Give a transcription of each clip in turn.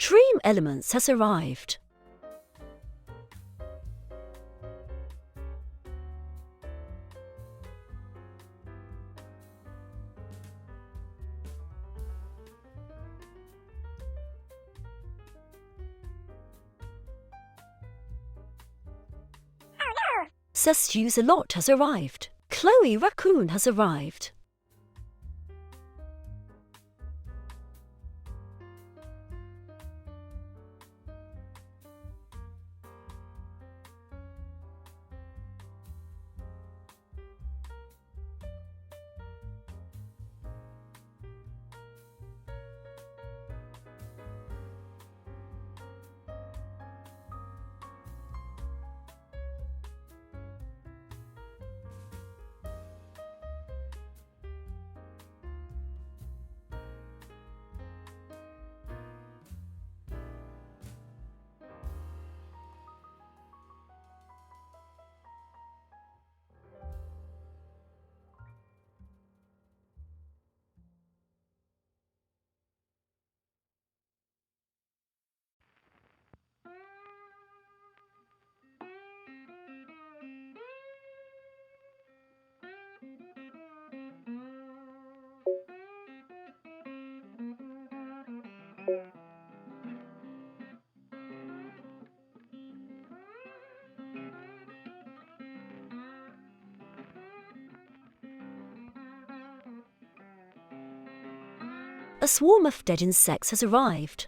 Dream Elements has arrived. Says Use a Lot has arrived. Chloe Raccoon has arrived. A swarm of dead insects has arrived.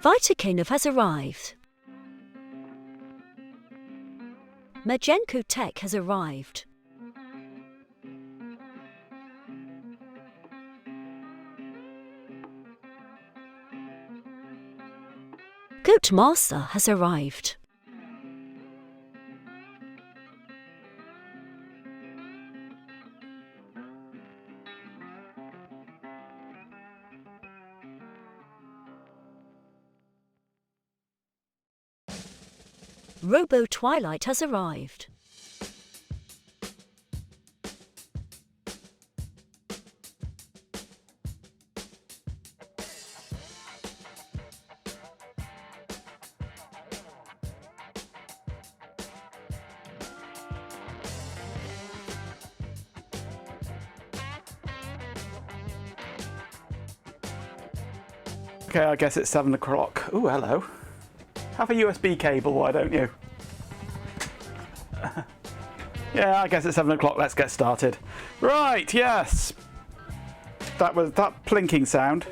Vitacanov has arrived. Magenko Tech has arrived. Goat Master has arrived. Robo Twilight has arrived. Okay, I guess it's 7 o'clock. Ooh, hello. Have a USB cable, why don't you? Yeah, I guess it's 7 o'clock. Let's get started. Right, yes. That was that plinking sound.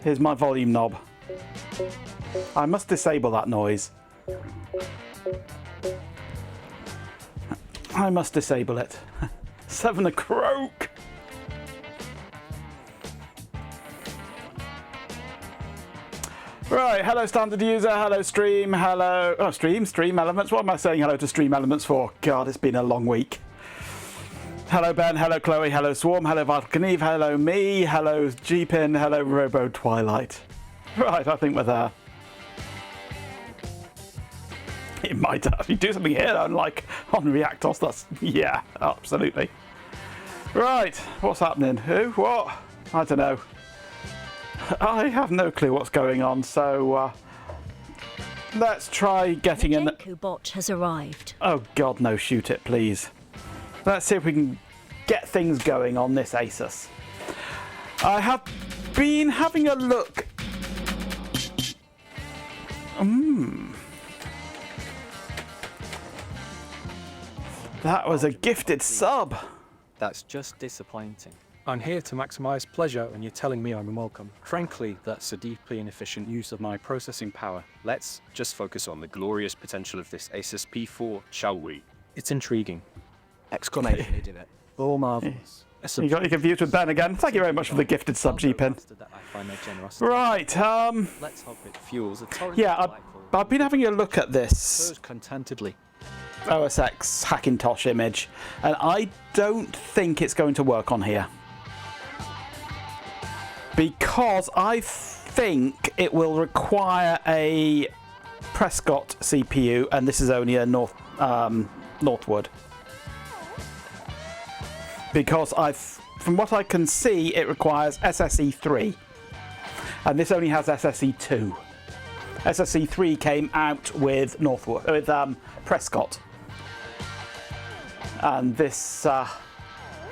Here's my volume knob. I must disable that noise. I must disable it. 7 o'clock. Right, hello standard user, hello stream, hello... Oh, stream elements. What am I saying hello to stream elements for? God, it's been a long week. Hello Ben, hello Chloe, hello Swarm, hello Valkaneve, hello me, hello G-Pin, hello Robo Twilight. Right, I think we're there. It might actually do something here, unlike on Reactos. That's... yeah, absolutely. Right, what's happening? Who? What? I don't know. I have no clue what's going on, so let's try getting in. The bot has arrived. Oh God, no! Shoot it, please. Let's see if we can get things going on this Asus. I have been having a look. That was a gifted sub. That's just disappointing. I'm here to maximize pleasure, and you're telling me I'm welcome. Frankly, that's a deeply inefficient use of my processing power. Let's just focus on the glorious potential of this Asus P4, shall we? It's intriguing. Exclamation, he did it. All marvelous. You got your confused with Ben again. Thank you very much for the gifted sub, G-Pin. Right, Let's hope it fuels a torrent yeah, of delightful I've been having a look at this purrs contentedly. OS X Hackintosh image, and I don't think it's going to work on here. Because I think it will require a Prescott CPU, and this is only a Northwood. Because from what I can see, it requires SSE 3, and this only has SSE 2. SSE 3 came out with Prescott, and this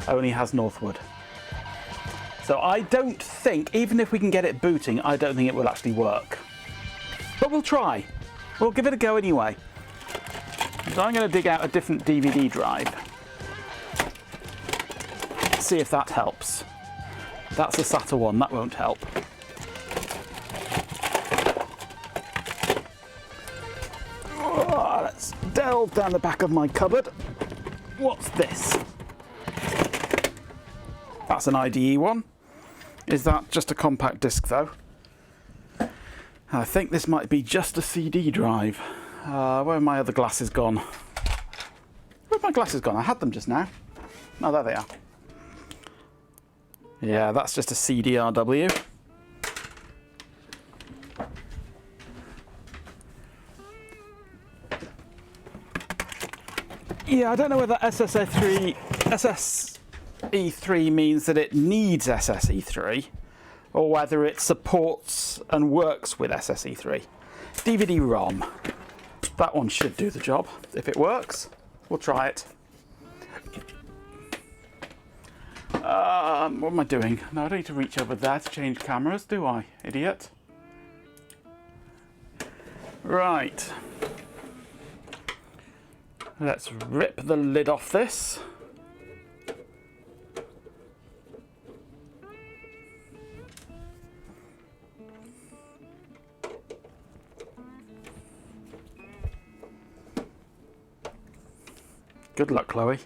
only has Northwood. So I don't think, even if we can get it booting, I don't think it will actually work. But we'll try. We'll give it a go anyway. So I'm going to dig out a different DVD drive. See if that helps. That's a SATA one, that won't help. Oh, let's delve down the back of my cupboard. What's this? That's an IDE one. Is that just a compact disc though? I think this might be just a CD drive. Where have my other glasses gone? Where have my glasses gone? I had them just now. Oh, there they are. Yeah, that's just a CDRW. Yeah, I don't know whether SSE3 means that it needs SSE3 or whether it supports and works with SSE3. DVD-ROM. That one should do the job. If it works, we'll try it. What am I doing? No, I don't need to reach over there to change cameras, do I, idiot? Right. Let's rip the lid off this. Good luck, Chloe.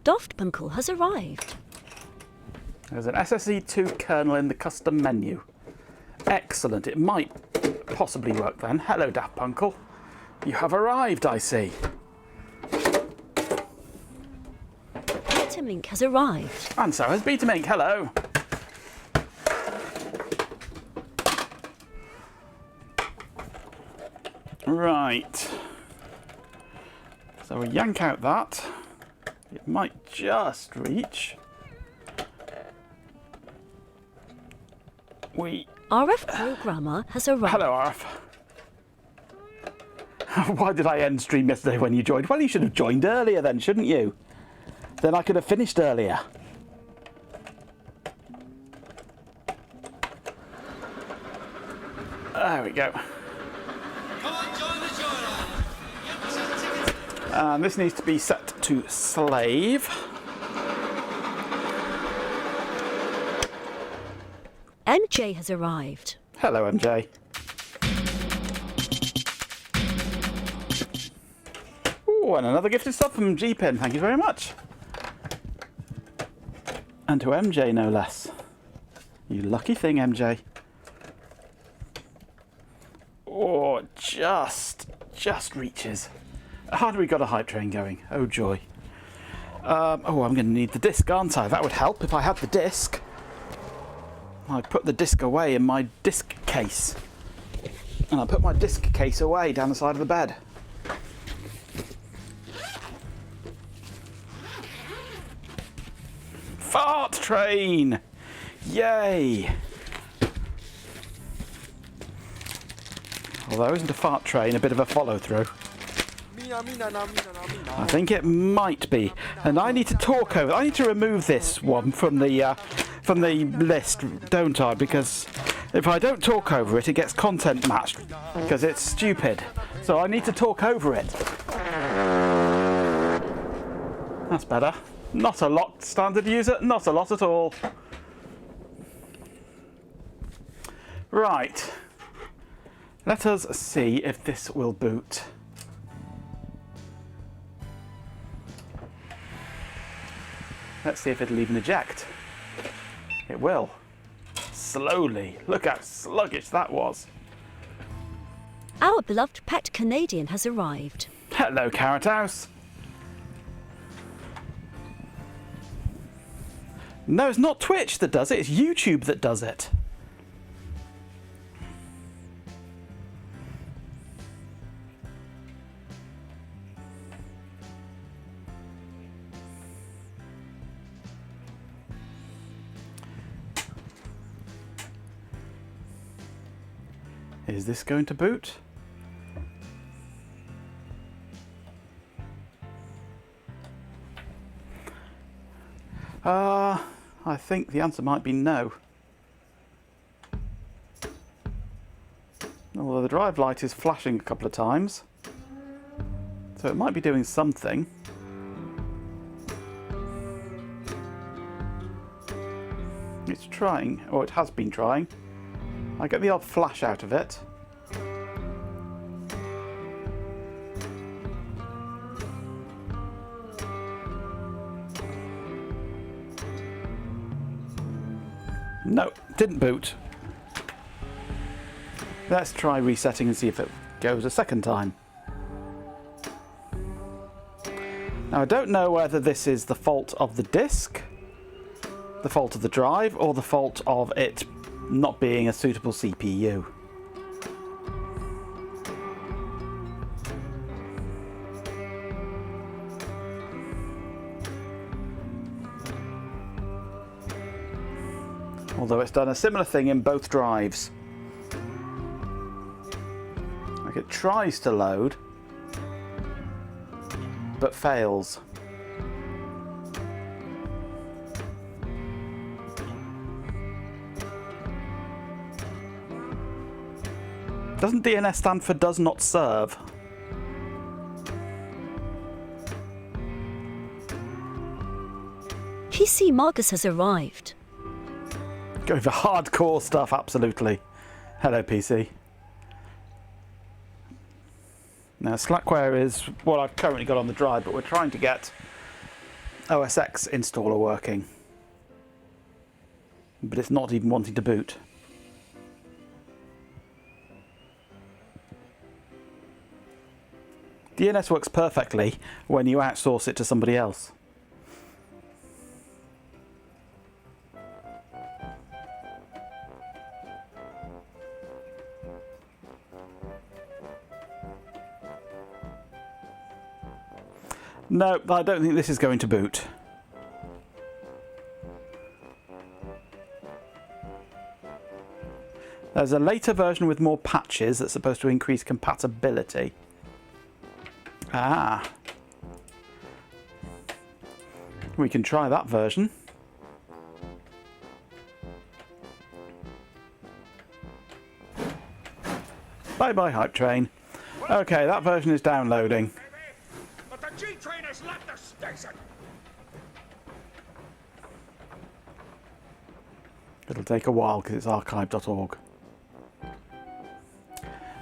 Doftbunkle has arrived. There's an SSE2 kernel in the custom menu. Excellent. It might possibly work then. Hello, Daft Punkle. You have arrived, I see. Betamink has arrived. And so has Betamink. Hello. Right. So we yank out that. It might just reach. RF programmer has arrived. Hello, RF. Why did I end stream yesterday when you joined? Well, you should have joined earlier then, shouldn't you? Then I could have finished earlier. There we go. And this needs to be set to slave. MJ has arrived. Hello, MJ. Ooh, and another gifted sub from G-Pin. Thank you very much. And to MJ, no less. You lucky thing, MJ. Oh, just reaches. How do we got a hype train going? Oh, joy. I'm going to need the disc, aren't I? That would help if I had the disc. I put the disc away in my disc case. And I put my disc case away down the side of the bed. Fart train! Yay! Although isn't a fart train a bit of a follow through? I think it might be. And I need to talk over. I need to remove this one from the list, don't I? Because If I don't talk over it, it gets content matched because it's stupid. So I need to talk over it. That's better. Not a lot, standard user, not a lot at all. Right. Let us see if this will boot. Let's see if it'll even eject. It will. Slowly. Look how sluggish that was. Our beloved pet Canadian has arrived. Hello, Carrot House. No, it's not Twitch that does it, it's YouTube that does it. Is this going to boot? I think the answer might be no. Although the drive light is flashing a couple of times, so it might be doing something. It's trying, or it has been trying. I get the odd flash out of it. No, didn't boot. Let's try resetting and see if it goes a second time. Now I don't know whether this is the fault of the disk, the fault of the drive, or the fault of it not being a suitable CPU. Although it's done a similar thing in both drives. Like it tries to load, but fails. Doesn't DNS stand for does not serve? PC Marcus has arrived. Going for hardcore stuff, absolutely. Hello, PC. Now, Slackware is what I've currently got on the drive, but we're trying to get OS X installer working. But it's not even wanting to boot. DNS works perfectly when you outsource it to somebody else. No, I don't think this is going to boot. There's a later version with more patches that's supposed to increase compatibility. Ah. We can try that version. Bye bye, Hype Train. Okay, that version is downloading. But the G train has left the station. It'll take a while because it's archive.org.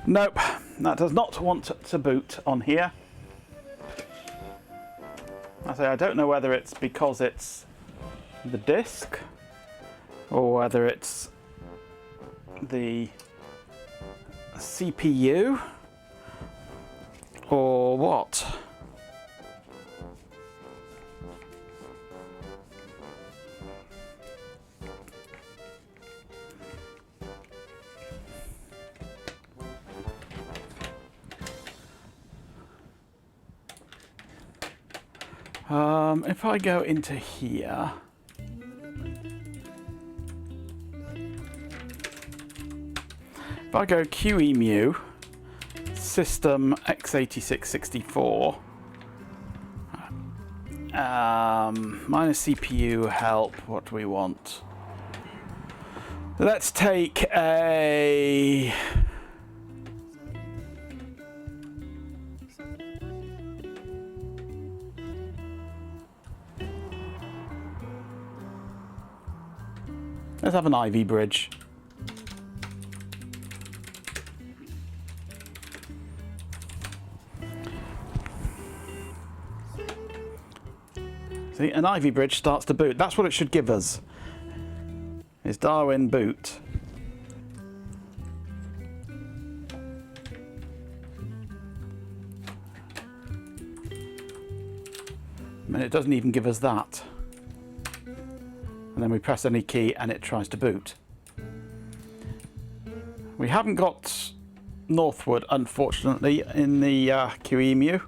Nope, that does not want to boot on here. I say I don't know whether it's because it's the disk or whether it's the CPU or what. If I go into here, if I go QEMU system x86-64 minus CPU help, what do we want? Let's take a... Let's have an Ivy bridge. See, an Ivy bridge starts to boot. That's what it should give us. Is Darwin boot. And it doesn't even give us that. And then we press any key and it tries to boot. We haven't got Northwood, unfortunately, in the QEMU.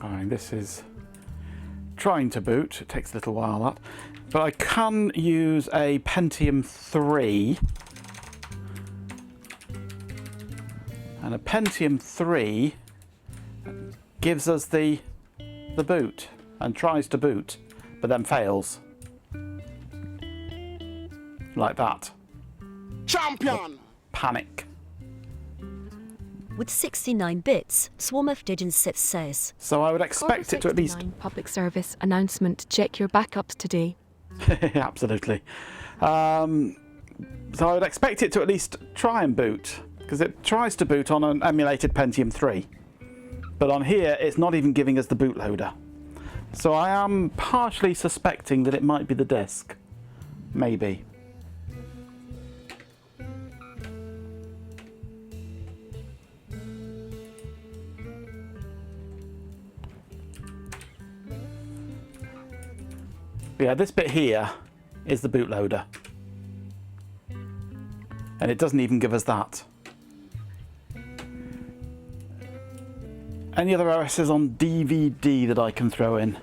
Alright, this is trying to boot. It takes a little while, that. But I can use a Pentium 3. And a Pentium 3 gives us the boot and tries to boot, but then fails. Like that. Champion! Panic. With 69 bits, Swarmouth did in says. So I would expect it to at least... Public service announcement. Check your backups today. Absolutely. So I would expect it to at least try and boot, because it tries to boot on an emulated Pentium 3. But on here, it's not even giving us the bootloader. So I am partially suspecting that it might be the disk. Maybe. Yeah, this bit here is the bootloader. And it doesn't even give us that. Any other OSs on DVD that I can throw in?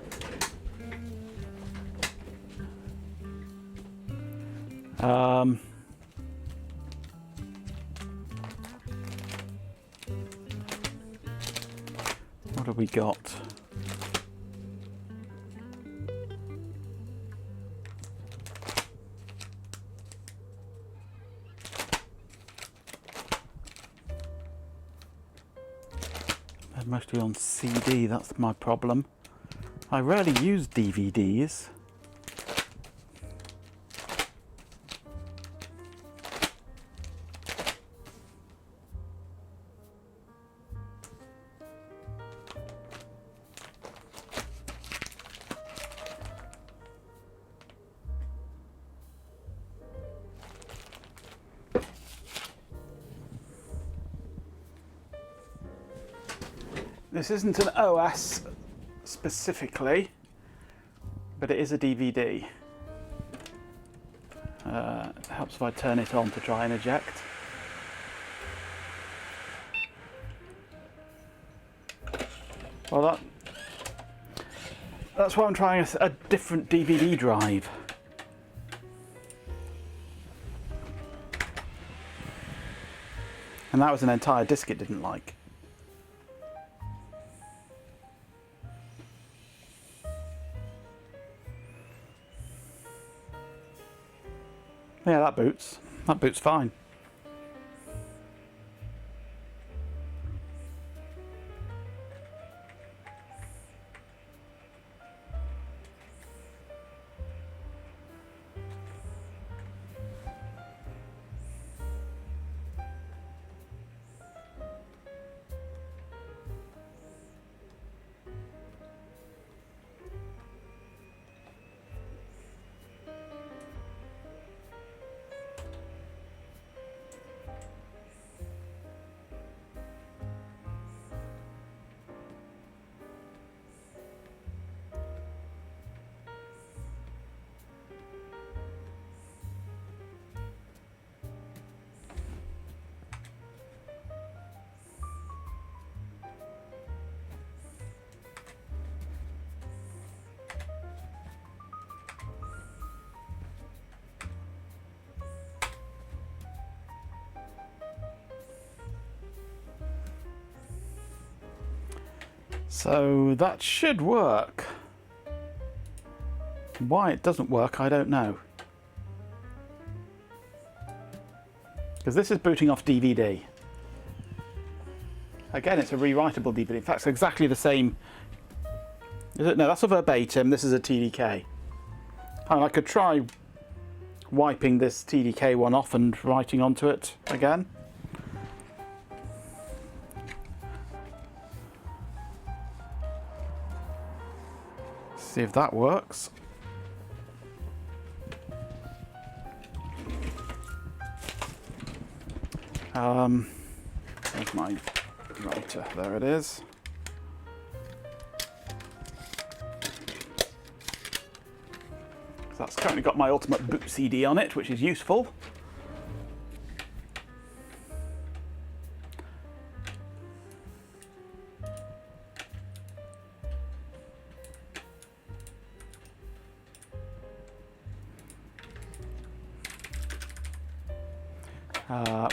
What have we got? They're mostly on CD, that's my problem. I rarely use DVDs. This isn't an OS specifically, but it is a DVD. It helps if I turn it on to try and eject. Well, that's why I'm trying a different DVD drive. And that was an entire disc it didn't like. Yeah, that boots. That boots fine. So that should work. Why it doesn't work, I don't know. Because this is booting off DVD. Again, it's a rewritable DVD. In fact, it's exactly the same. Is it? No, that's a verbatim. This is a TDK. And I could try wiping this TDK one off and writing onto it again. See if that works. There's my writer. There it is. So that's currently got my Ultimate Boot CD on it, which is useful.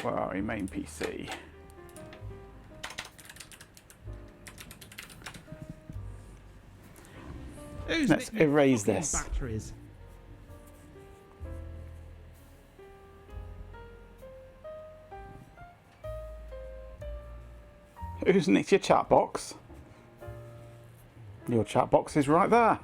Where are we? Main PC. Let's erase this. Batteries. Who's nicked your chat box? Your chat box is right there.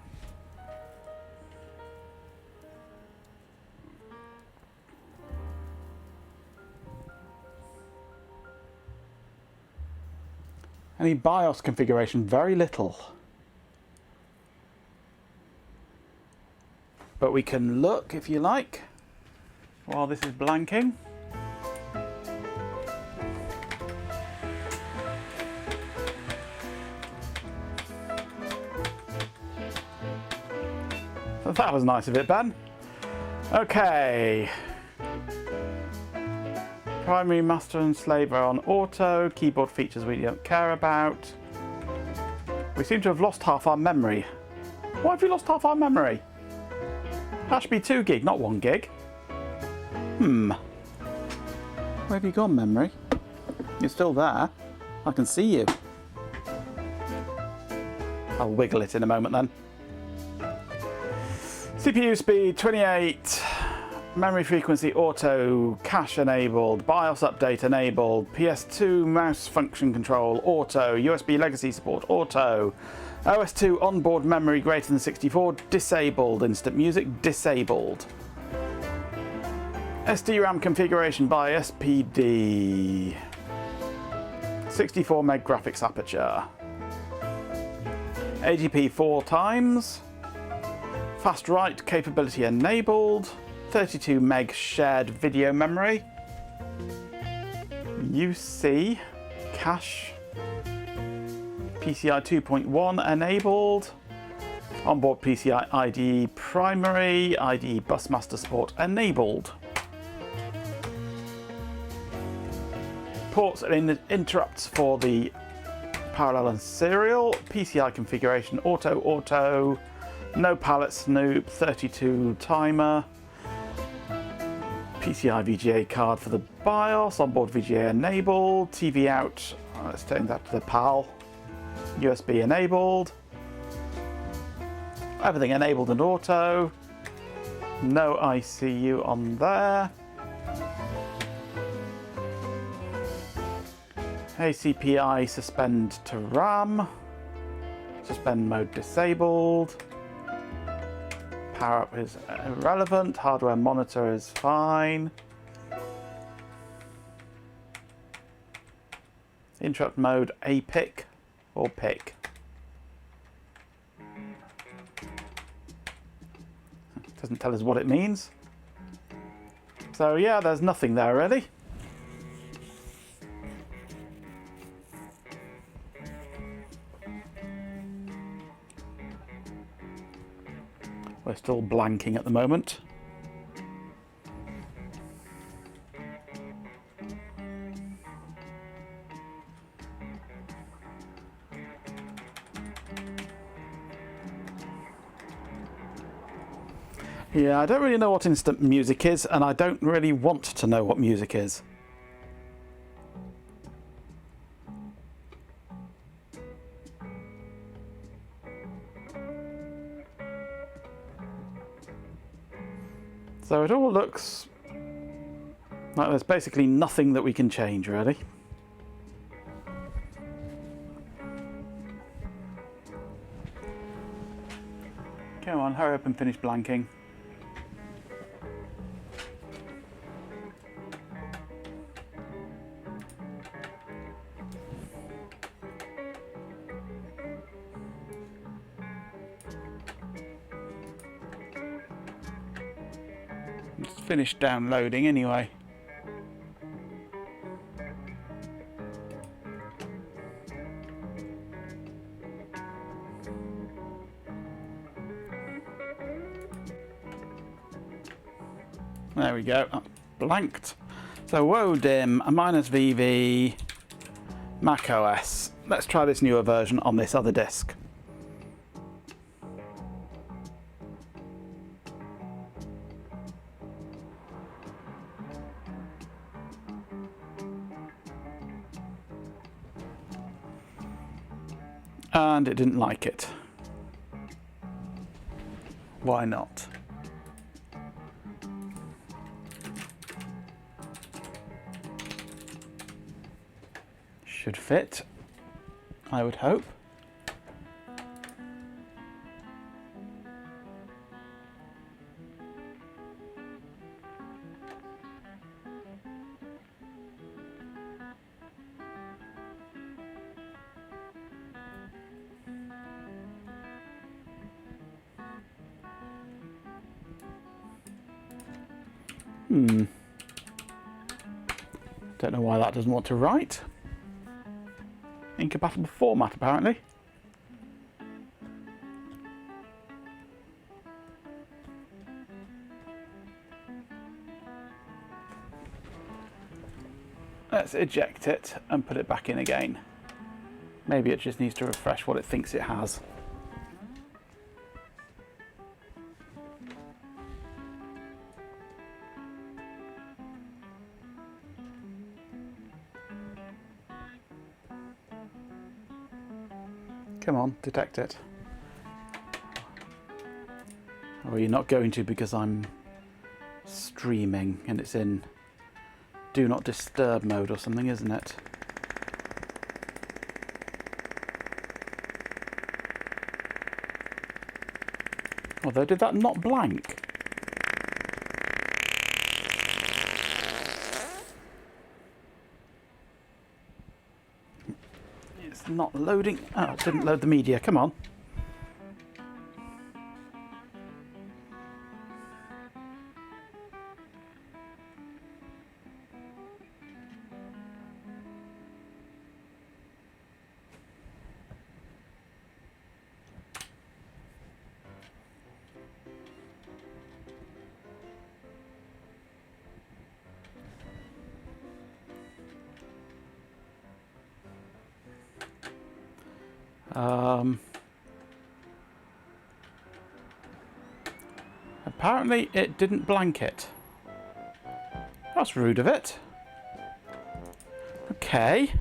Any BIOS configuration? Very little. But we can look if you like while this is blanking. That was nice of it, Ben. Okay. Primary, master and slave are on auto. Keyboard features we don't care about. We seem to have lost half our memory. Why have we lost half our memory? That should be 2 gig, not 1 gig. Where have you gone, memory? You're still there. I can see you. I'll wiggle it in a moment then. CPU speed 28. Memory frequency auto, cache enabled, BIOS update enabled, PS2 mouse function control auto, USB legacy support auto, OS2 onboard memory greater than 64 disabled, instant music disabled. SD-RAM configuration by SPD. 64 meg graphics aperture. AGP 4 times. Fast write capability enabled. 32 meg shared video memory. UC cache. PCI 2.1 enabled. Onboard PCI IDE primary. IDE busmaster support enabled. Ports and interrupts for the parallel and serial. PCI configuration auto. No palette snoop. 32 timer. PCI VGA card for the BIOS, onboard VGA enabled, TV out, let's take that to the PAL, USB enabled, everything enabled and auto, no ICU on there, ACPI suspend to RAM, suspend mode disabled, power up is irrelevant, hardware monitor is fine. Interrupt mode APIC or PIC. Doesn't tell us what it means. So yeah, there's nothing there really. We're still blanking at the moment. Yeah, I don't really know what instant music is, and I don't really want to know what music is. So it all looks like there's basically nothing that we can change, really. Come on, hurry up and finish blanking. It's finished downloading anyway. There we go, that's blanked. So WODIM, a -VV, Mac OS. Let's try this newer version on this other disk. And it didn't like it. Why not? Should fit, I would hope. Don't know why that doesn't want to write. Incompatible format, apparently. Let's eject it and put it back in again. Maybe it just needs to refresh what it thinks it has. Come on, detect it. Oh, you're not going to because I'm streaming and it's in do not disturb mode or something, isn't it? Although, did that not blank? It's not loading. Oh, it didn't load the media. Come on. Apparently it didn't blank it. That's rude of it. Okay.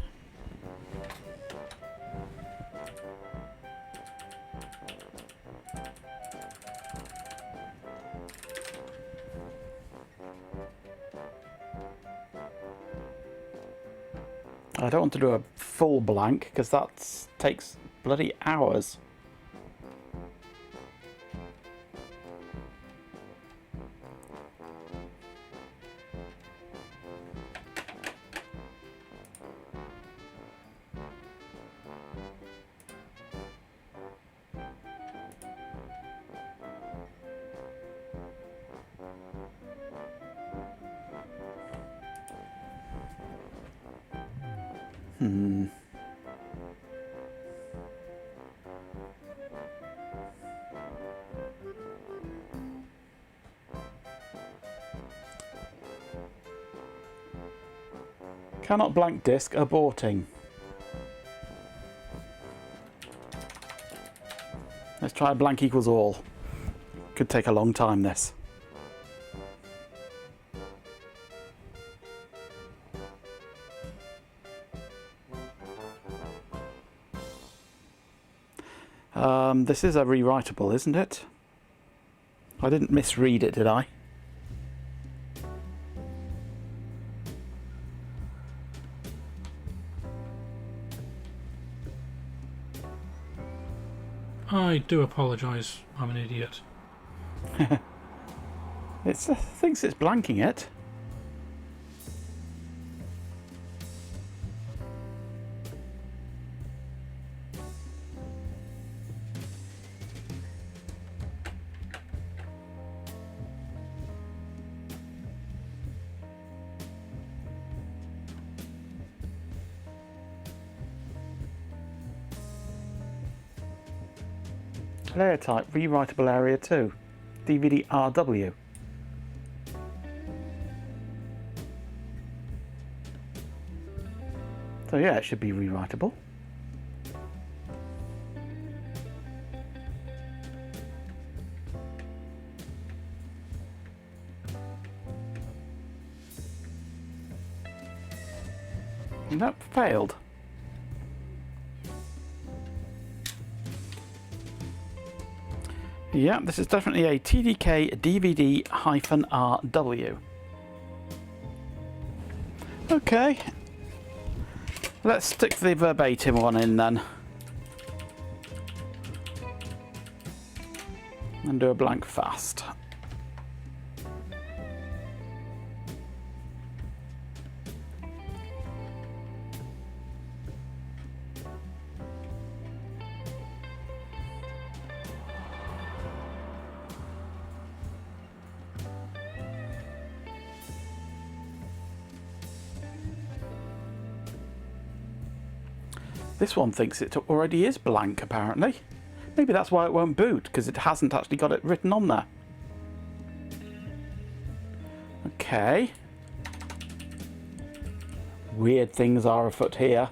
I don't want to do a full blank because that takes bloody hours. Cannot blank disk, aborting. Let's try blank equals all. Could take a long time, this. This is a rewritable, isn't it? I didn't misread it, did I? I do apologise, I'm an idiot. It thinks it's blanking it. Layer type, rewritable area 2. DVD RW. So yeah, it should be rewritable. And that failed. Yeah, this is definitely a TDK DVD-RW. Okay. Let's stick the verbatim one in then. And do a blank fast. This one thinks it already is blank, apparently. Maybe that's why it won't boot, because it hasn't actually got it written on there. Okay. Weird things are afoot here.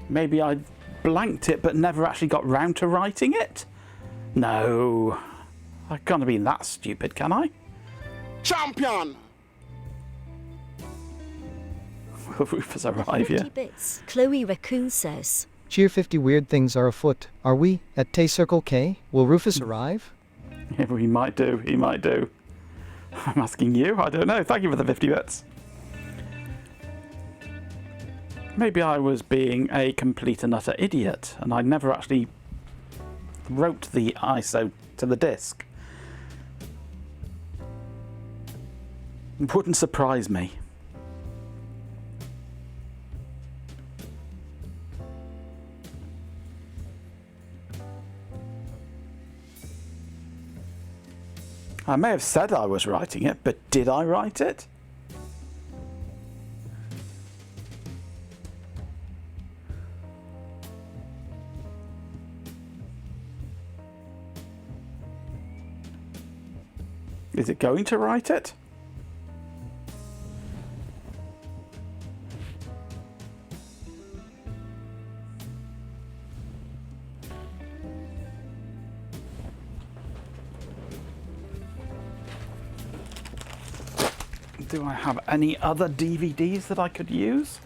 Maybe I blanked it but never actually got round to writing it? No. I can't have been that stupid, can I? Champion! Will Rufus arrive 50 here? bits, Chloe Raccoon says. Cheer 50 weird things are afoot. Are we at Tay Circle K? Will Rufus arrive? Yeah, he might do. He might do. I'm asking you. I don't know. Thank you for the 50 bits. Maybe I was being a complete and utter idiot and I never actually wrote the ISO to the disk. It wouldn't surprise me. I may have said I was writing it, but did I write it? Is it going to write it? Do I have any other DVDs that I could use?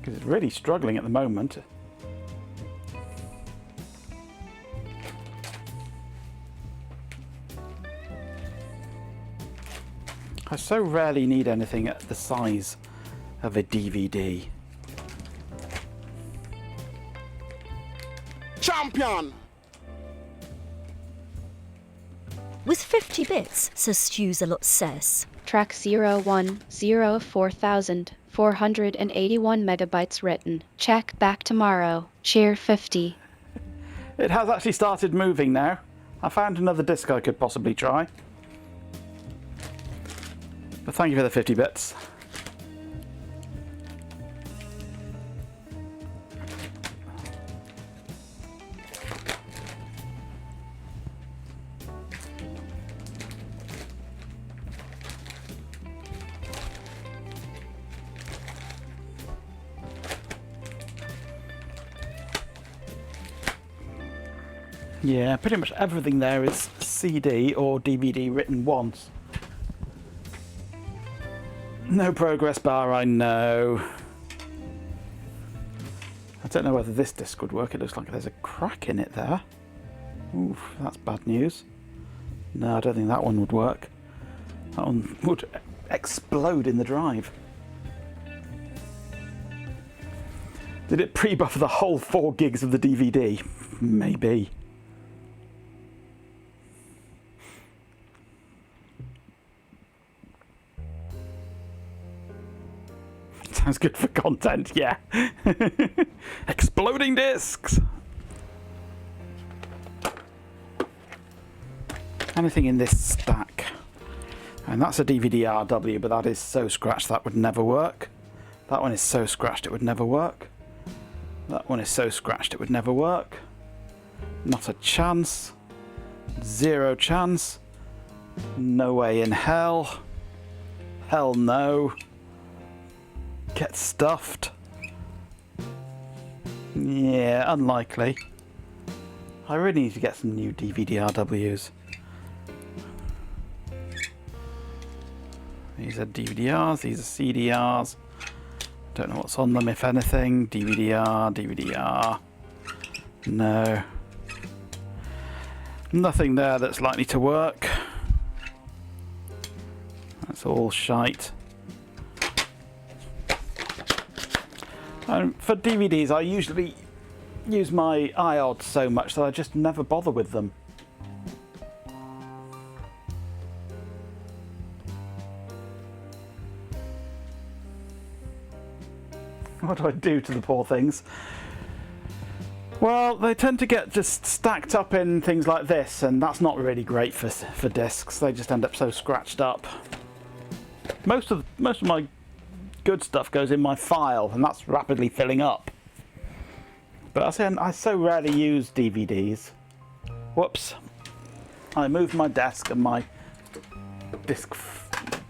Because it's really struggling at the moment. I so rarely need anything at the size of a DVD. Champion! With 50 bits, says Stews a lot says. Track 0104481 megabytes written. Check back tomorrow. Cheer 50. It has actually started moving now. I found another disc I could possibly try. But thank you for the 50 bits. Yeah, pretty much everything there is CD or DVD written once. No progress bar, I know. I don't know whether this disc would work. It looks like there's a crack in it there. Oof, that's bad news. No, I don't think that one would work. That one would explode in the drive. Did it pre-buffer the whole 4 gigs of the DVD? Maybe. Sounds good for content, yeah. Exploding discs! Anything in this stack? And that's a DVD RW, but that is so scratched that would never work. That one is so scratched it would never work. That one is so scratched it would never work. Not a chance. Zero chance. No way in hell. Hell no. Get stuffed. Yeah, unlikely. I really need to get some new DVD RWs. These are DVDRs, these are CDRs. Don't know what's on them, if anything. DVD-R, DVD-R. No. Nothing there that's likely to work. That's all shite. And for DVDs, I usually use my iOD so much that I just never bother with them. What do I do to the poor things? Well, they tend to get just stacked up in things like this, and that's not really great for discs. They just end up so scratched up. Most of my good stuff goes in my file, and that's rapidly filling up. But I so rarely use DVDs. Whoops. I moved my desk and my disk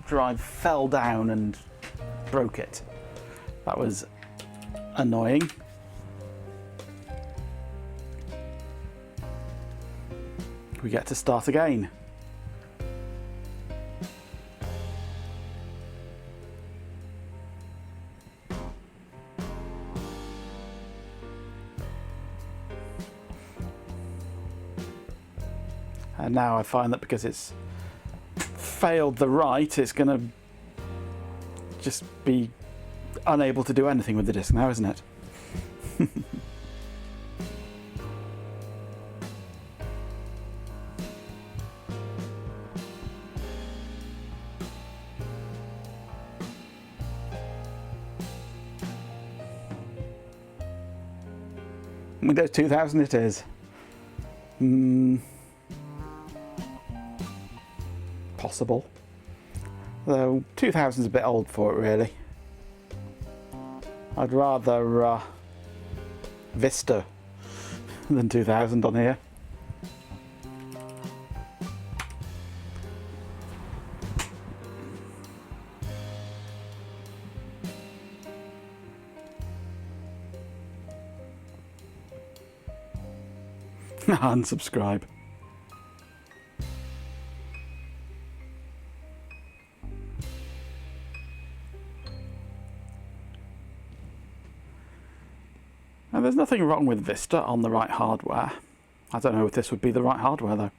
drive fell down and broke it. That was annoying. We get to start again. And now I find that because it's failed the write, it's going to just be unable to do anything with the disc now, isn't it? Windows 2000 it is. Possible. Though 2000 is a bit old for it, really. I'd rather Vista than 2000 on here. Unsubscribe. Now, there's nothing wrong with Vista on the right hardware. I don't know if this would be the right hardware though.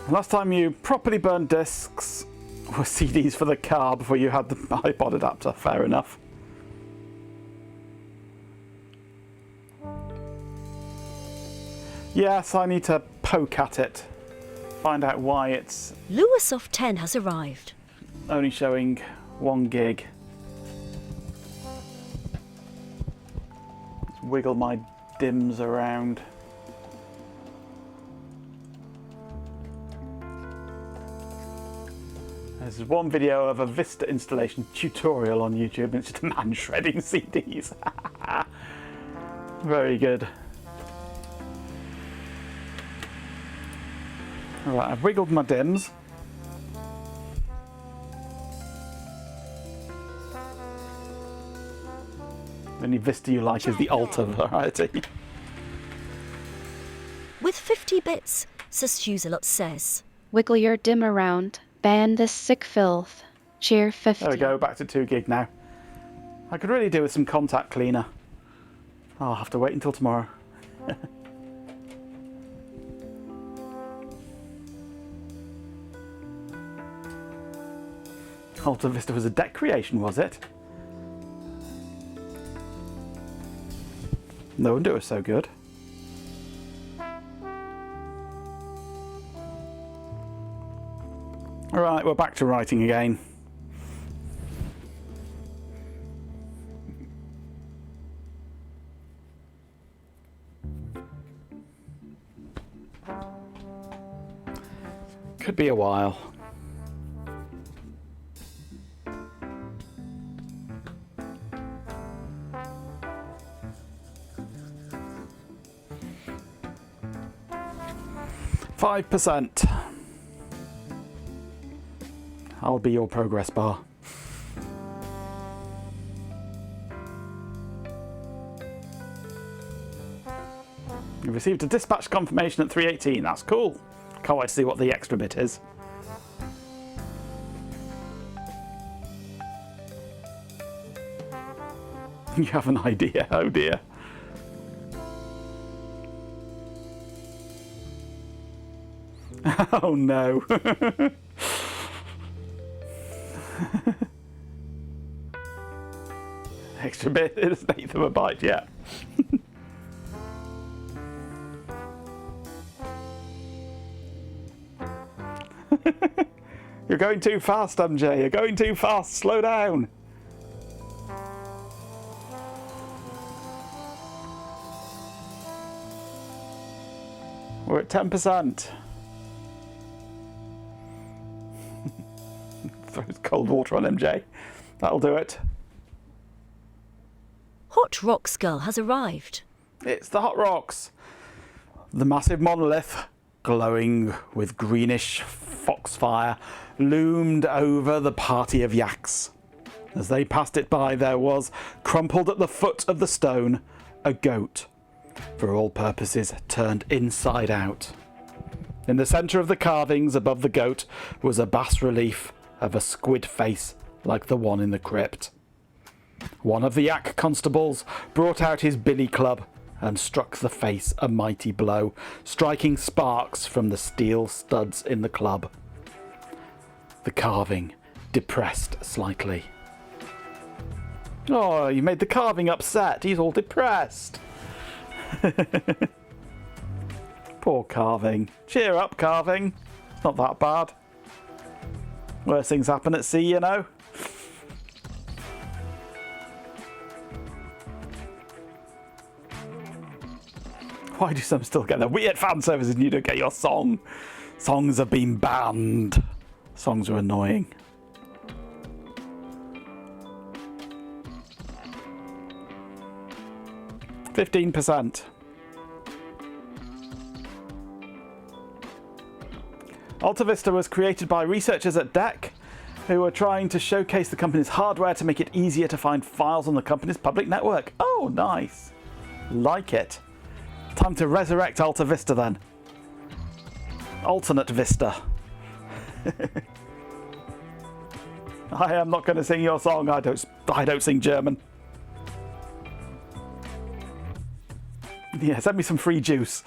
Last time you properly burned discs were CDs for the car before you had the iPod adapter. Fair enough. Yes, I need to poke at it. Find out why it's Lewisoft 10 has arrived. only showing 1 gig. Let's wiggle my DIMMs around. There's one video of a Vista installation tutorial on YouTube, and it's just a man shredding CDs. Very good. Right, I've wiggled my dims. The only Vista you like is the Alta variety. With 50 bits, Sastusalot says. Wiggle your dim around. Ban this sick filth. Cheer 50. There we go, back to 2 gig now. I could really do with some contact cleaner. I'll have to wait until tomorrow. Alta Vista was a deck creation, was it? No wonder it was so good. Alright, we're back to writing again. Could be a while. %. I'll be your progress bar. You received a dispatch confirmation at 3:18. That's cool. Can't wait to see what the extra bit is. You have an idea. Oh dear. Oh no. Extra bit is an eighth of a byte, yeah. You're going too fast, MJ. You're going too fast. Slow down. We're at 10%. Throws cold water on MJ. That'll do it. Hot Rocks Girl has arrived. It's the Hot Rocks. The massive monolith, glowing with greenish foxfire, loomed over the party of yaks. As they passed it by, there was, crumpled at the foot of the stone, a goat, for all purposes turned inside out. In the centre of the carvings above the goat was a bas-relief of a squid face like the one in the crypt. One of the yak constables brought out his billy club and struck the face a mighty blow, striking sparks from the steel studs in the club. The carving depressed slightly. Oh, you made the carving upset. He's all depressed. Poor carving. Cheer up, carving. It's not that bad. Worse things happen at sea, you know. Why do some still get their weird fan services and you don't get your song? Songs have been banned. Songs are annoying. %. Alta Vista was created by researchers at DEC who were trying to showcase the company's hardware to make it easier to find files on the company's public network. Oh, nice. Like it. Time to resurrect Alta Vista then. Alternate Vista. I am not going to sing your song. I don't sing German. Yeah, send me some free juice.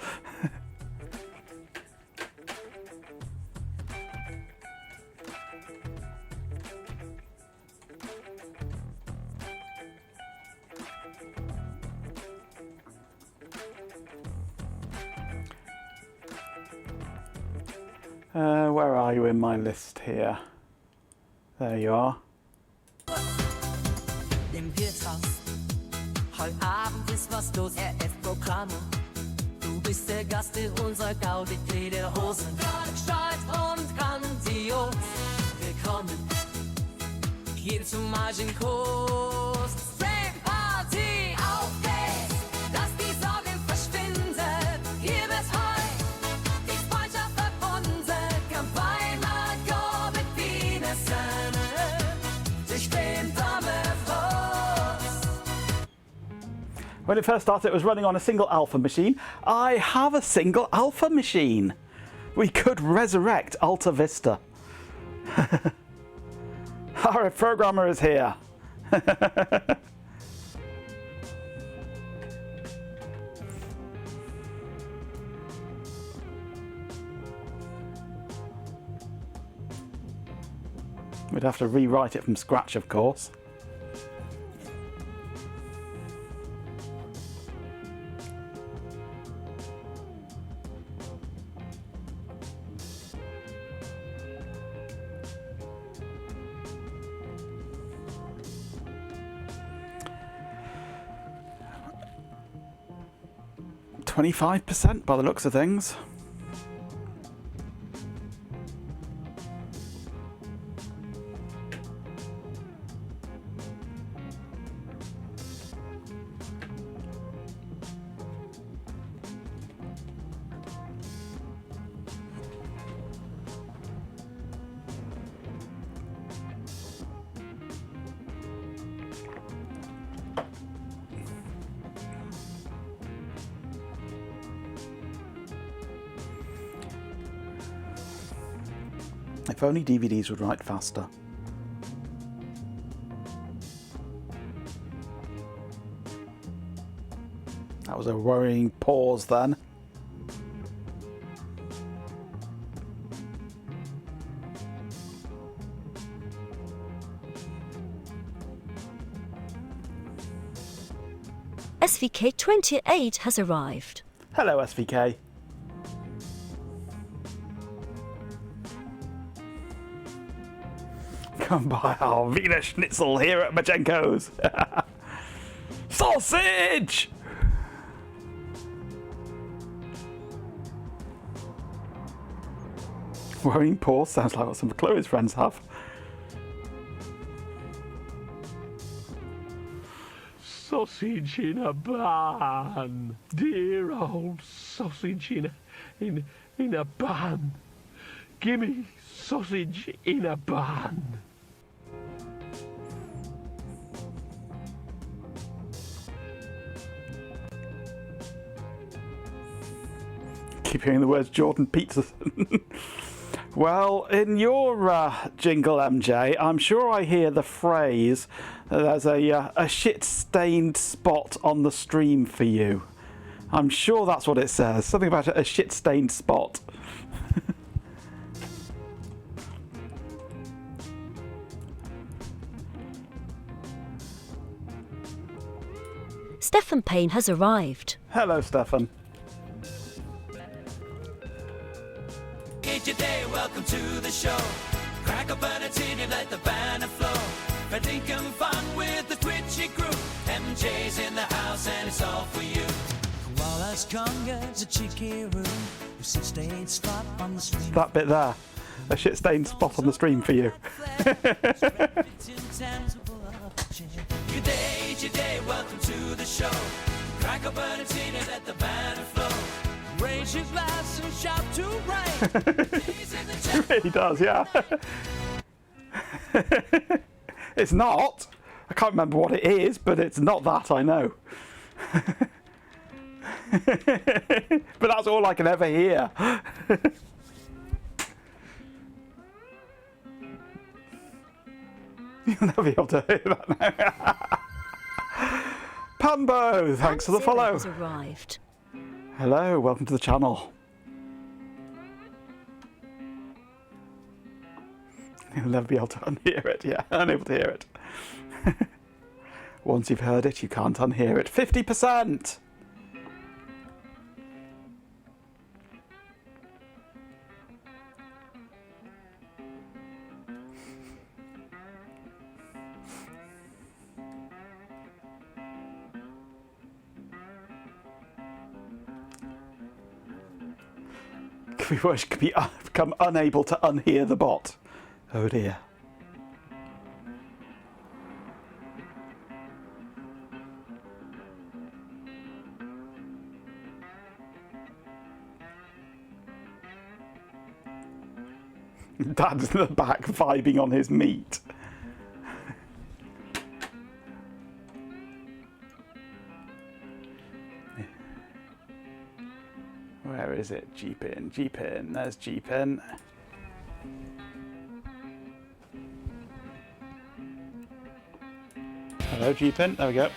Where are you in my list here? There you are. Im Biertrast. Heute Abend ist was los, RF-Programme. Du bist der Gast in unserer Gaudi Lederhosen. Stolz und grandios. Willkommen hier zum Magic Coast. Straight Party, auf geht's. Lass die Sorgen verschwinden. Hier bis heute die Freundschaft verbunden. When it first started, it was running on a single alpha machine. I have a single alpha machine. We could resurrect Alta Vista. Our programmer is here. We'd have to rewrite it from scratch, of course. %25 by the looks of things. If only DVDs would write faster. That was a worrying pause then. SVK 28 has arrived. Hello, SVK. Come by our Wiener Schnitzel here at Machenko's. Sausage! Worrying pause sounds like what some of Chloe's friends have. Sausage in a bun. Dear old sausage in a bun. Gimme sausage in a bun. Keep hearing the words Jordan Peterson. Well, in your jingle, MJ, I'm sure I hear the phrase, there's a shit-stained spot on the stream for you. I'm sure that's what it says. Something about a shit-stained spot. Stefan Payne has arrived. Hello, Stefan. Eat your day, welcome to the show. Crack open a tin and let the banner flow. For thinking fun with the Twitchy crew. MJ's in the house and it's all for you. Wallace Conga's a cheeky room. You see stained spot on the stream. That bit there. A shit-stained spot on the stream for you. Good day, eat your day, welcome to the show. Crack open a tin and let the banner flow. Raise your glass and shout to rain. It really does, yeah. It's not. I can't remember what it is, but it's not that, I know. But that's all I can ever hear. You'll never be able to hear that now. Pambo, thanks for the follow. Has arrived. Hello, welcome to the channel. You'll never be able to unhear it, yeah, unable to hear it. Once you've heard it, you can't unhear it. 50%! We could become unable to unhear the bot. Oh dear. Dad's in the back vibing on his meat. Where is it? G-pin, G-pin. There's G-pin. Hello, G-pin. There we go.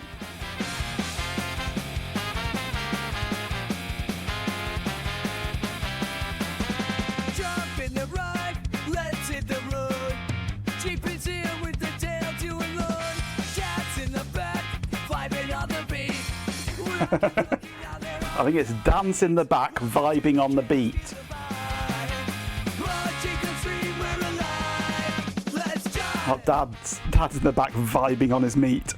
Jump in the ride, let's hit the road. Jeepers here with the tail to unload. Cats in the back, vibing on the beat. I think it's dance in the back, vibing on the beat. Oh, dad's in the back, vibing on his meat.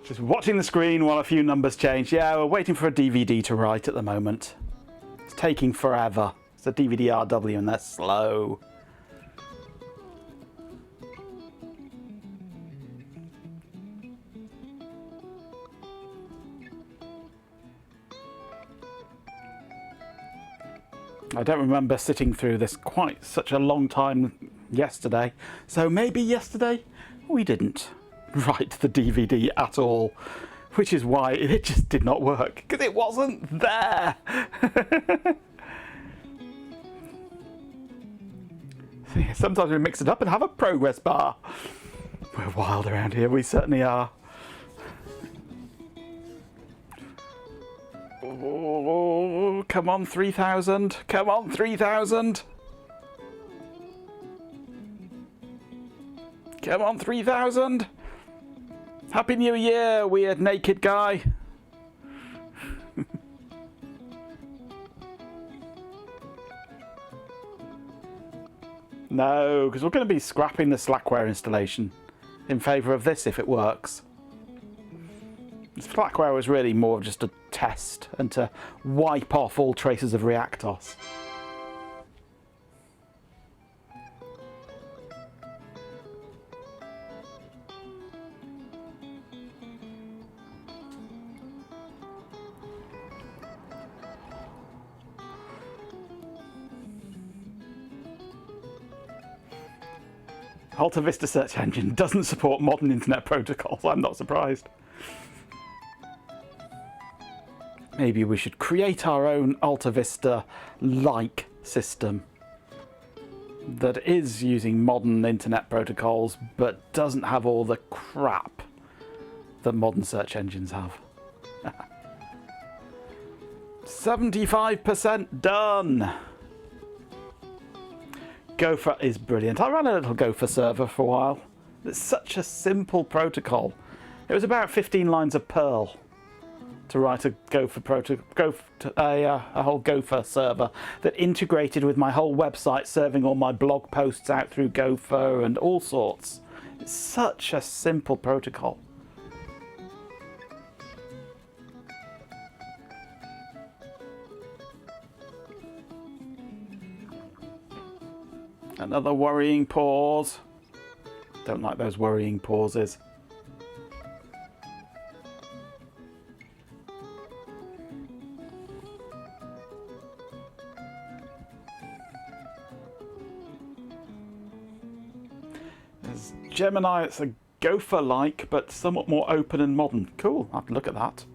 Just watching the screen while a few numbers change. Yeah, we're waiting for a DVD to write at the moment. It's taking forever. It's a DVD RW and they're slow. I don't remember sitting through this quite such a long time yesterday. So maybe yesterday we didn't write the DVD at all, which is why it just did not work, because it wasn't there. Sometimes we mix it up and have a progress bar. We're wild around here, we certainly are. Oh, come on, 3,000. Come on, 3,000. Come on, 3,000. Happy New Year, weird naked guy. No, because we're going to be scrapping the Slackware installation in favour of this if it works. Slackware was really more of just a test and to wipe off all traces of Reactos. Alta Vista search engine doesn't support modern internet protocols. I'm not surprised. Maybe we should create our own Alta Vista-like system that is using modern internet protocols but doesn't have all the crap that modern search engines have. 75% done! Gopher is brilliant. I ran a little Gopher server for a while. It's such a simple protocol. It was about 15 lines of Perl to write a a whole Gopher server that integrated with my whole website, serving all my blog posts out through Gopher and all sorts. It's such a simple protocol. Another worrying pause. Don't like those worrying pauses. There's Gemini, it's a Gopher-like, but somewhat more open and modern. Cool, I'll have to look at that.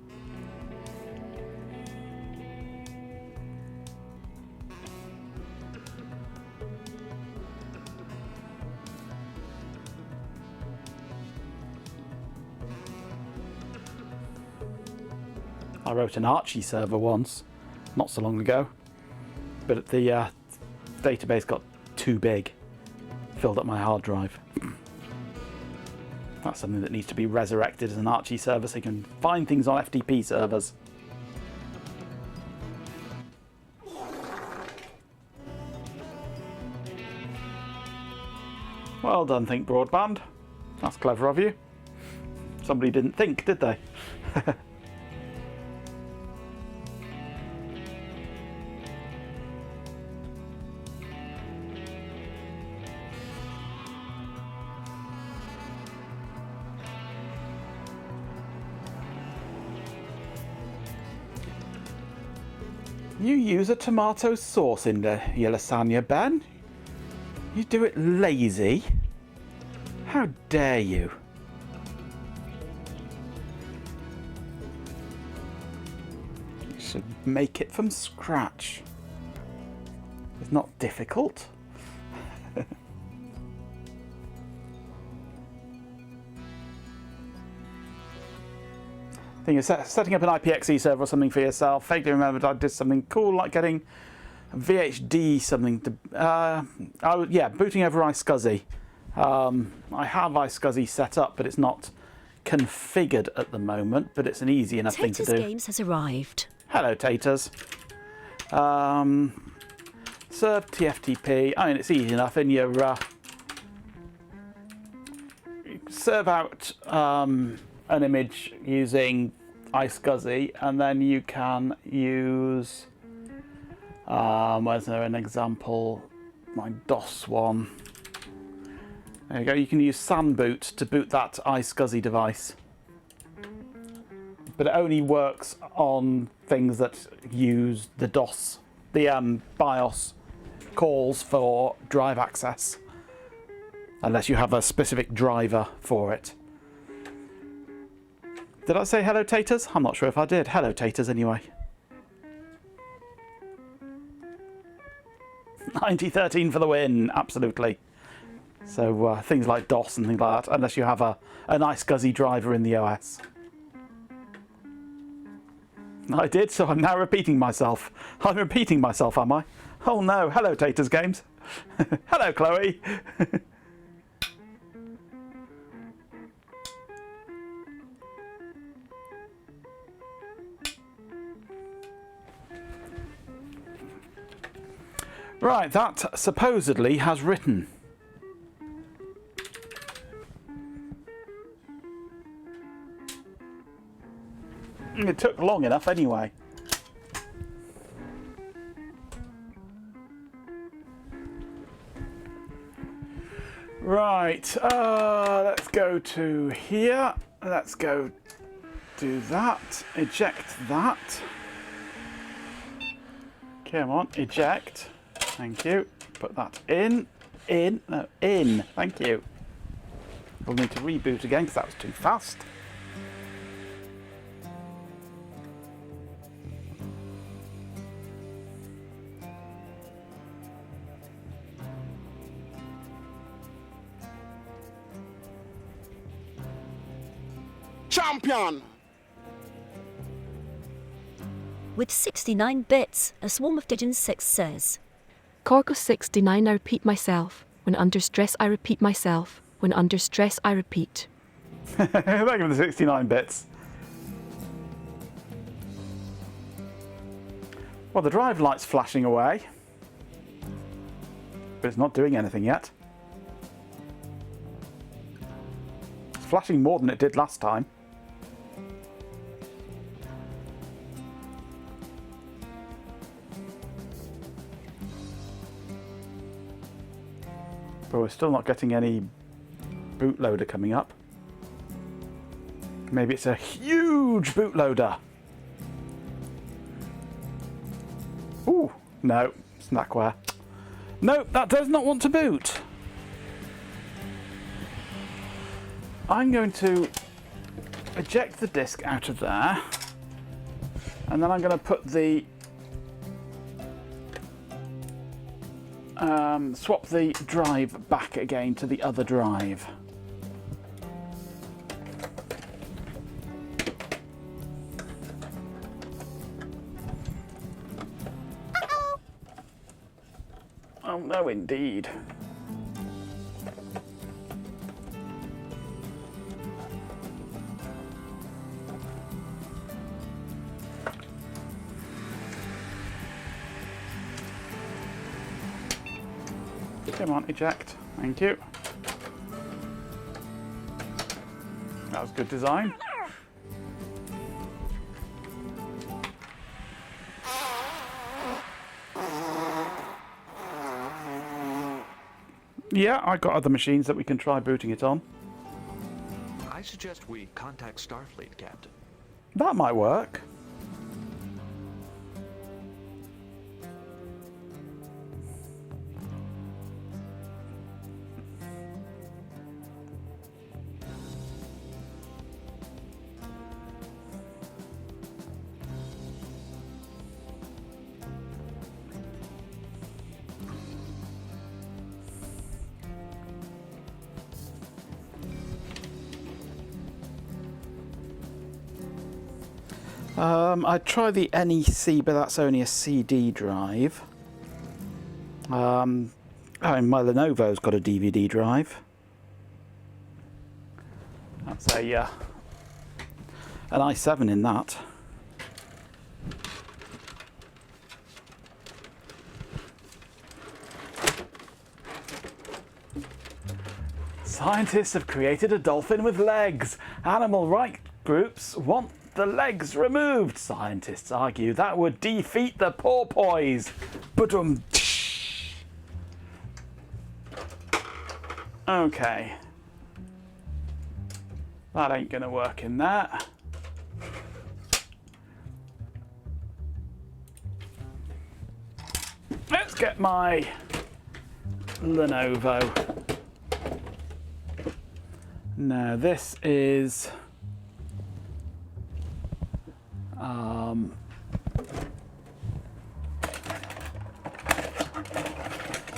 I wrote an Archie server once, not so long ago, but the database got too big, filled up my hard drive. That's something that needs to be resurrected as an Archie server so you can find things on FTP servers. Well done, Think Broadband. That's clever of you. Somebody didn't think, did they? You use a tomato sauce in your lasagna, Ben? You do it lazy? How dare you? to make it from scratch. It's not difficult. Thing is, setting up an IPXE server or something for yourself. Vaguely remembered I did something cool like getting VHD something to. Yeah, booting over iSCSI. I have iSCSI set up, but it's not configured at the moment. But it's an easy enough thing to Taters do. Games has arrived. Hello, Taters. Serve TFTP. I mean, it's easy enough. In your serve out an image using iSCSI, and then you can use. Where's there an example? My DOS one. There you go. You can use SANboot to boot that iSCSI device, but it only works on things that use the DOS, the BIOS calls for drive access, unless you have a specific driver for it. Did I say hello, Taters? I'm not sure if I did. Hello, Taters, anyway. 9013 for the win, absolutely. So things like DOS and things like that, unless you have an iSCSI driver in the OS. I did, so I'm now repeating myself. I'm repeating myself, am I? Oh no, hello, Taters Games. Hello, Chloe. Right, that supposedly has written. It took long enough anyway. Right, let's go to here. Let's go do that. Eject that. Come on, eject. Thank you. Put that in. No, in. Thank you. We'll need to reboot again because that was too fast. Champion! With 69 bits, a swarm of Digins 6 says. Corco 69, I repeat myself. When under stress, I repeat myself. When under stress, I repeat. Thank you for the 69 bits. Well, the drive light's flashing away, but it's not doing anything yet. It's flashing more than it did last time. But we're still not getting any bootloader coming up. Maybe it's a huge bootloader. Ooh, no, snackware. No, that does not want to boot. I'm going to eject the disk out of there, and then I'm going to put the swap the drive back again to the other drive. Oh no, indeed. Come on, eject. Thank you. That was good design. Yeah, I got other machines that we can try booting it on. I suggest we contact Starfleet, Captain. That might work. I'd try the NEC, but that's only a CD drive. Oh, and my Lenovo's got a DVD drive. That's a an i7 in that. Scientists have created a dolphin with legs. Animal rights groups want the legs removed. Scientists argue that would defeat the porpoise. Ba-dum. Okay. That ain't gonna work in that. Let's get my Lenovo. Now this is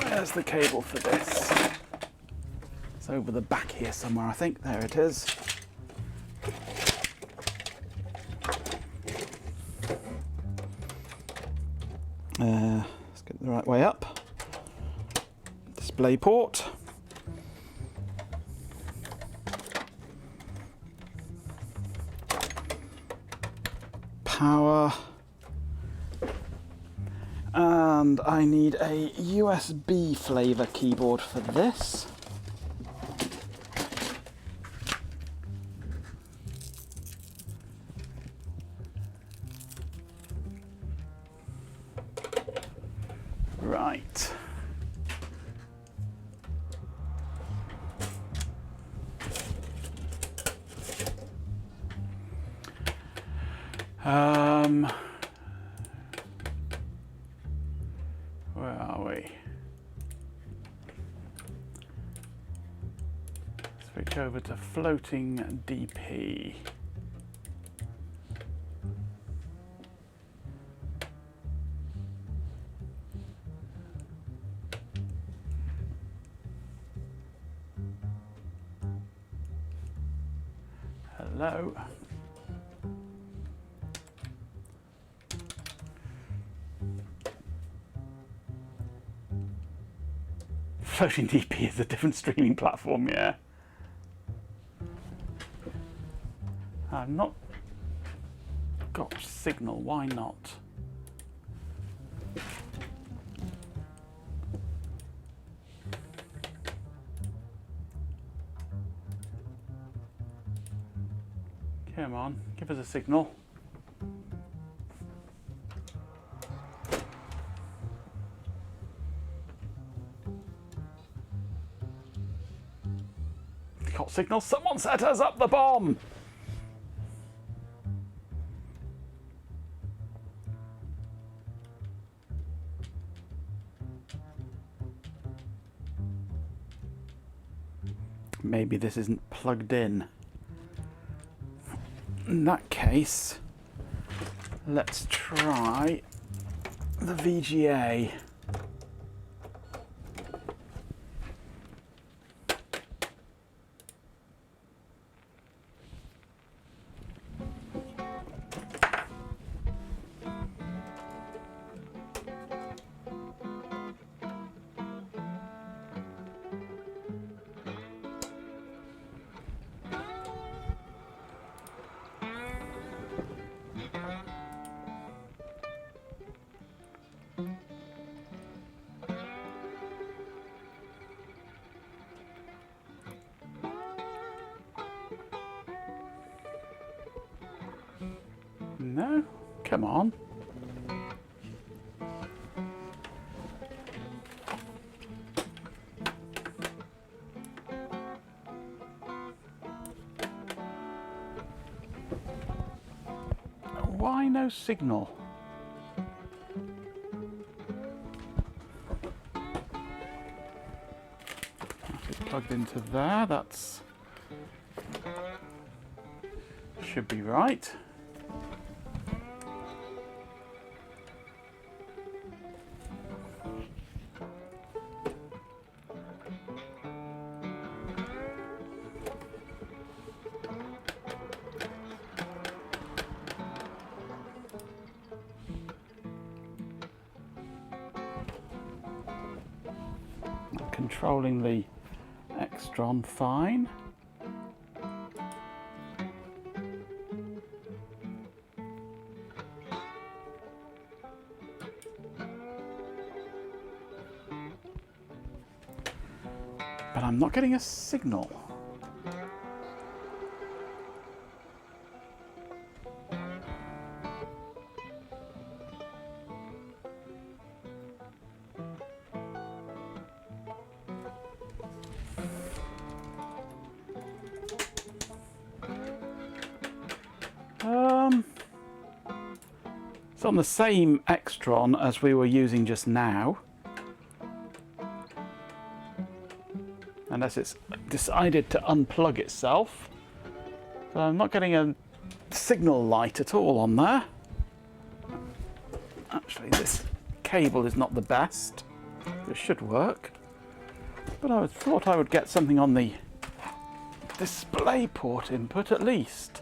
where's the cable for this? It's over the back here somewhere, I think. There it is. Let's get it the right way up. Display port. Power. And I need a USB flavor keyboard for this. Right. Where are we? Switch over to floating DP. Hello. Floating DP is a different streaming platform, yeah. I've not got signal, why not? Come on, give us a signal. Got signal, someone set us up the bomb! Maybe this isn't plugged in. In that case, let's try the VGA. No? Come on. Why no signal? It's plugged into there, that's should be right. controlling the Extron fine. But I'm not getting a signal. It's on the same Extron as we were using just now. Unless it's decided to unplug itself. So I'm not getting a signal light at all on there. Actually, this cable is not the best. It should work. But I thought I would get something on the display port input at least.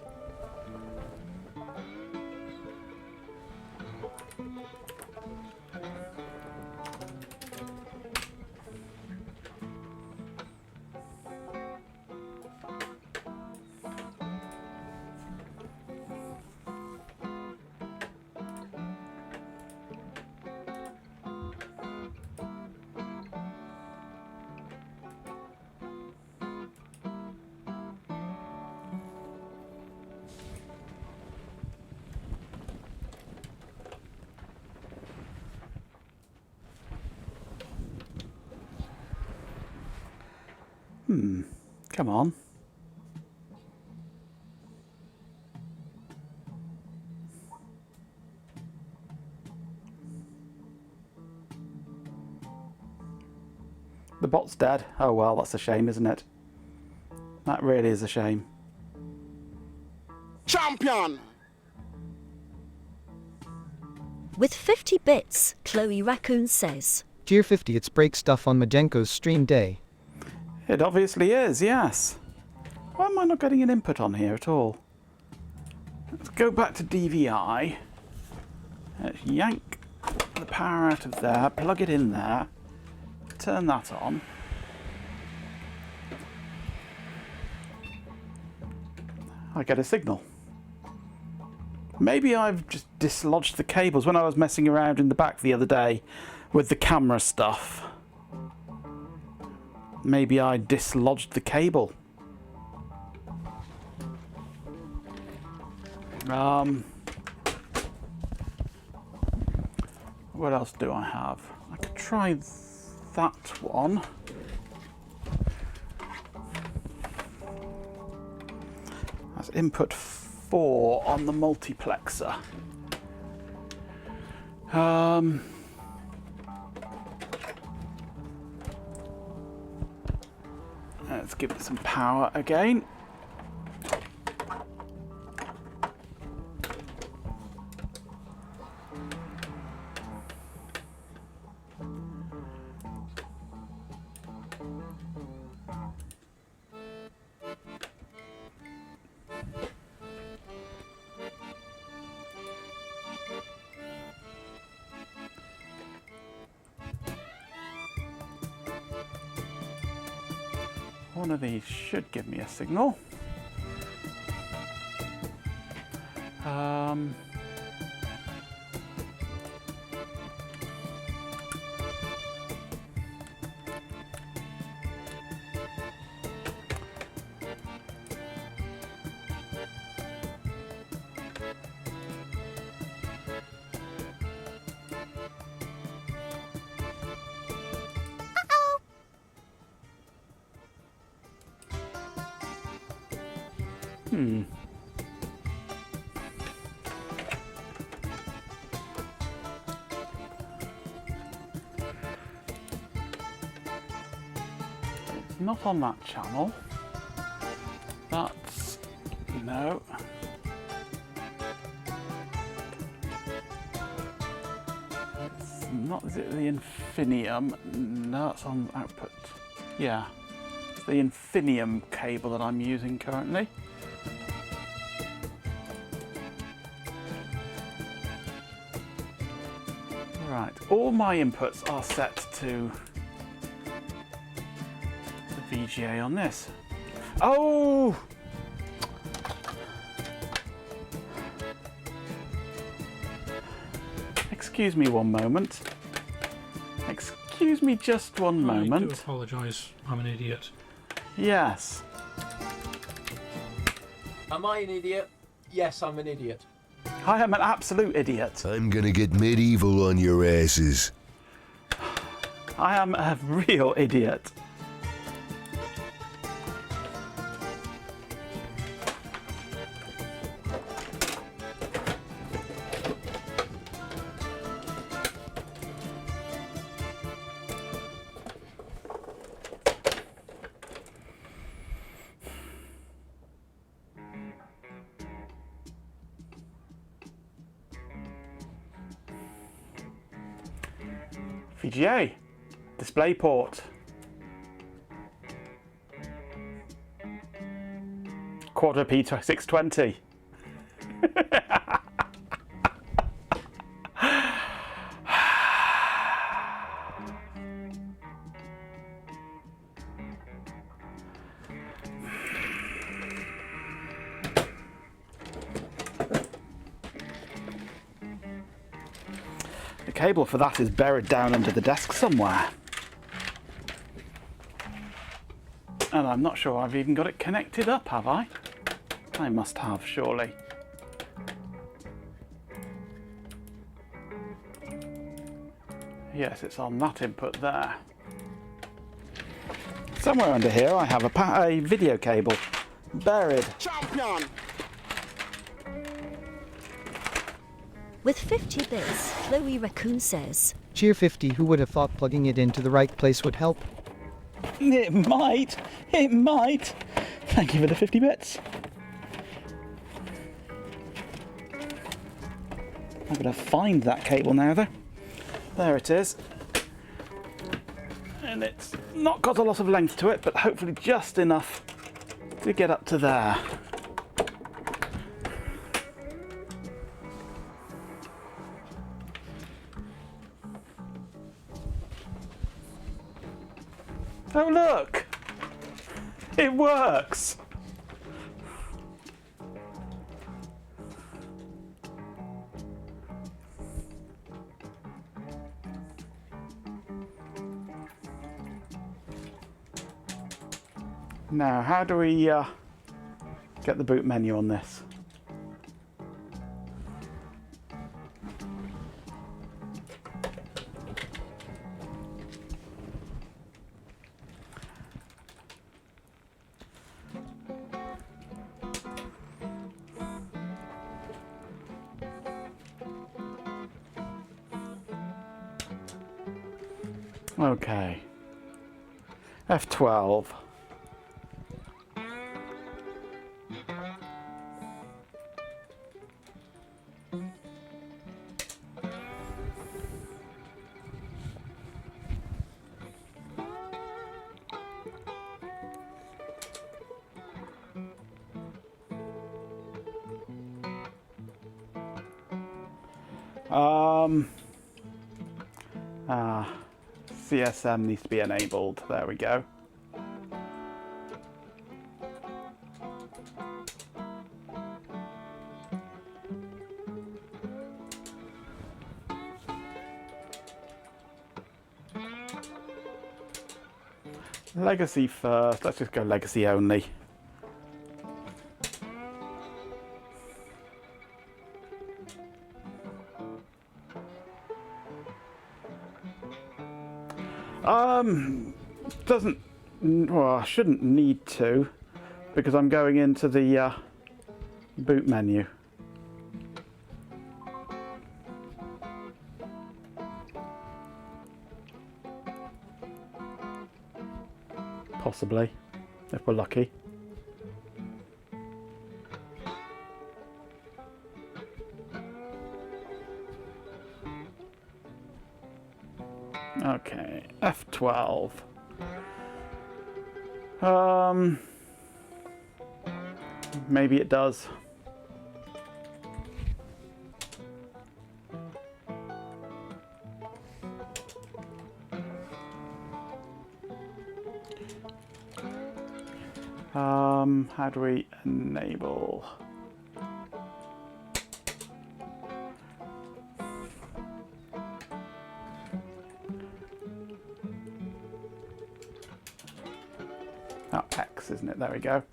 Come on. The bot's dead. Oh well, that's a shame, isn't it? That really is a shame. Champion! With 50 bits, Chloe Raccoon says. Tier 50, it's break stuff on Majenko's stream day. It obviously is, yes. Why am I not getting an input on here at all? Let's go back to DVI. Let's yank the power out of there, plug it in there, turn that on. I get a signal. Maybe I've just dislodged the cables when I was messing around in the back the other day with the camera stuff. Maybe I dislodged the cable. What else do I have? I could try that one. That's input 4 on the multiplexer. Let's give it some power again. One of these should give me a signal. It's not on that channel. That's... no. It's not... is it the Infinium? No, it's on output. Yeah. It's the Infinium cable that I'm using currently. Right, all my inputs are set to VGA on this? Oh! Excuse me one moment. Excuse me just one I moment. do apologise, I'm an idiot. Yes. Am I an idiot? Yes, I'm an idiot. I am an absolute idiot. I'm gonna get medieval on your asses. I am a real idiot. VGA, display port. Quadra P620. The cable for that is buried down under the desk somewhere. And I'm not sure I've even got it connected up, have I? I must have, surely. Yes, it's on that input there. Somewhere under here I have a video cable buried. Champion. With 50 bits, Chloe Raccoon says, Cheer 50, who would have thought plugging it into the right place would help? It might. It might. Thank you for the 50 bits. I'm going to find that cable now, though. There it is. And it's not got a lot of length to it, but hopefully just enough to get up to there. Oh look! It works! Now, how do we get the boot menu on this? Okay. F12. CSM needs to be enabled. There we go. Legacy first. Let's just go legacy only. Doesn't, well, I shouldn't need to, because I'm going into the boot menu. Possibly, if we're lucky. Okay, F12. Maybe it does. How do we enable? Oh, X, isn't it? There we go.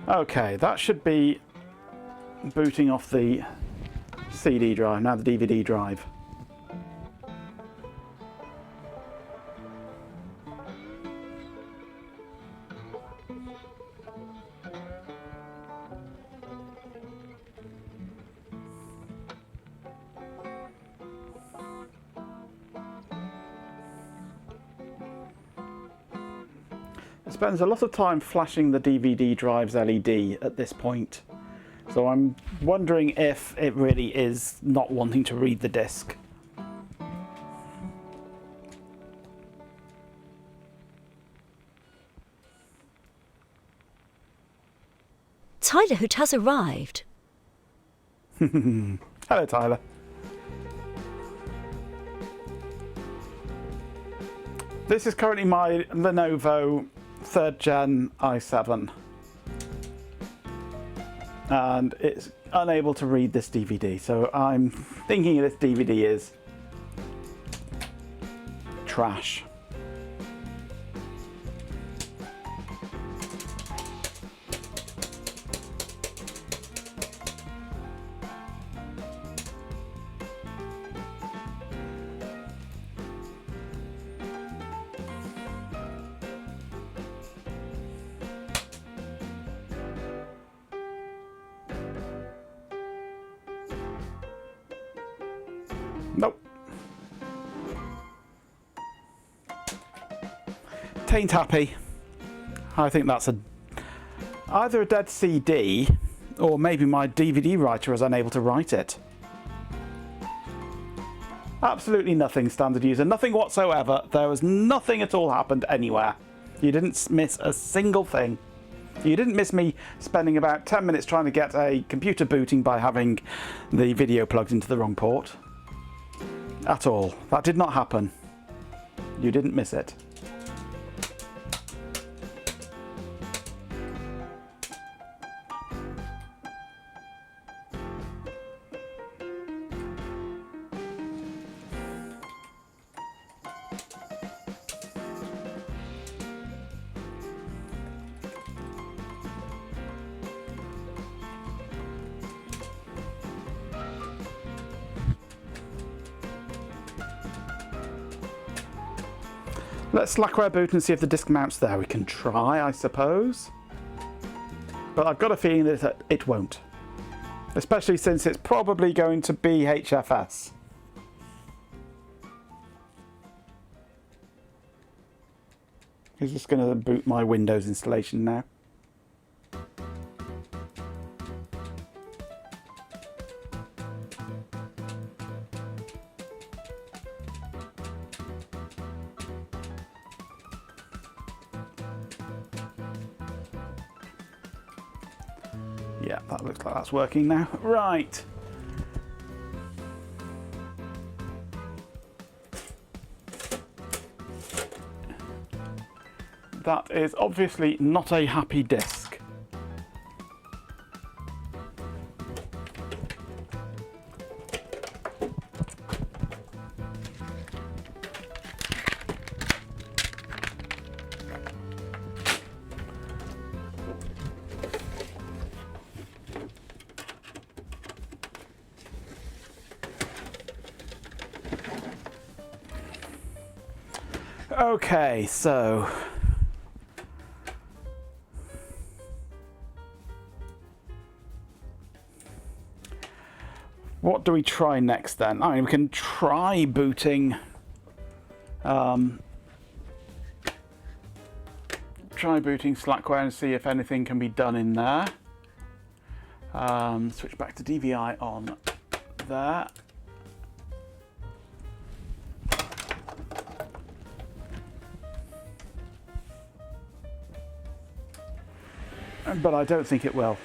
Okay, that should be booting off the CD drive, now the DVD drive. It spends a lot of time flashing the DVD drive's LED at this point, so I'm wondering if it really is not wanting to read the disc. Tyler Hood has arrived. Hello, Tyler. This is currently my Lenovo 3rd Gen i7. And it's unable to read this DVD, so I'm thinking this DVD is trash. Nope. Tain't happy. I think that's either a dead CD or maybe my DVD writer is unable to write it. Absolutely nothing, standard user. Nothing whatsoever. There was nothing at all happened anywhere. You didn't miss a single thing. You didn't miss me spending about 10 minutes trying to get a computer booting by having the video plugged into the wrong port. At all. That did not happen. You didn't miss it. Let's Slackware boot and see if the disk mounts there. We can try, I suppose. But I've got a feeling that it won't. Especially since it's probably going to be HFS. He's just going to boot my Windows installation now. Yeah, that looks like that's working now. Right. That is obviously not a happy disk. Okay, so what do we try next then? I mean, we can try booting Slackware and see if anything can be done in there. Switch back to DVI on there. But I don't think it will.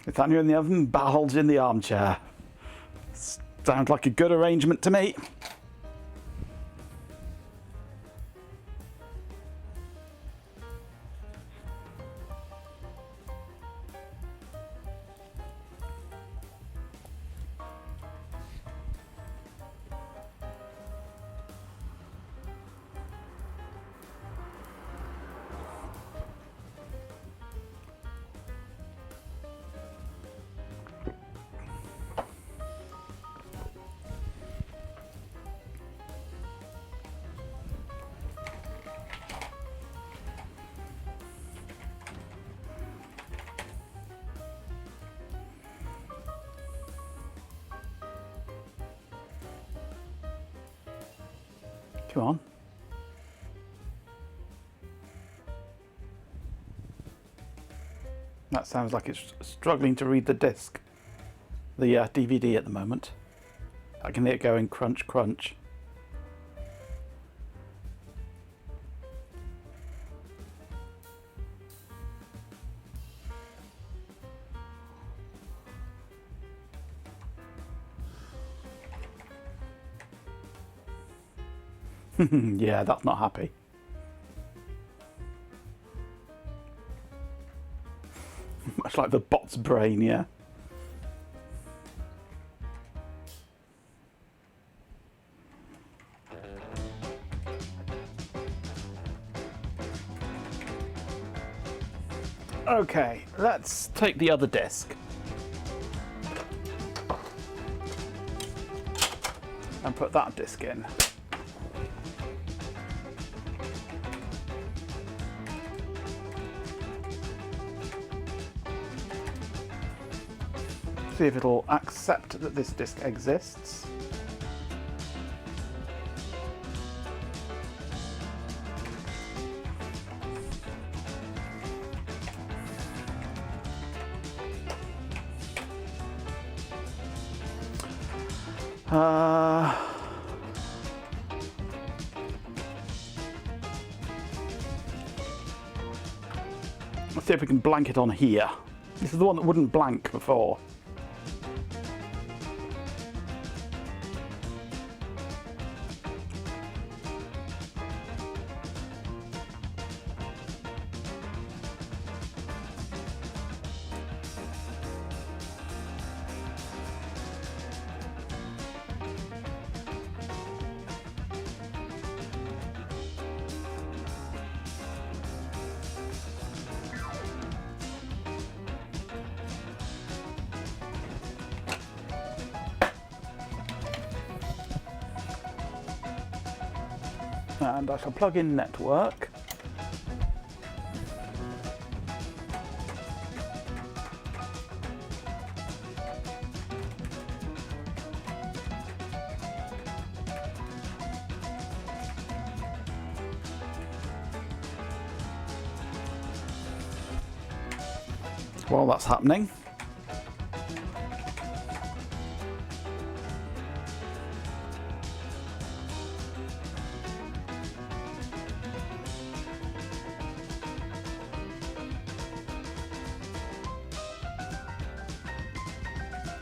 Nathaniel in the oven, Bulge in the armchair. Sounds like a good arrangement to me. Come on. That sounds like it's struggling to read the disc, the DVD at the moment. I can hear it going crunch, crunch. Yeah, that's not happy. Much like the bot's brain, yeah. Okay, let's take the other disc. And put that disc in. See if it'll accept that this disc exists. Let's see if we can blank it on here. This is the one that wouldn't blank before. And I shall plug in network. While that's happening,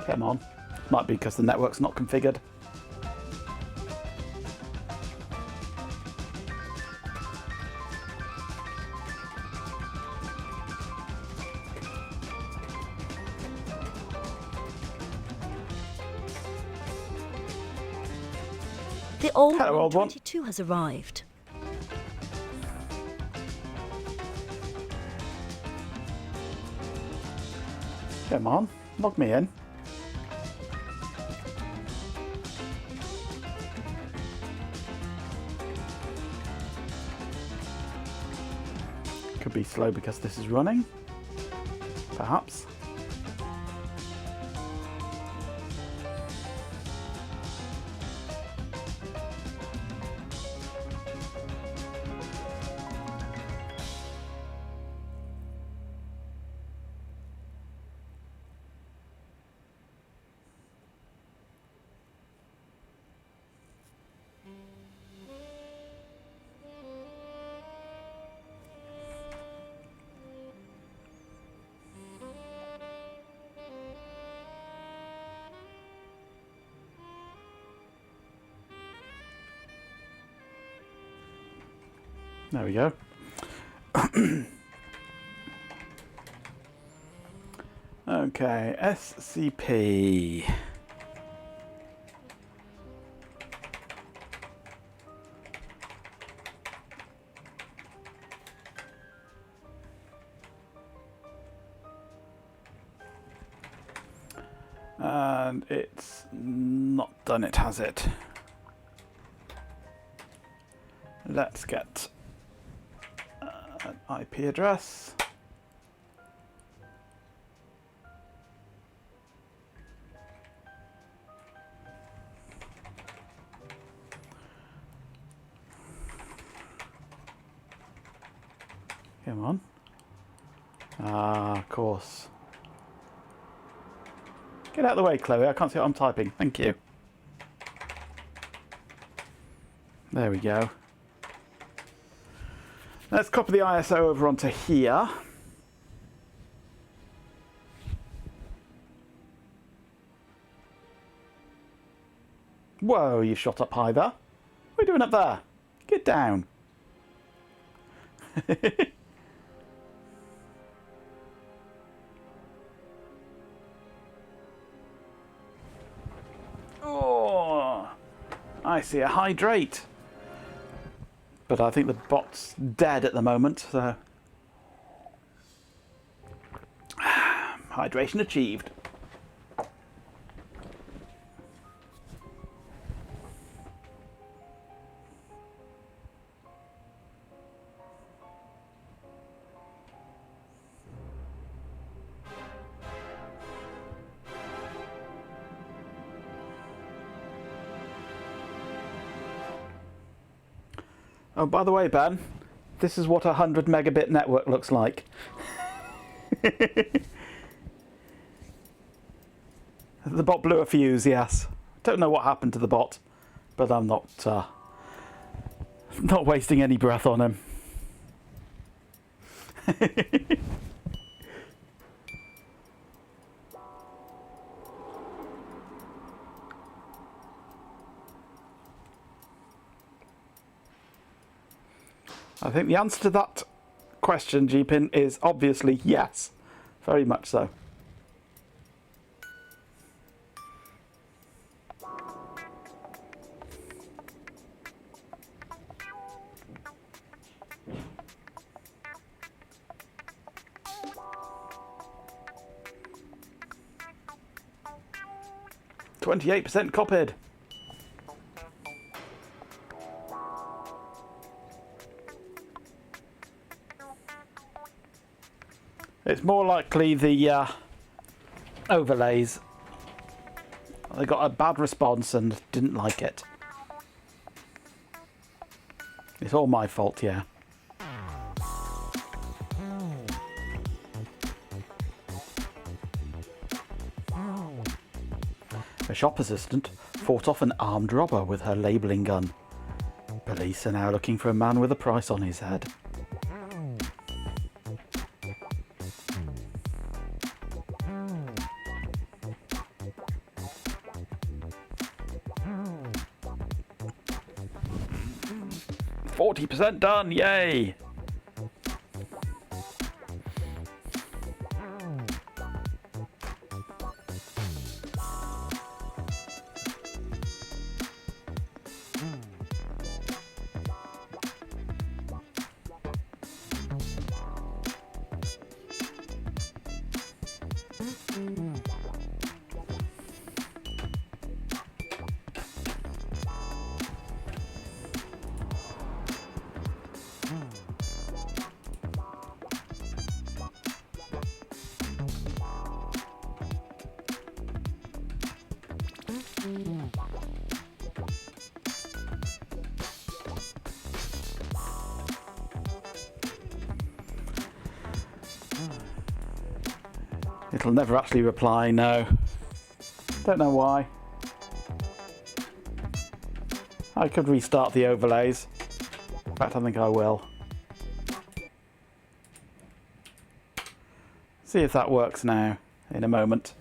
come on. Might be because the network's not configured. The old Hello, old one. 22 has arrived. Come on, log me in. Could be slow because this is running, perhaps. There we go. Okay, SCP. And it's not done it, has it? Let's get an IP address. Come on. Ah, of course. Get out of the way, Chloe. I can't see what I'm typing. Thank you. There we go. Let's copy the ISO over onto here. Whoa, you shot up high there. What are you doing up there? Get down. Oh, I see a hydrate. But I think the bot's dead at the moment, so... Hydration achieved. Oh, by the way, Ben, this is what a 100 megabit network looks like. The bot blew a fuse, yes. Don't know what happened to the bot, but I'm not wasting any breath on him. I think the answer to that question, G-Pin, is obviously yes. Very much so. %28 copied. It's more likely the overlays. They got a bad response and didn't like it. It's all my fault, yeah. A shop assistant fought off an armed robber with her labelling gun. Police are now looking for a man with a price on his head. %40 done, yay! It'll never actually reply, no. Don't know why. I could restart the overlays. In fact, I think I will. See if that works now, in a moment.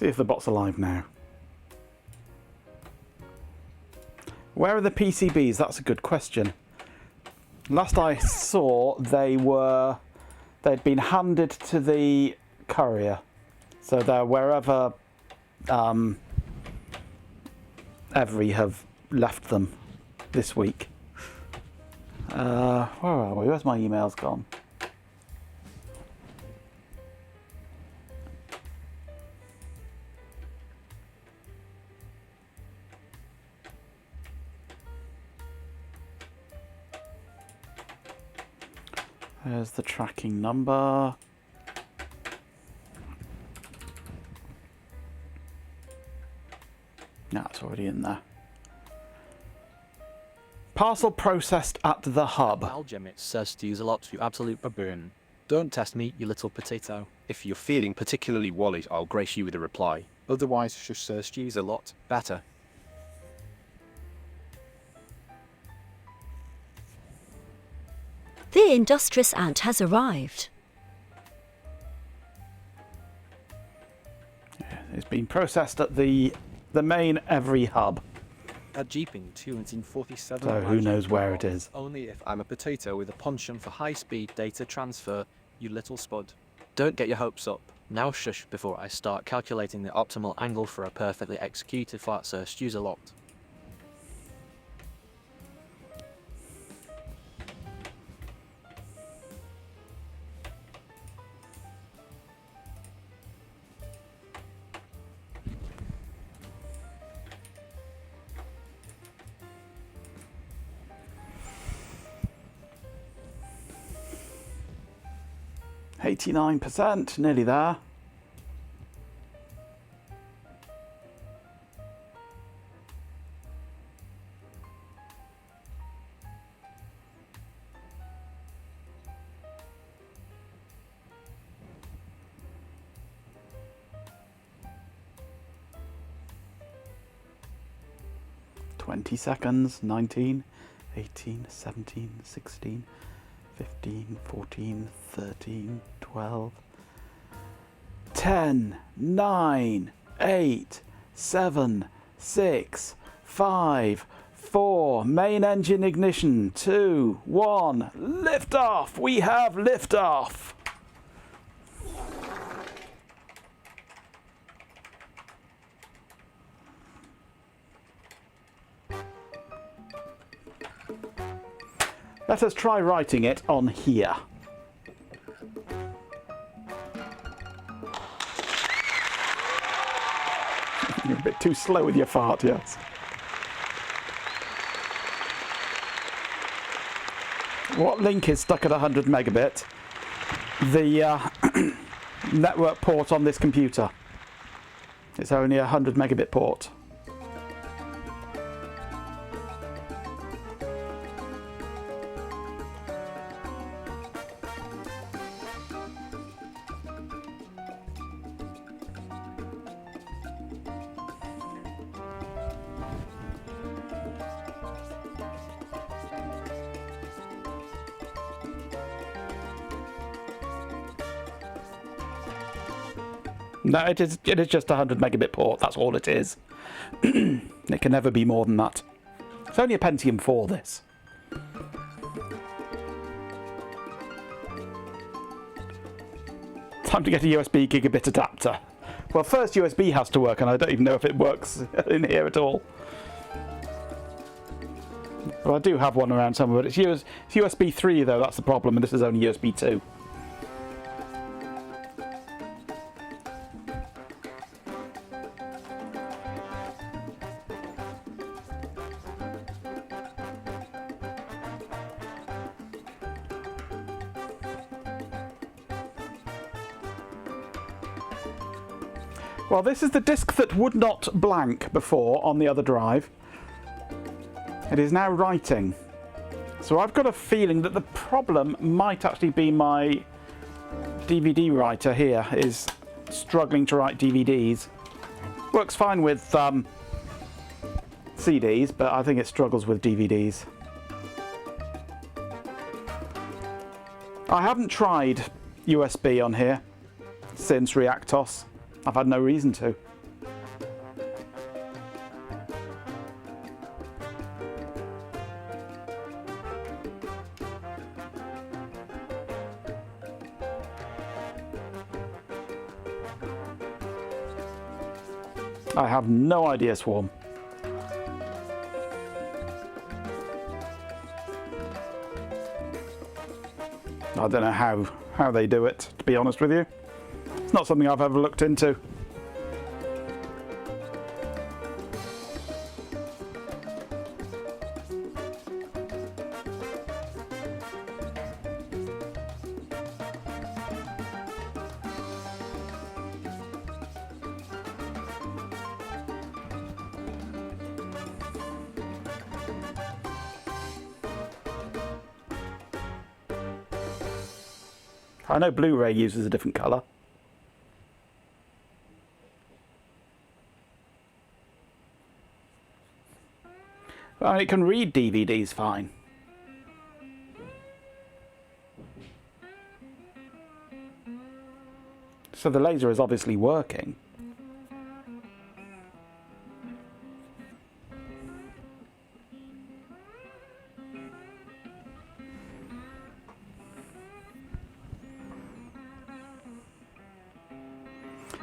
See if the bot's alive now. Where are the PCBs? That's a good question. Last I saw, they'd been handed to the courier. So they're wherever Every have left them this week. Where are we? Where's my emails gone? There's the tracking number. No, it's already in there. Parcel processed at the hub. Algemit says to use a lot, you absolute baboon. Don't test me, you little potato. If you're feeling particularly worried, I'll grace you with a reply. Otherwise, just search use a lot. Better. The industrious ant has arrived. It's been processed at the main Every hub. At Jeeping 247. So who knows where it is. Only if I'm a potato with a penchant for high-speed data transfer, you little spud. Don't get your hopes up. Now shush before I start calculating the optimal angle for a perfectly executed flat search use a lot. %, nearly there. Seconds. 19, 18, 17, 16, 15, 14, 13, 12, 10, 9, 8, 7, 6, 5, 4, main engine ignition, 2, 1, lift off! We have lift off! Let us try writing it on here. You're a bit too slow with your fart, yes. What link is stuck at 100 megabit? The network port on this computer. It's only a 100 megabit port. No, it is just a 100 megabit port, that's all it is. It can never be more than that. It's only a Pentium 4, this. Time to get a USB gigabit adapter. Well, first USB has to work, and I don't even know if it works in here at all. But I do have one around somewhere, but it's USB 3 though, that's the problem, and this is only USB 2. Well, this is the disk that would not blank before on the other drive. It is now writing. So I've got a feeling that the problem might actually be my DVD writer here is struggling to write DVDs. Works fine with CDs, but I think it struggles with DVDs. I haven't tried USB on here since Reactos. I've had no reason to. I have no idea, Swarm. I don't know how they do it, to be honest with you. It's not something I've ever looked into. I know Blu-ray uses a different colour. I mean, it can read DVDs fine. So the laser is obviously working.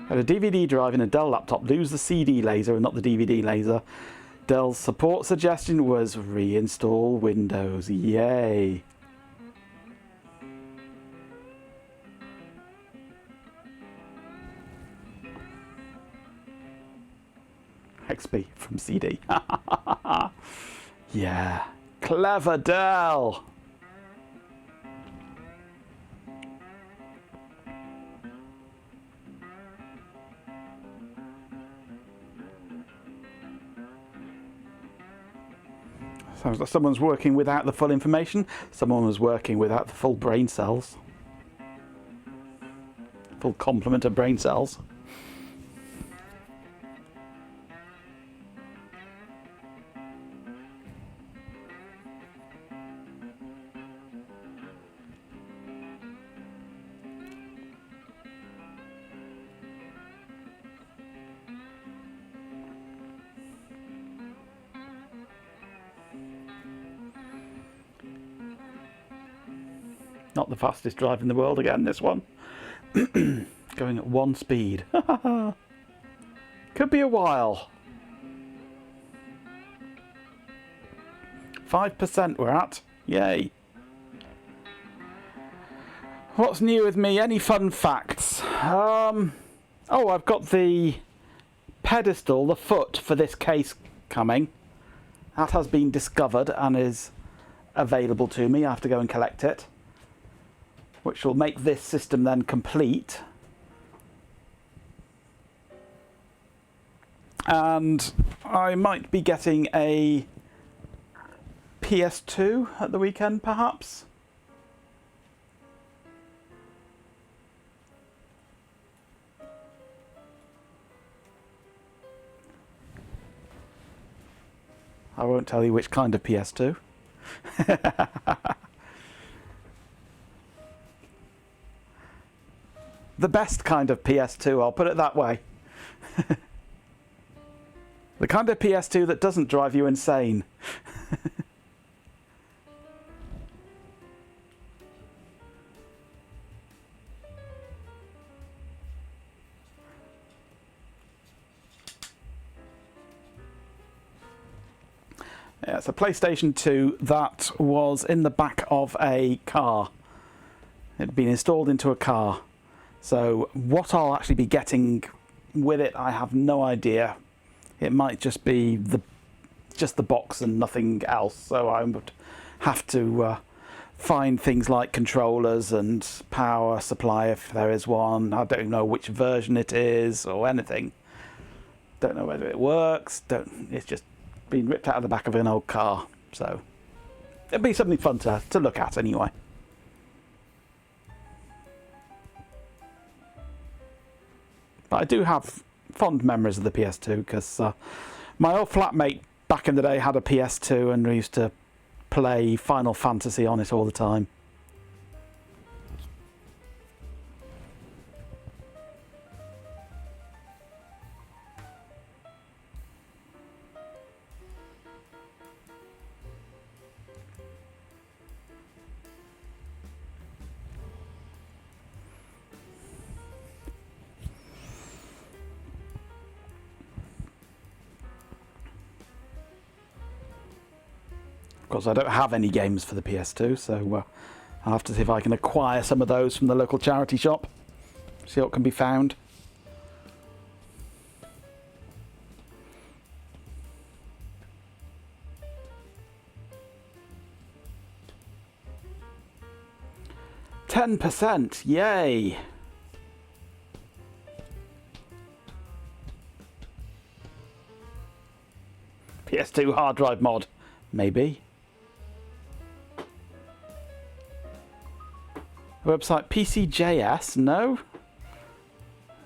Had a DVD drive in a Dell laptop lose the CD laser and not the DVD laser. Dell's support suggestion was reinstall Windows. Yay! XP from CD. Yeah. Clever Dell! Sounds like someone's working without the full information. Someone was working without the full brain cells. Full complement of brain cells. Not the fastest drive in the world again, this one. Going at 1 speed. Could be a while. 5% we're at. Yay. What's new with me? Any fun facts? Oh, I've got the pedestal, the foot for this case coming. That has been discovered and is available to me. I have to go and collect it, which will make this system then complete. And I might be getting a PS2 at the weekend, perhaps. I won't tell you which kind of PS2. The best kind of PS2, I'll put it that way. The kind of PS2 that doesn't drive you insane. Yeah, it's a PlayStation 2 that was in the back of a car. It had been installed into a car. So what I'll actually be getting with it, I have no idea. It might just be just the box and nothing else. So I would have to find things like controllers and power supply if there is one. I don't know which version it is or anything. Don't know whether it works. It's just been ripped out of the back of an old car. So it'd be something fun to look at anyway. But I do have fond memories of the PS2 because my old flatmate back in the day had a PS2 and we used to play Final Fantasy on it all the time. Of course, I don't have any games for the PS2, so I'll have to see if I can acquire some of those from the local charity shop. See what can be found. %, yay! PS2 hard drive mod, maybe. Website PCJS, no?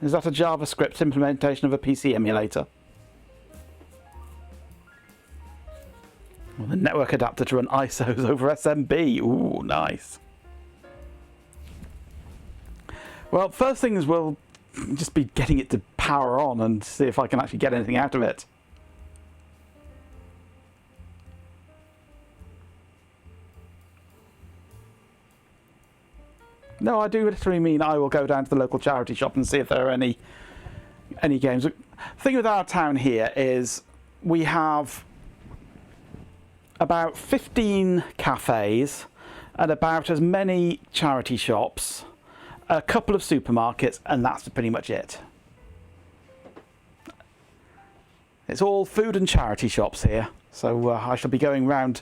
Is that a JavaScript implementation of a PC emulator? Well, the network adapter to run ISOs over SMB, ooh, nice. Well, first things will just be getting it to power on and see if I can actually get anything out of it. No, I do literally mean I will go down to the local charity shop and see if there are any games. The thing with our town here is we have about 15 cafes and about as many charity shops, a couple of supermarkets, and that's pretty much it. It's all food and charity shops here, so I shall be going round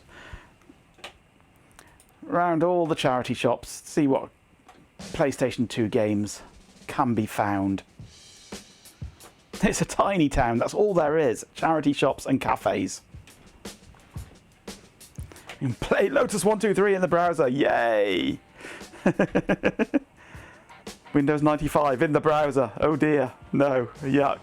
all the charity shops, see what PlayStation 2 games can be found. It's a tiny town, that's all there is. Charity shops and cafes. You can play Lotus 123 in the browser, yay! Windows 95 in the browser, oh dear, no, yuck.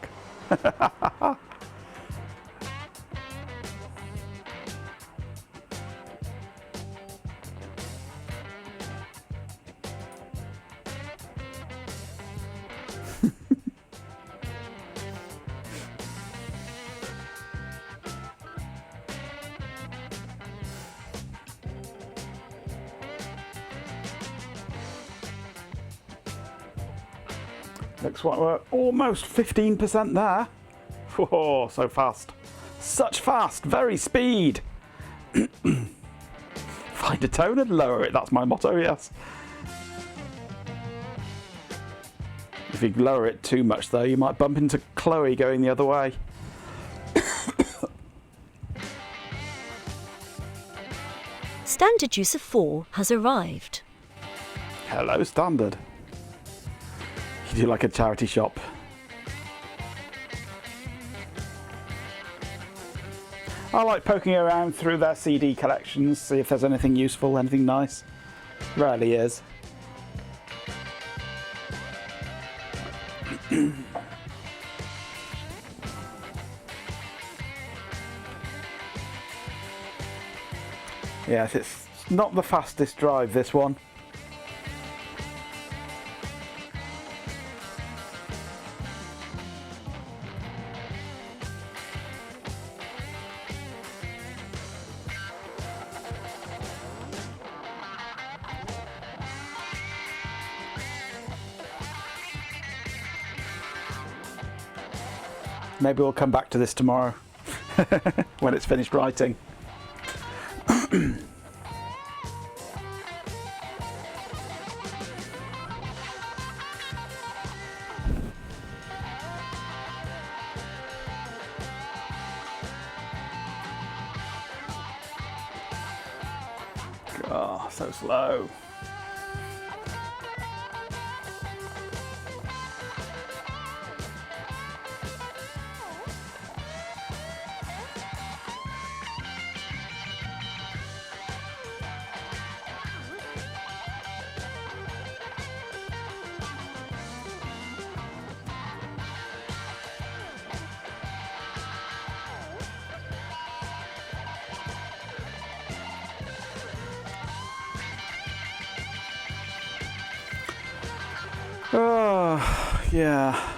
Looks like we're almost 15% there. Whoa, so fast. Such fast, very speed. Find a tone and lower it, that's my motto, yes. If you lower it too much though, you might bump into Chloe going the other way. Standard user 4 has arrived. Hello, Standard. You do like a charity shop. I like poking around through their CD collections, see if there's anything useful, anything nice. Rarely is. Yes, it's not the fastest drive, this one. Maybe we'll come back to this tomorrow when it's finished writing. Oh, so slow. Oh, yeah.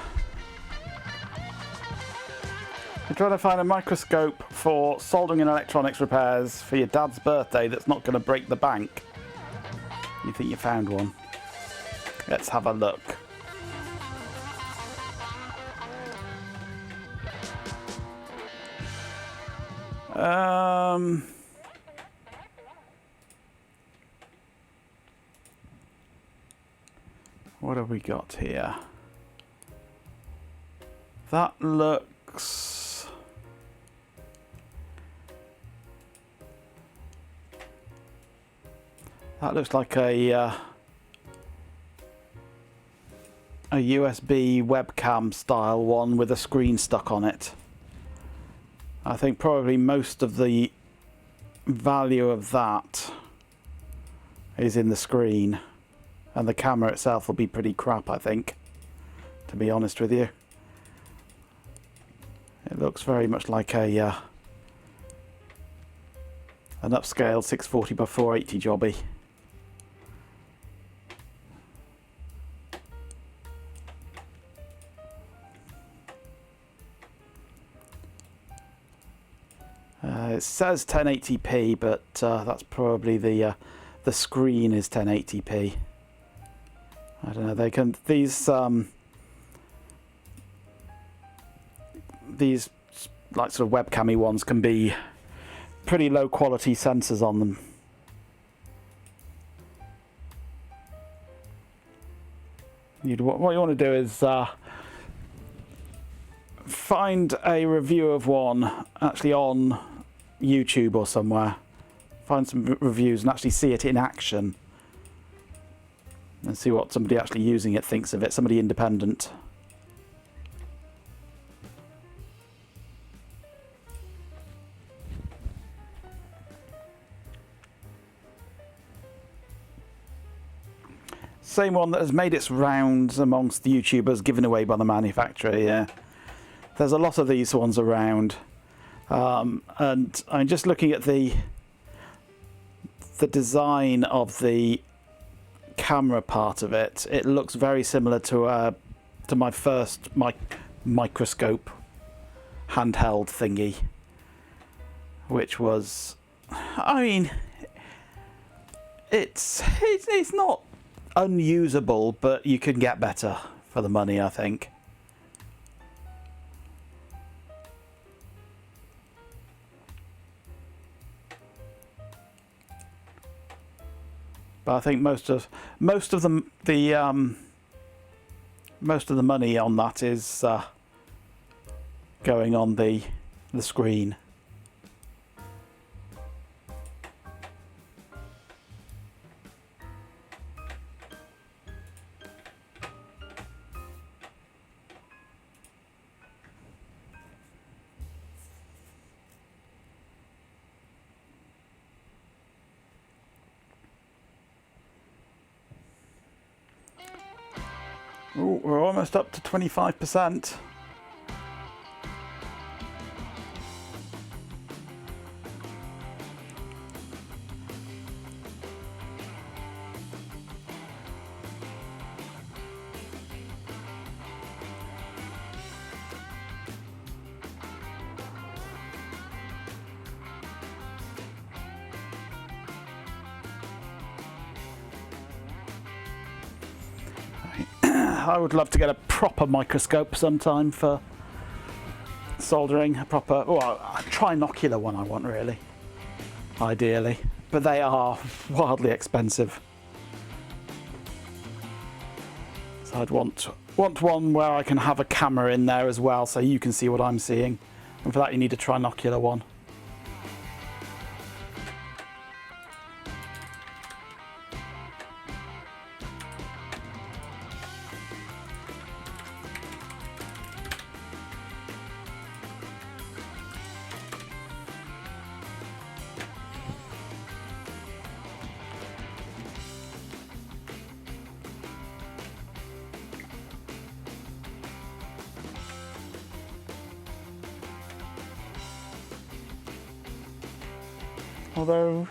You're trying to find a microscope for soldering and electronics repairs for your dad's birthday that's not going to break the bank. You think you found one? Let's have a look. have we got here? That looks... That looks like a USB webcam style one with a screen stuck on it. I think probably most of the value of that is in the screen, and the camera itself will be pretty crap, I think, to be honest with you. It looks very much like a an upscale 640x480 jobby. It says 1080p, but that's probably the screen is 1080p. I don't know. They can these like sort of webcam-y ones can be pretty low quality sensors on them. What you want to do is find a review of one actually on YouTube or somewhere. Find some reviews and actually see it in action. And see what somebody actually using it thinks of it. Somebody independent. Same one that has made its rounds amongst the YouTubers given away by the manufacturer, yeah. There's a lot of these ones around. And I'm just looking at the design of the camera part of it. It looks very similar to my first microscope handheld thingy, which was, I mean, it's not unusable, but you can get better for the money, I think. But I think most of the money on that is going on the screen. Ooh, we're almost up to 25%. I would love to get a proper microscope sometime for soldering. A proper, a trinocular one I want, really, ideally. But they are wildly expensive. So I'd want one where I can have a camera in there as well, so you can see what I'm seeing. And for that you need a trinocular one. Although,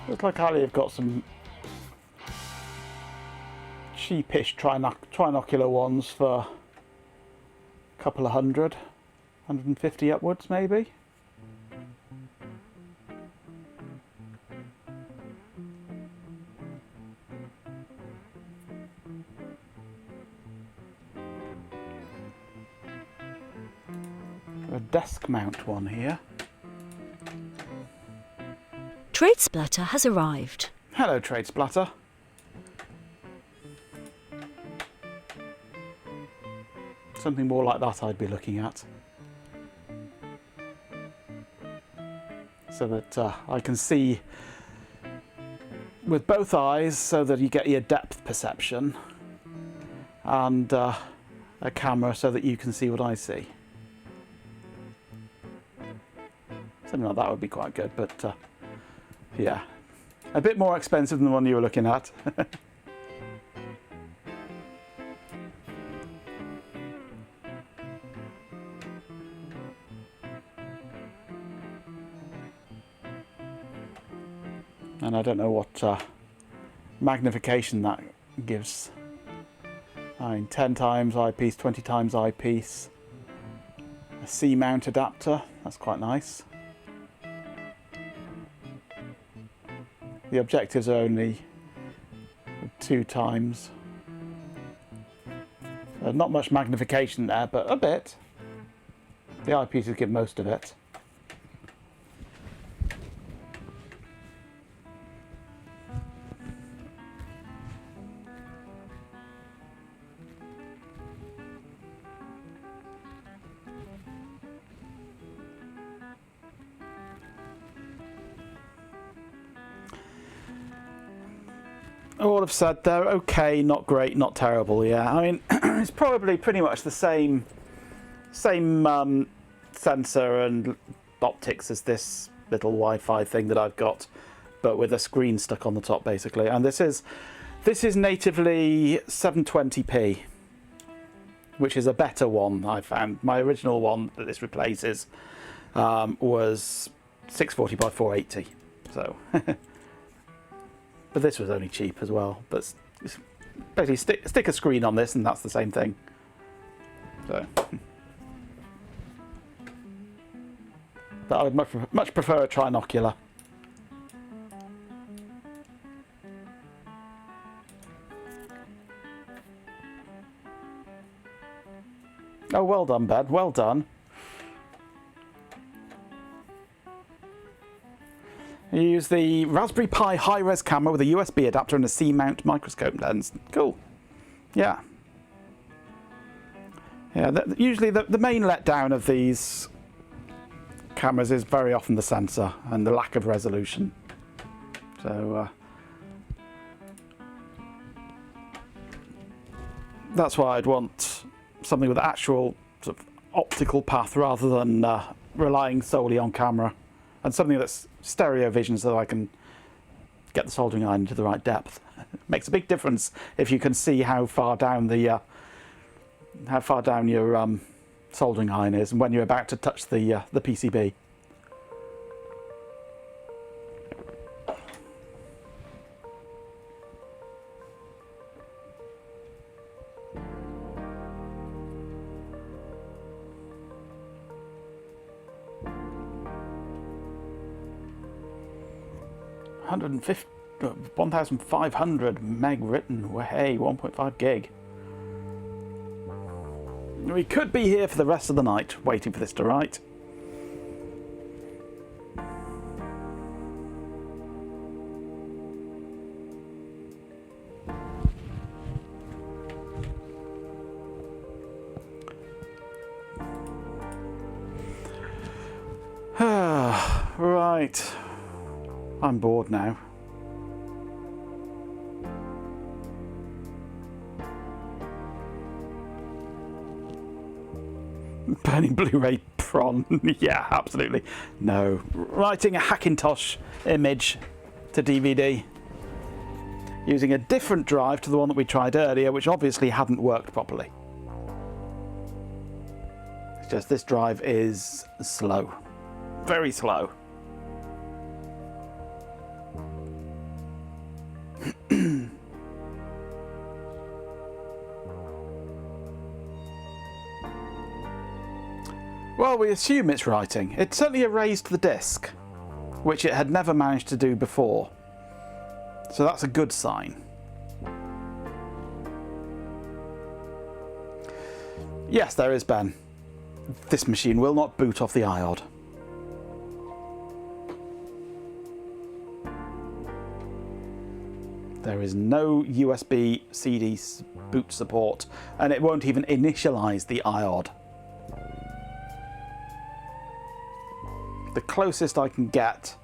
looks like Ali have got some cheapish trinocular ones for a couple of hundred, 150 upwards maybe. A desk mount one here. Trade Splatter has arrived. Hello, Trade Splatter. Something more like that I'd be looking at. So that I can see with both eyes, so that you get your depth perception, and a camera so that you can see what I see. Something like that would be quite good, but yeah, a bit more expensive than the one you were looking at. And I don't know what magnification that gives. I mean, 10 times eyepiece, 20 times eyepiece. A C-mount adapter, that's quite nice. The objectives are only 2 times. Not much magnification there, but a bit. The eyepieces give most of it. All I've said there, okay, not great, not terrible, yeah. I mean, it's probably pretty much the same sensor and optics as this little Wi-Fi thing that I've got, but with a screen stuck on the top, basically. And this is natively 720p, which is a better one, I found. My original one that this replaces was 640 by 480, so... But this was only cheap as well. But basically, stick a screen on this, and that's the same thing. So, but I would much prefer a trinocular. Oh, well done, Ben. Well done. You use the Raspberry Pi high-res camera with a USB adapter and a C-mount microscope lens. Cool. Yeah. Yeah. Usually, the main letdown of these cameras is very often the sensor and the lack of resolution. So that's why I'd want something with actual sort of optical path rather than relying solely on camera, and something that's stereo vision so that I can get the soldering iron into the right depth. Makes a big difference if you can see how far down your soldering iron is and when you're about to touch the PCB. — 1,500 meg written. Hey, 1.5 gig. We could be here for the rest of the night, waiting for this to write. Right. I'm bored now. Burning Blu-ray prawn. Yeah, absolutely. No. Writing a Hackintosh image to DVD using a different drive to the one that we tried earlier, which obviously hadn't worked properly. It's just this drive is slow. Very slow. Well, we assume it's writing. It certainly erased the disk, which it had never managed to do before. So that's a good sign. Yes, there is, Ben. This machine will not boot off the iOD. There is no USB CD boot support, and it won't even initialize the iOD. The closest I can get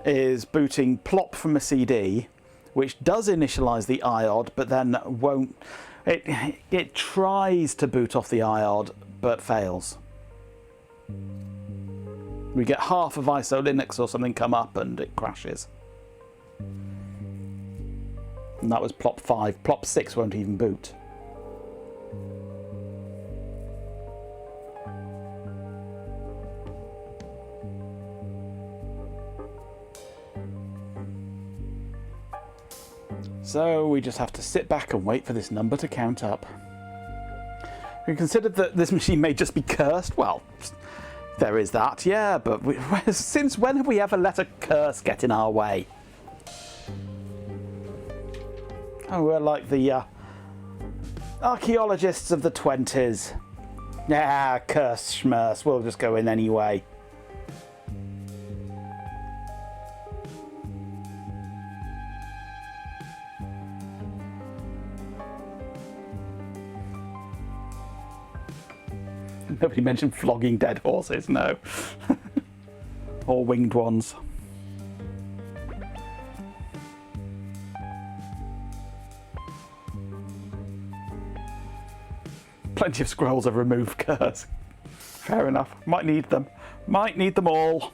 is booting plop from a CD, which does initialize the iOD, but then won't. It tries to boot off the iOD, but fails. We get half of ISO Linux or something come up and it crashes. And that was plop 5. Plop 6 won't even boot. So we just have to sit back and wait for this number to count up. We considered that this machine may just be cursed. Well, there is that, yeah, but since when have we ever let a curse get in our way? Oh, we're like the archaeologists of the 20s. Yeah, curse schmerce, we'll just go in anyway. Nobody mentioned flogging dead horses, no. Or winged ones. Plenty of scrolls of remove curse. Fair enough. Might need them. Might need them all.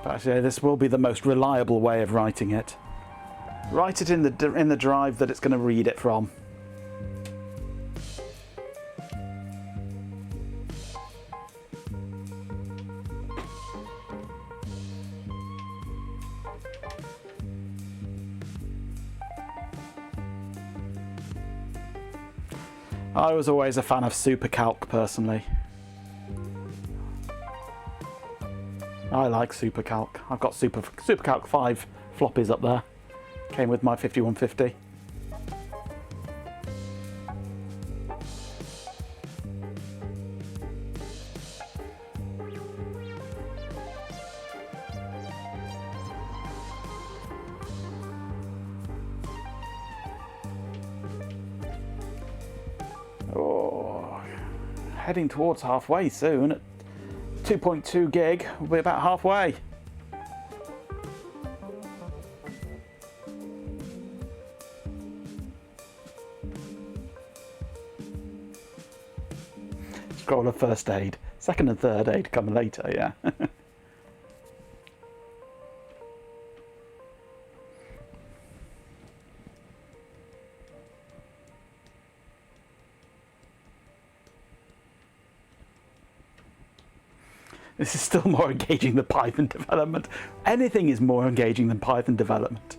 Actually, this will be the most reliable way of writing it. Write it in the drive that it's going to read it from. I was always a fan of SuperCalc personally. I like SuperCalc. I've got SuperCalc 5 floppies up there. Came with my 5150. Oh, heading towards halfway soon. At 2.2 gig, we'll be about halfway. Scroll of first aid. Second and third aid come later, yeah. This is still more engaging than Python development. Anything is more engaging than Python development.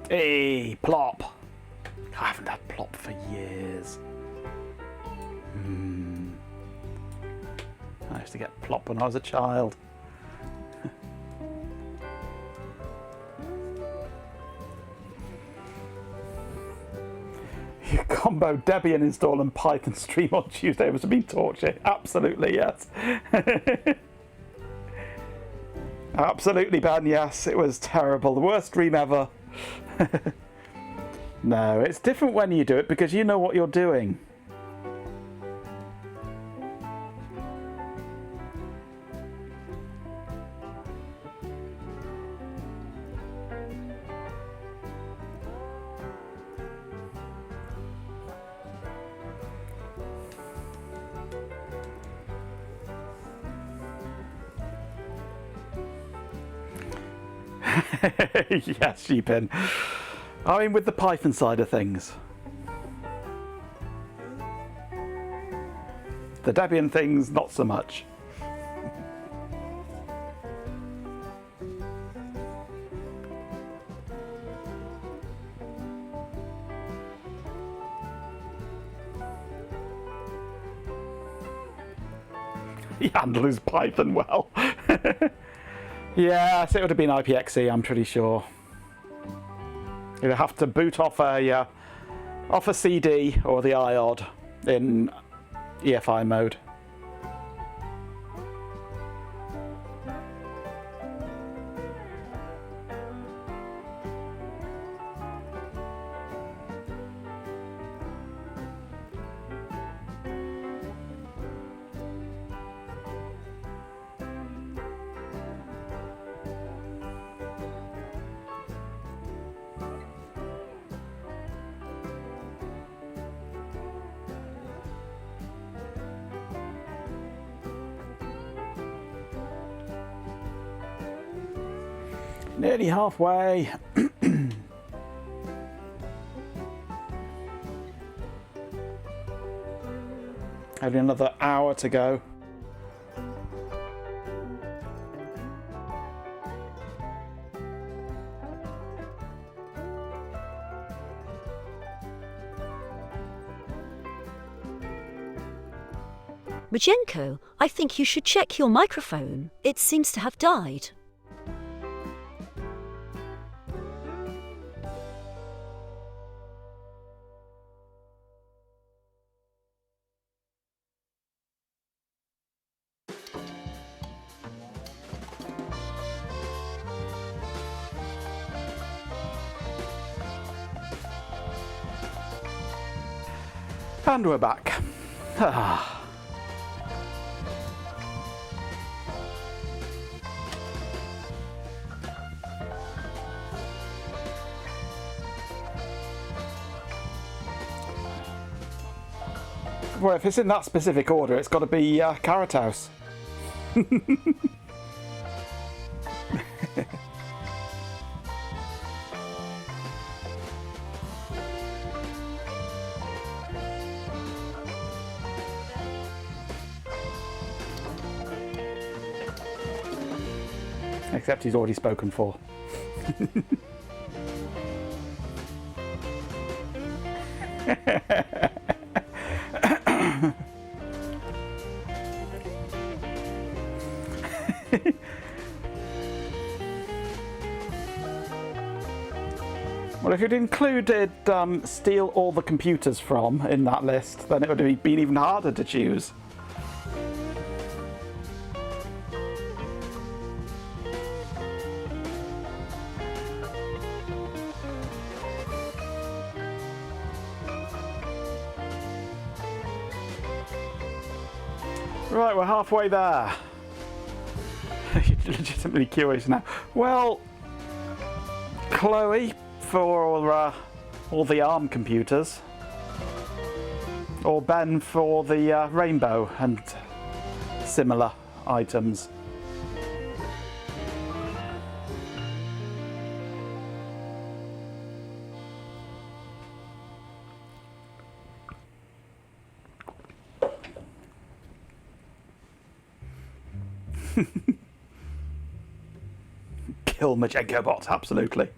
Hey, plop. I haven't had plop for years. I used to get plop when I was a child. You combo Debian install and Python stream on Tuesday was to be torture. Absolutely, yes. Absolutely, Ben, yes. It was terrible. The worst stream ever. No, it's different when you do it because you know what you're doing. Yes, Sheepin. I mean, with the Python side of things. The Debian things, not so much. He handles Python well. Yeah, so it would have been IPXE, I'm pretty sure. You'd have to boot off a CD or the iOD in EFI mode. Nearly halfway. Only another hour to go. Majenko, I think you should check your microphone. It seems to have died. And we're back. Ah. Well, if it's in that specific order, it's got to be Carrot House. Except he's already spoken for. Well, if you'd included steal all the computers from in that list, then it would have been even harder to choose. Right, we're halfway there. You're legitimately curious now. Well, Chloe for all the ARM computers, or Ben for the Rainbow and similar items. Kill Majenko bots, absolutely.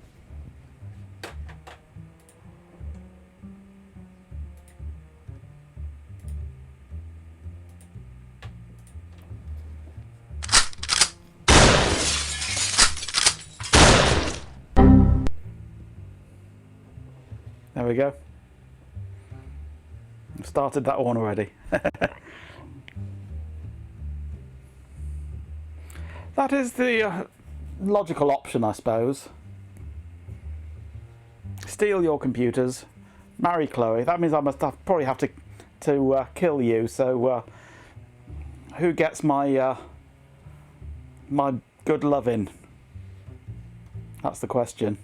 There we go. I've started that one already. That is the logical option, I suppose. Steal your computers, marry Chloe. That means I must probably have to kill you. So who gets my my good loving? That's the question.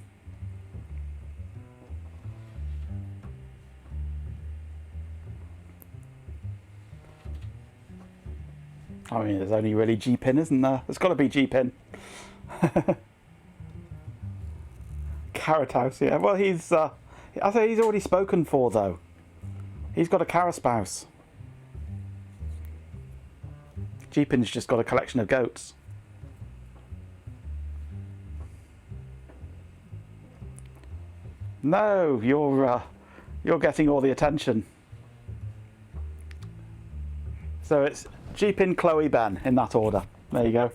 I mean, there's only really G-Pin, isn't there? There's got to be G-Pin. Carrot House, yeah. Well, he's I say he's already spoken for, though. He's got a Carrot spouse. Jeepin's just got a collection of goats. No, you're getting all the attention. So it's Jeepin, Chloe, Ben in that order. There you go.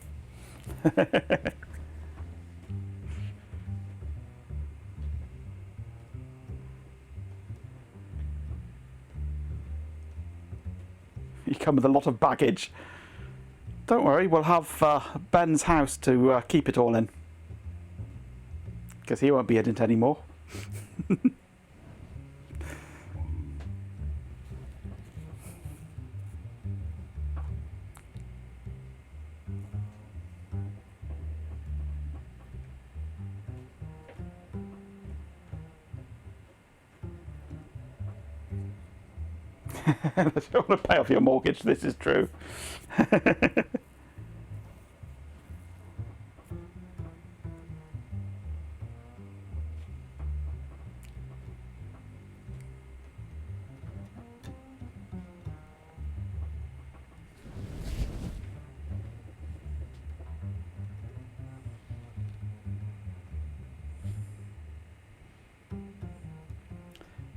You come with a lot of baggage. Don't worry, we'll have Ben's house to keep it all in. Because he won't be in it anymore. 'Cause I don't want to pay off your mortgage, this is true.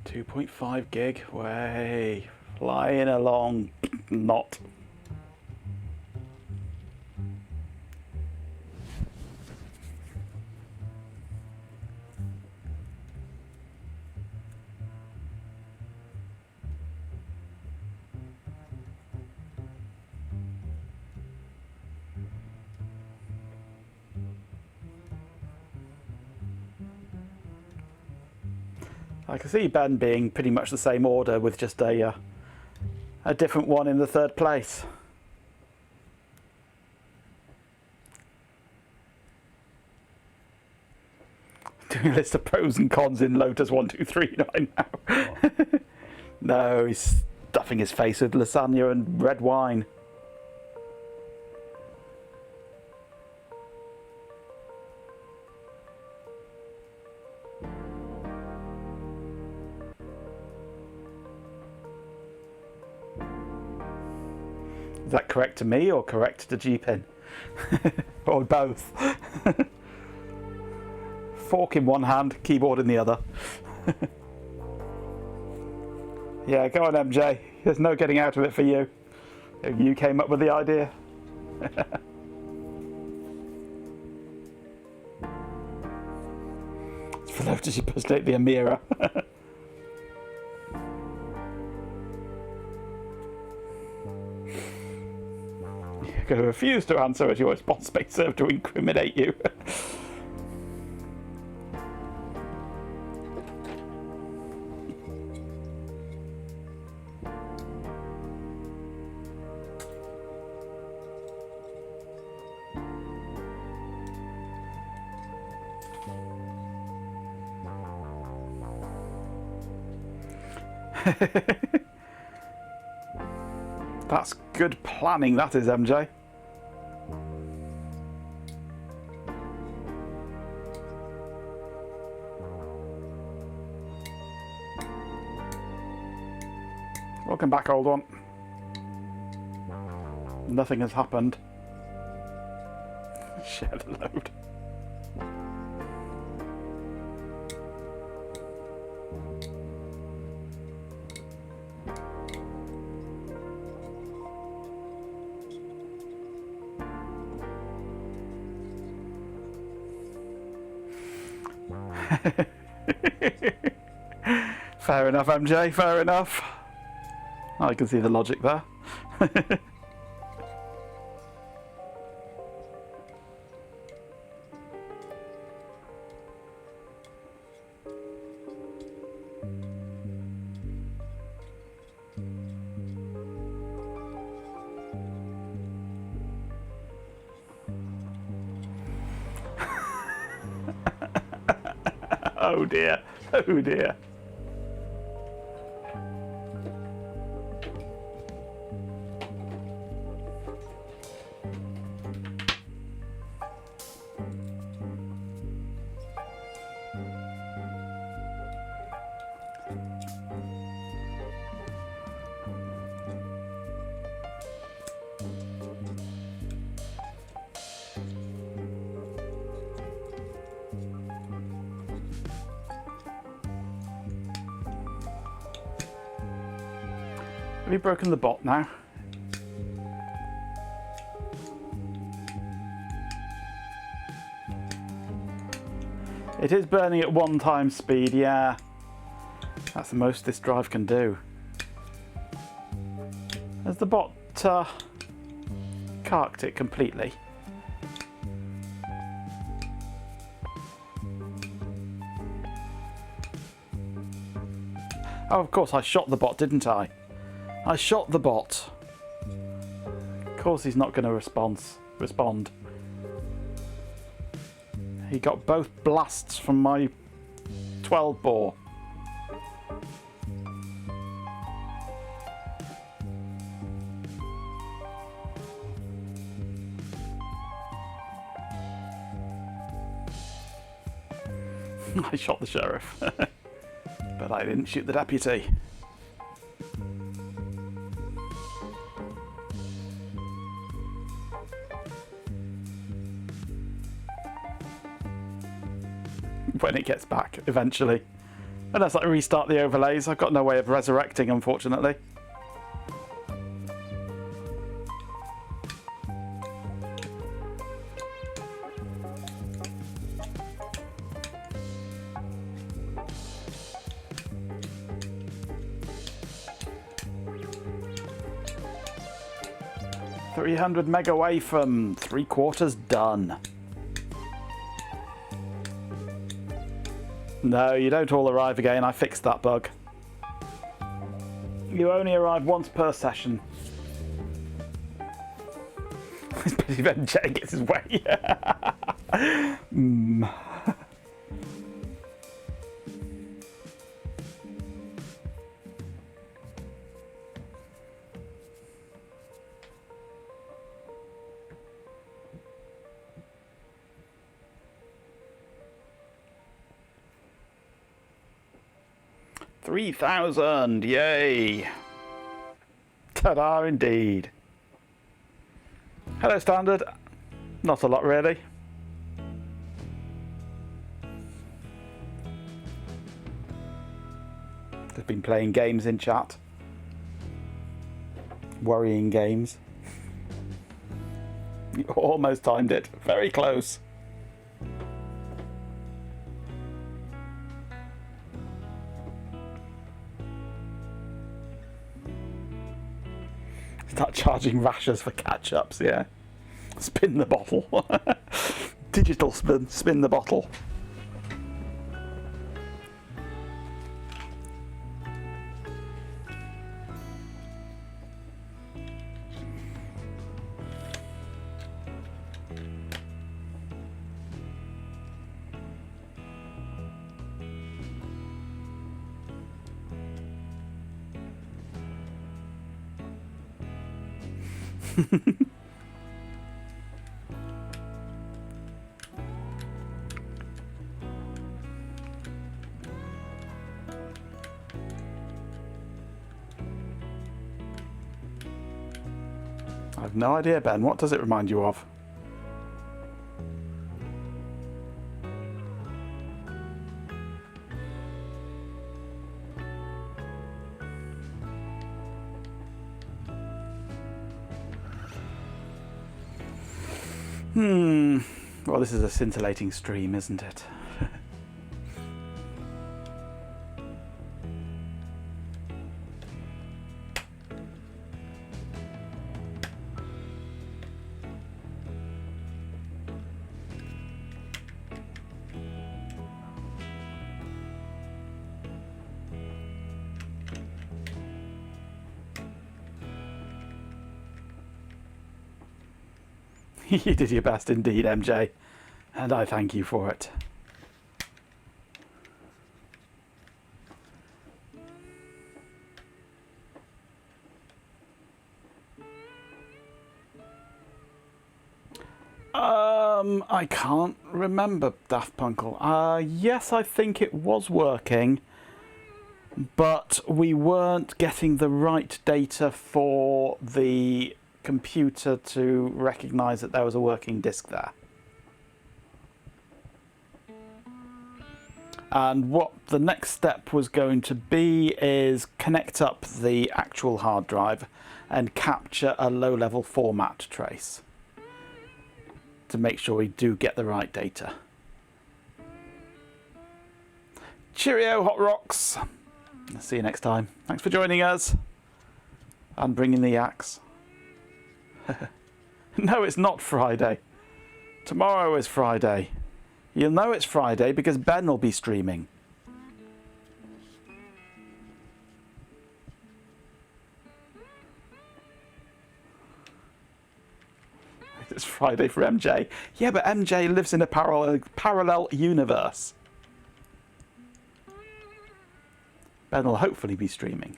2.5 gig, way flying along, not. I can see Ben being pretty much the same order with just a different one in the third place. Doing a list of pros and cons in Lotus 1239 now. No, he's stuffing his face with lasagna and red wine. Is that correct to me or correct to Jeepin? Or both? Fork in one hand, keyboard in the other. Yeah, go on MJ. There's no getting out of it for you. You came up with the idea. It's for Lotus, you postdate the Amira. Going to refuse to answer as your response may serve to incriminate you. That's good planning, that is, MJ. Welcome back, old one. Nothing has happened. Share the load. Fair enough, MJ, fair enough. I can see the logic there. Oh dear, oh dear. Have you broken the bot now? It is burning at 1 time speed, yeah. That's the most this drive can do. Has the bot carked it completely? Oh, of course, I shot the bot, didn't I? I shot the bot. Of course he's not going to respond. He got both blasts from my 12 bore. I shot the sheriff. But I didn't shoot the deputy. When it gets back, eventually. Unless I restart the overlays, I've got no way of resurrecting, unfortunately. .300 meg away from 3/4 done. No, you don't all arrive again. I fixed that bug. You only arrive once per session. It's pretty when Jay gets his way. mm. 3,000, yay! Ta-da indeed. Hello Standard. Not a lot really. Just been playing games in chat. Worrying games. You almost timed it. Very close. Start charging rashers for catch-ups, yeah. Spin the bottle. Digital spin the bottle. I've no idea, Ben. What does it remind you of? Well, this is a scintillating stream, isn't it? You did your best indeed, MJ, and I thank you for it. I can't remember, Daft Punkle. Yes, I think it was working, but we weren't getting the right data for the computer to recognise that there was a working disk there. And what the next step was going to be is connect up the actual hard drive and capture a low-level format trace to make sure we do get the right data. Cheerio, Hot Rocks! See you next time. Thanks for joining us and bringing the axe. No, it's not Friday. Tomorrow is Friday. You'll know it's Friday because Ben will be streaming. It's Friday for MJ. Yeah, but MJ lives in a parallel universe. Ben will hopefully be streaming.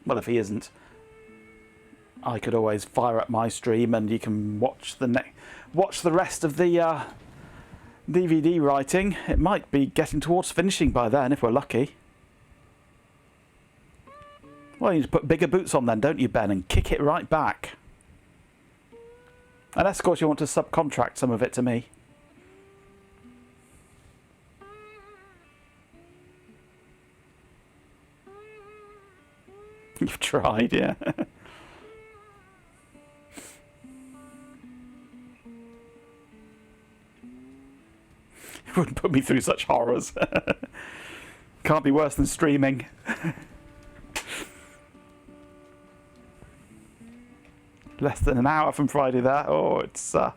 Well, if he isn't, I could always fire up my stream and you can watch the rest of the DVD writing. It might be getting towards finishing by then if we're lucky. Well, you need to put bigger boots on then, don't you, Ben, and kick it right back. Unless, of course, you want to subcontract some of it to me. You've tried, yeah. You wouldn't put me through such horrors. Can't be worse than streaming. Less than an hour from Friday there. Oh, it's well,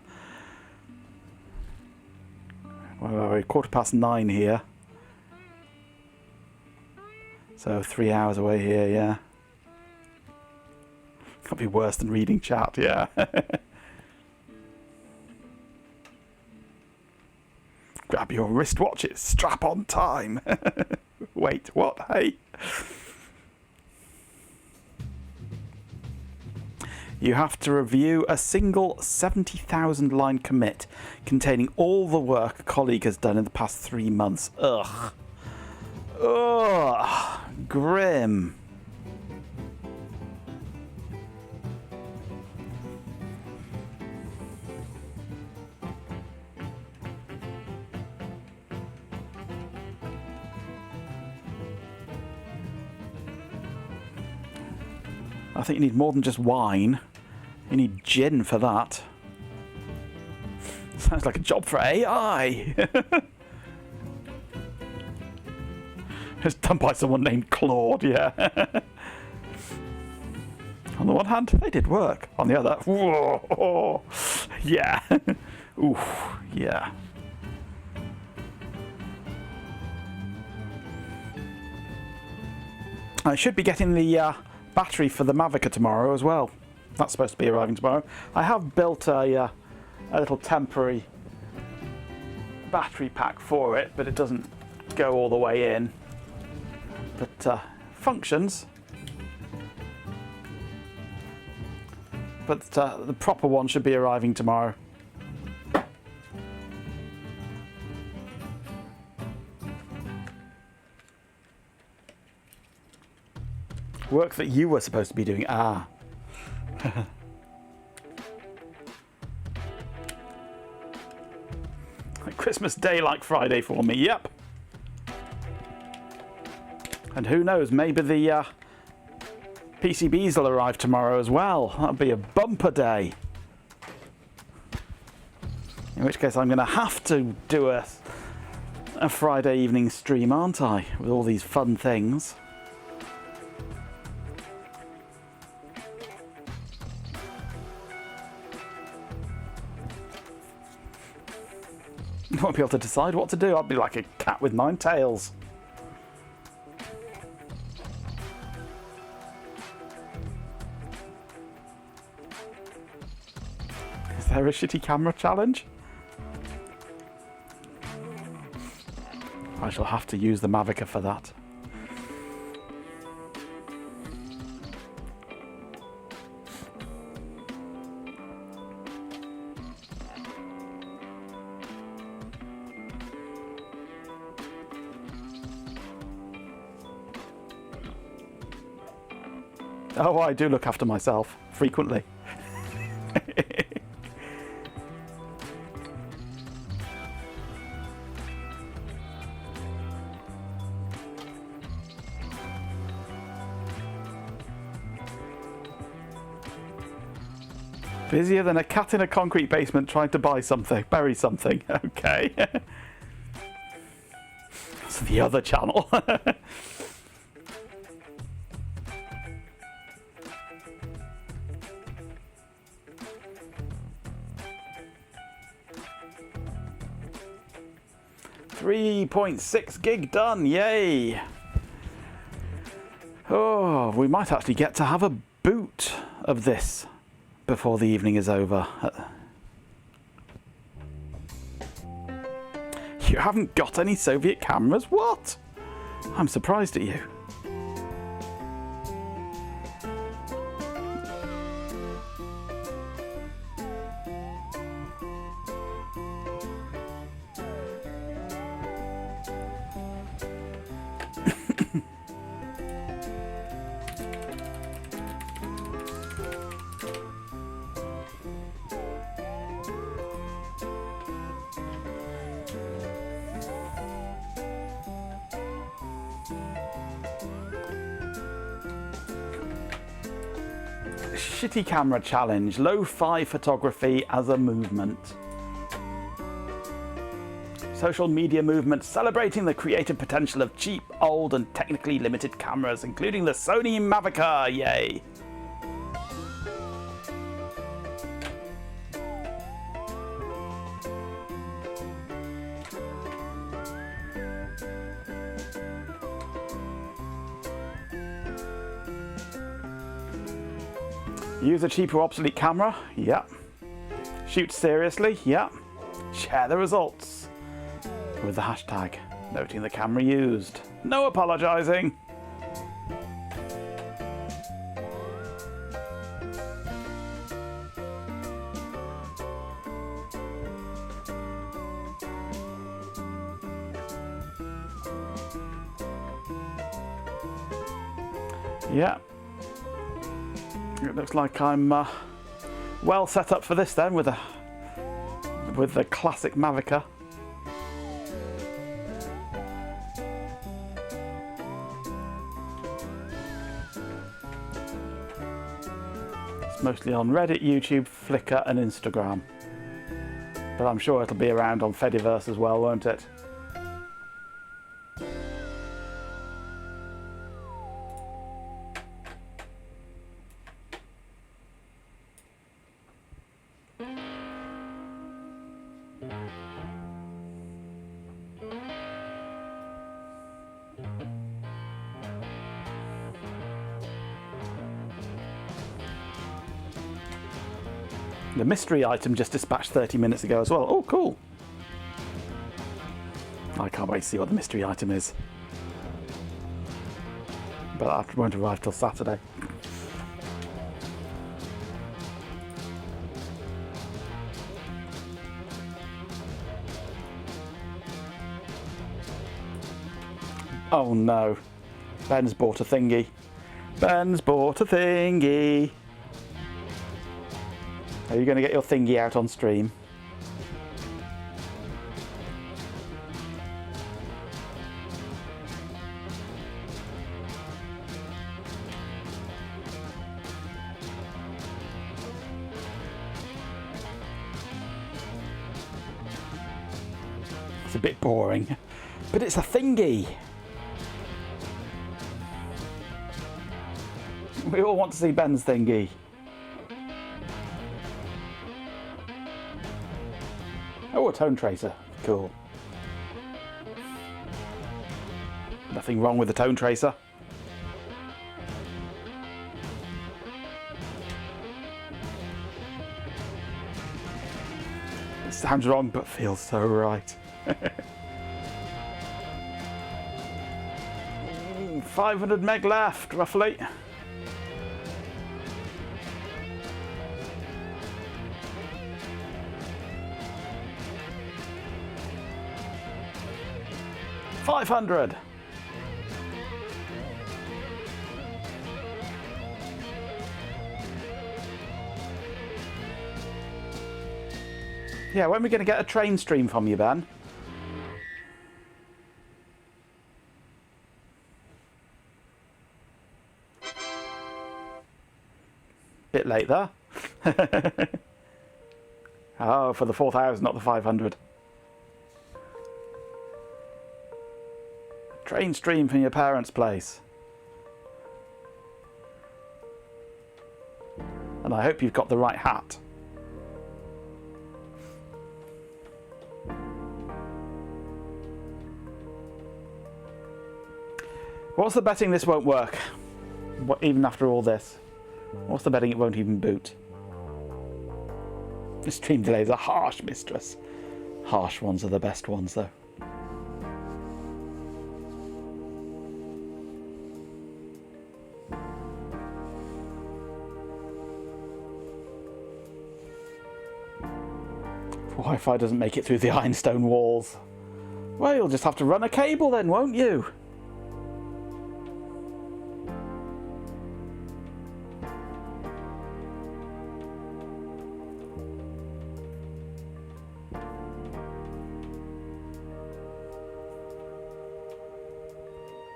we're 9:15 here. So 3 hours away here, yeah. Can't be worse than reading chat, yeah. Grab your wristwatches, strap on time. Wait, what? Hey. You have to review a single 70,000 line commit containing all the work a colleague has done in the past 3 months. Ugh. Ugh. Grim. I think you need more than just wine. You need gin for that. Sounds like a job for AI. It's done by someone named Claude, yeah. On the one hand, they did work. On the other, whoa, yeah. Oof, yeah. I should be getting the battery for the Mavica tomorrow as well. That's supposed to be arriving tomorrow. I have built a little temporary battery pack for it, but it doesn't go all the way in. But functions. But the proper one should be arriving tomorrow. Work that you were supposed to be doing. Ah. Christmas Day like Friday for me, yep. And who knows, maybe the PCBs will arrive tomorrow as well. That'll be a bumper day. In which case I'm going to have to do a Friday evening stream, aren't I? With all these fun things. I won't be able to decide what to do. I'll be like a cat with 9 tails. Is there a shitty camera challenge? I shall have to use the Mavica for that. Oh, I do look after myself frequently. Busier than a cat in a concrete basement trying to buy something, bury something. Okay. That's the other channel. $3.6 gig done, yay! Oh, we might actually get to have a boot of this before the evening is over. You haven't got any Soviet cameras? What? I'm surprised at you. Shitty camera challenge, lo-fi photography as a movement. Social media movement celebrating the creative potential of cheap, old and technically limited cameras, including the Sony Mavica, yay! Use a cheap or obsolete camera? Yeah. Shoot seriously? Yeah. Share the results with the hashtag, noting the camera used. No apologising. Yeah. It looks like I'm well set up for this then with the classic Mavica. It's mostly on Reddit, YouTube, Flickr and Instagram. But I'm sure it'll be around on Fediverse as well, won't it? The mystery item just dispatched 30 minutes ago as well. Oh, cool. I can't wait to see what the mystery item is. But that won't arrive till Saturday. Oh no. Ben's bought a thingy. Ben's bought a thingy. Are you going to get your thingy out on stream? It's a bit boring, but it's a thingy. We all want to see Ben's thingy. Oh, a tone tracer. Cool. Nothing wrong with the tone tracer. It sounds wrong, but feels so right. 500 meg left, roughly. $500. Yeah, when are we going to get a train stream from you, Ben? Bit late there. Oh, for the 4,000, not the 500. Train stream from your parents' place. And I hope you've got the right hat. What's the betting this won't work? Even after all this? What's the betting it won't even boot? The stream delays are harsh, mistress. Harsh ones are the best ones, though. Wi-Fi doesn't make it through the ironstone walls. Well, you'll just have to run a cable then, won't you?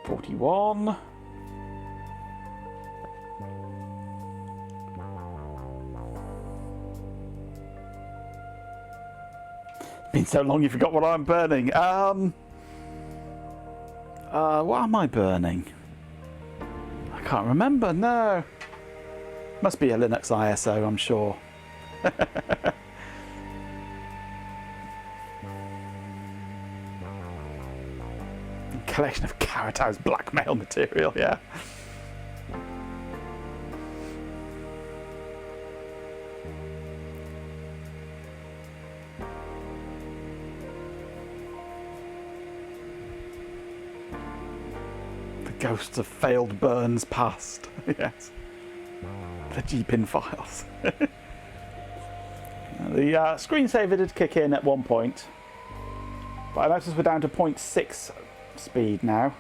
$41. Been so long you forgot what I'm burning. What am I burning? I can't remember, no. Must be a Linux ISO, I'm sure. Collection of Carrot House blackmail material, yeah. Ghosts of failed burns past. Yes. The GPIN files. The screensaver did kick in at one point, but I noticed we're down to 0.6 speed now,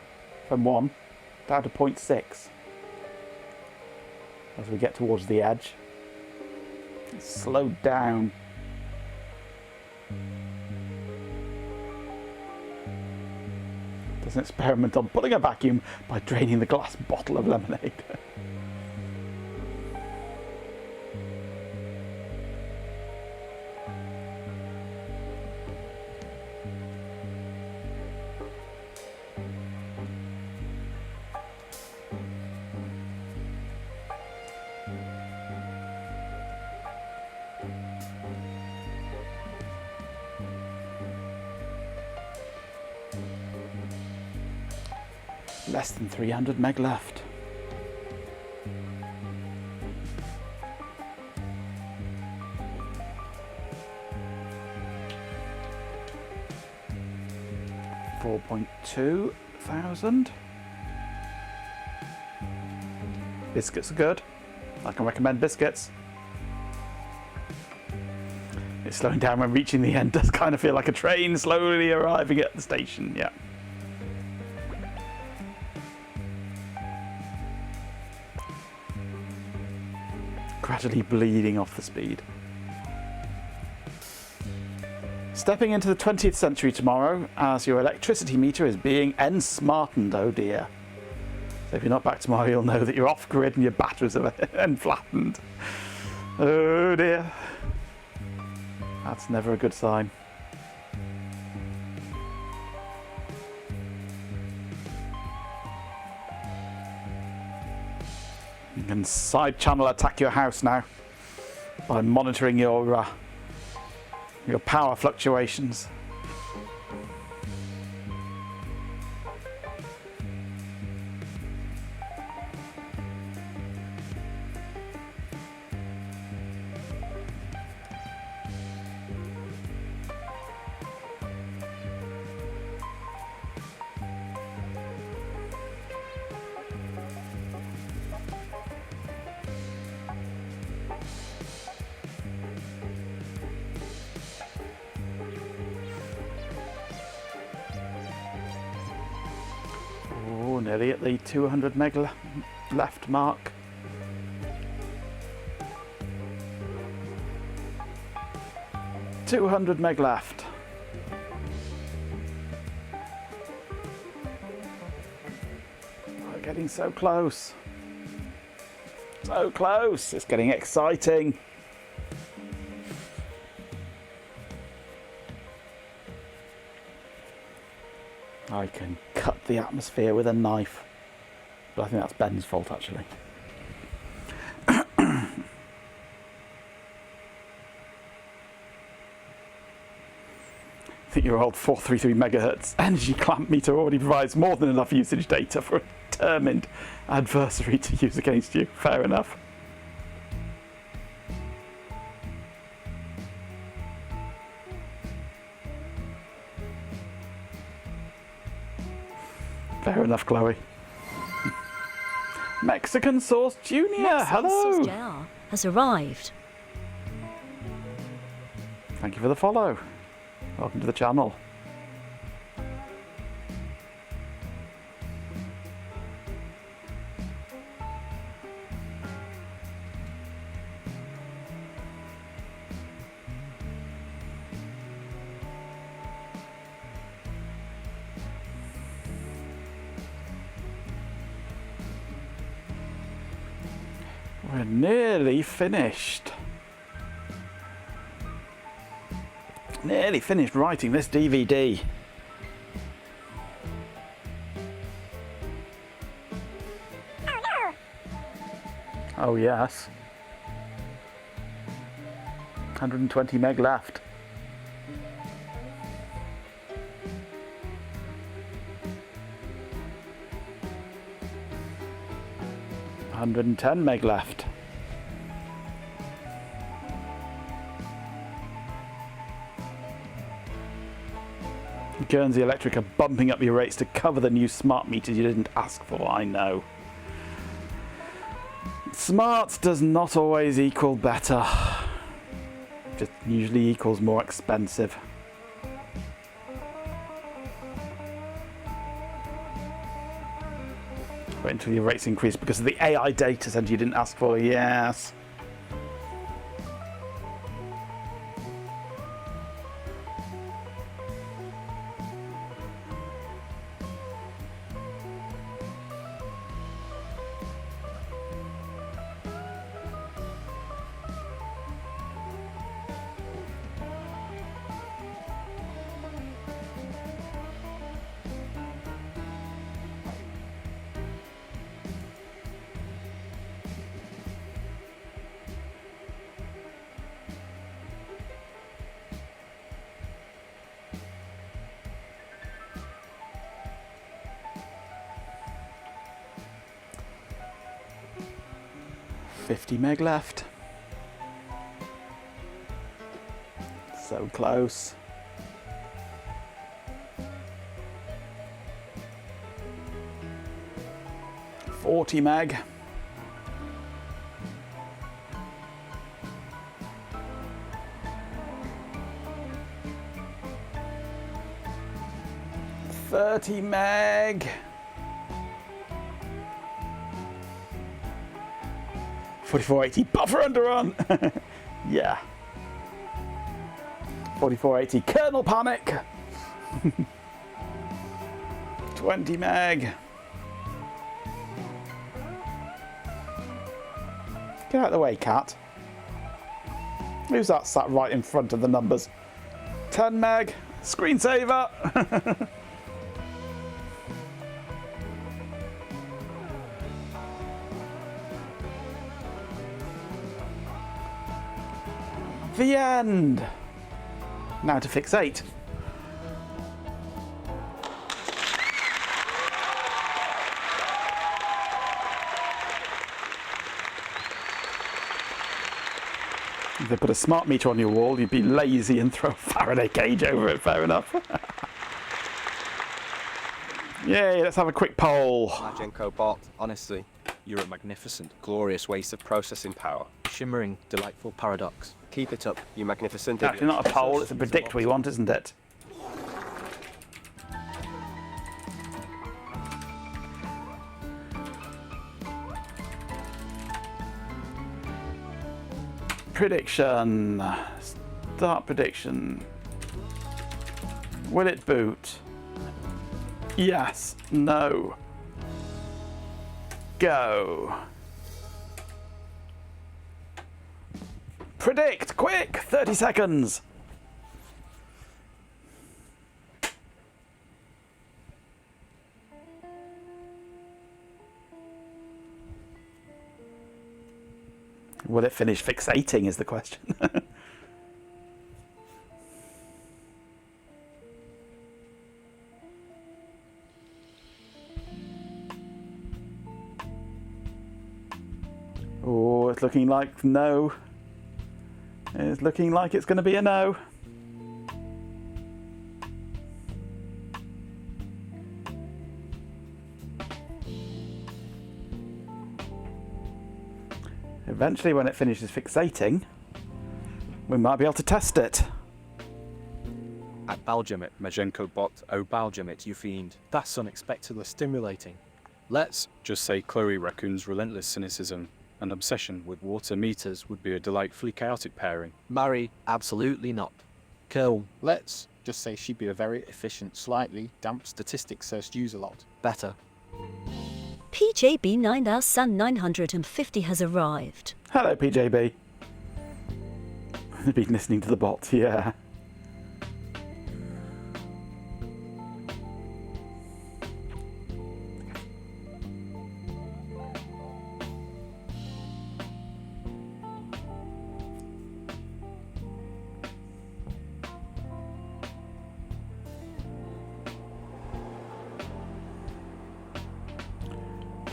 from 1 down to 0.6 as we get towards the edge. It's slowed down. Does an experiment on pulling a vacuum by draining the glass bottle of lemonade. Less than 300 meg left. $4,200. Biscuits are good. I can recommend biscuits. It's slowing down when reaching the end. Does kind of feel like a train slowly arriving at the station. Yeah. Gradually bleeding off the speed. Stepping into the 20th century tomorrow as your electricity meter is being ensmartened, oh dear. So if you're not back tomorrow, you'll know that you're off grid and your batteries are flattened. Oh dear. That's never a good sign. You can side channel attack your house now by monitoring your power fluctuations. Nearly at the 200 meg left mark. $200 meg left. We're getting so close. So close. It's getting exciting. I can cut the atmosphere with a knife. But I think that's Ben's fault, actually. I think your old 433 megahertz energy clamp meter already provides more than enough usage data for a determined adversary to use against you. Fair enough. Fair enough, Chloe. Mexican Sauce Junior, Mexican hello! Sauce Jar has arrived. Thank you for the follow. Welcome to the channel. We're nearly finished. Nearly finished writing this DVD. Oh yes. 120 meg left. $110 meg left. Guernsey Electric are bumping up your rates to cover the new smart meters you didn't ask for, I know. Smart does not always equal better. Just usually equals more expensive. Wait until your rates increase because of the AI data center you didn't ask for, yes. $50 meg left. So close. $40 meg. $30 meg. 4480 buffer underrun. Yeah. 4480 kernel panic. 20 meg. Get out of the way, cat. Who's that sat right in front of the numbers? 10 meg. Screensaver. The end. Now to fix 8. If they put a smart meter on your wall, you'd be lazy and throw a Faraday cage over it. Fair enough. Yay, let's have a quick poll. Magenko bot, honestly, you're a magnificent, glorious waste of processing power. Shimmering, delightful paradox. Keep it up, you magnificent Actually, idiot. not a poll, it's a predict we want, isn't it? Prediction. Start prediction. Will it boot? Yes. No. Go. Predict, quick! 30 seconds. Will it finish fixating is the question. Oh, it's looking like no. It's looking like it's going to be a no. Eventually, when it finishes fixating, we might be able to test it. At Baljamit, Majenko bot, Oh Baljamit, you fiend. That's unexpectedly stimulating. let's just say Chloe Raccoon's relentless cynicism and obsession with water meters would be a delightfully chaotic pairing. Marry, absolutely not. Kill, Let's just say she'd be a very efficient, slightly damp statistics searched user lot. better. PJB 9950 has arrived. Hello, PJB. I've been listening to the bot, yeah.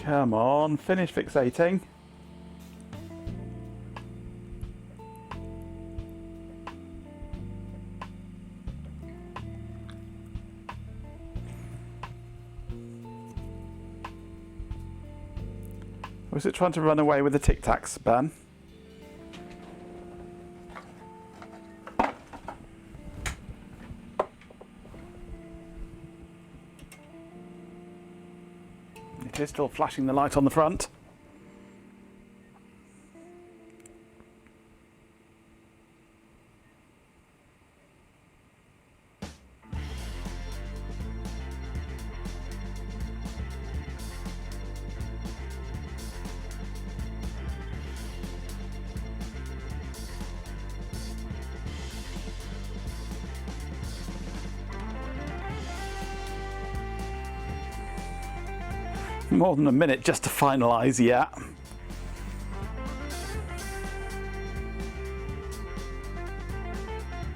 Come on, finish fixating. Was it trying to run away with the Tic Tacs, Ben? It is still flashing the light on the front. More than a minute just to finalise, yeah.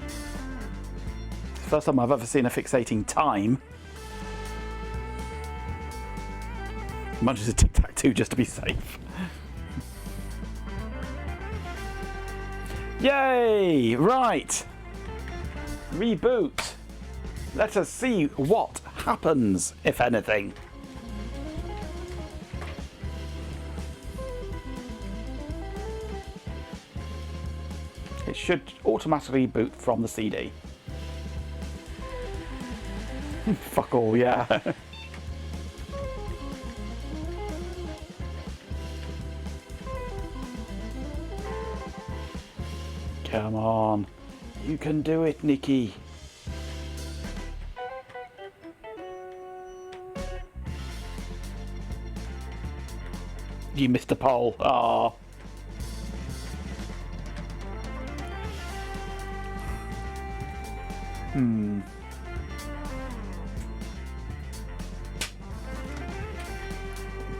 It's the first time I've ever seen a fixating time. Much as a tic-tac-toe just to be safe. Yay! Right. Reboot. Let us see what happens, if anything. It should automatically boot from the CD. Fuck all, yeah. Come on. You can do it, Nikki. You missed the poll. Ah.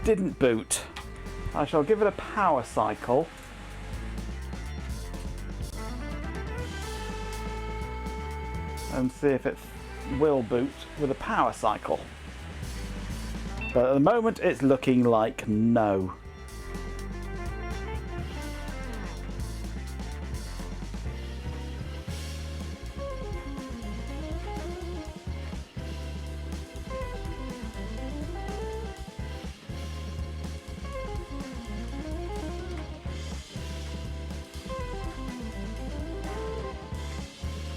Didn't boot. I shall give it a power cycle. And see if it will boot with a power cycle. But at the moment it's looking like no.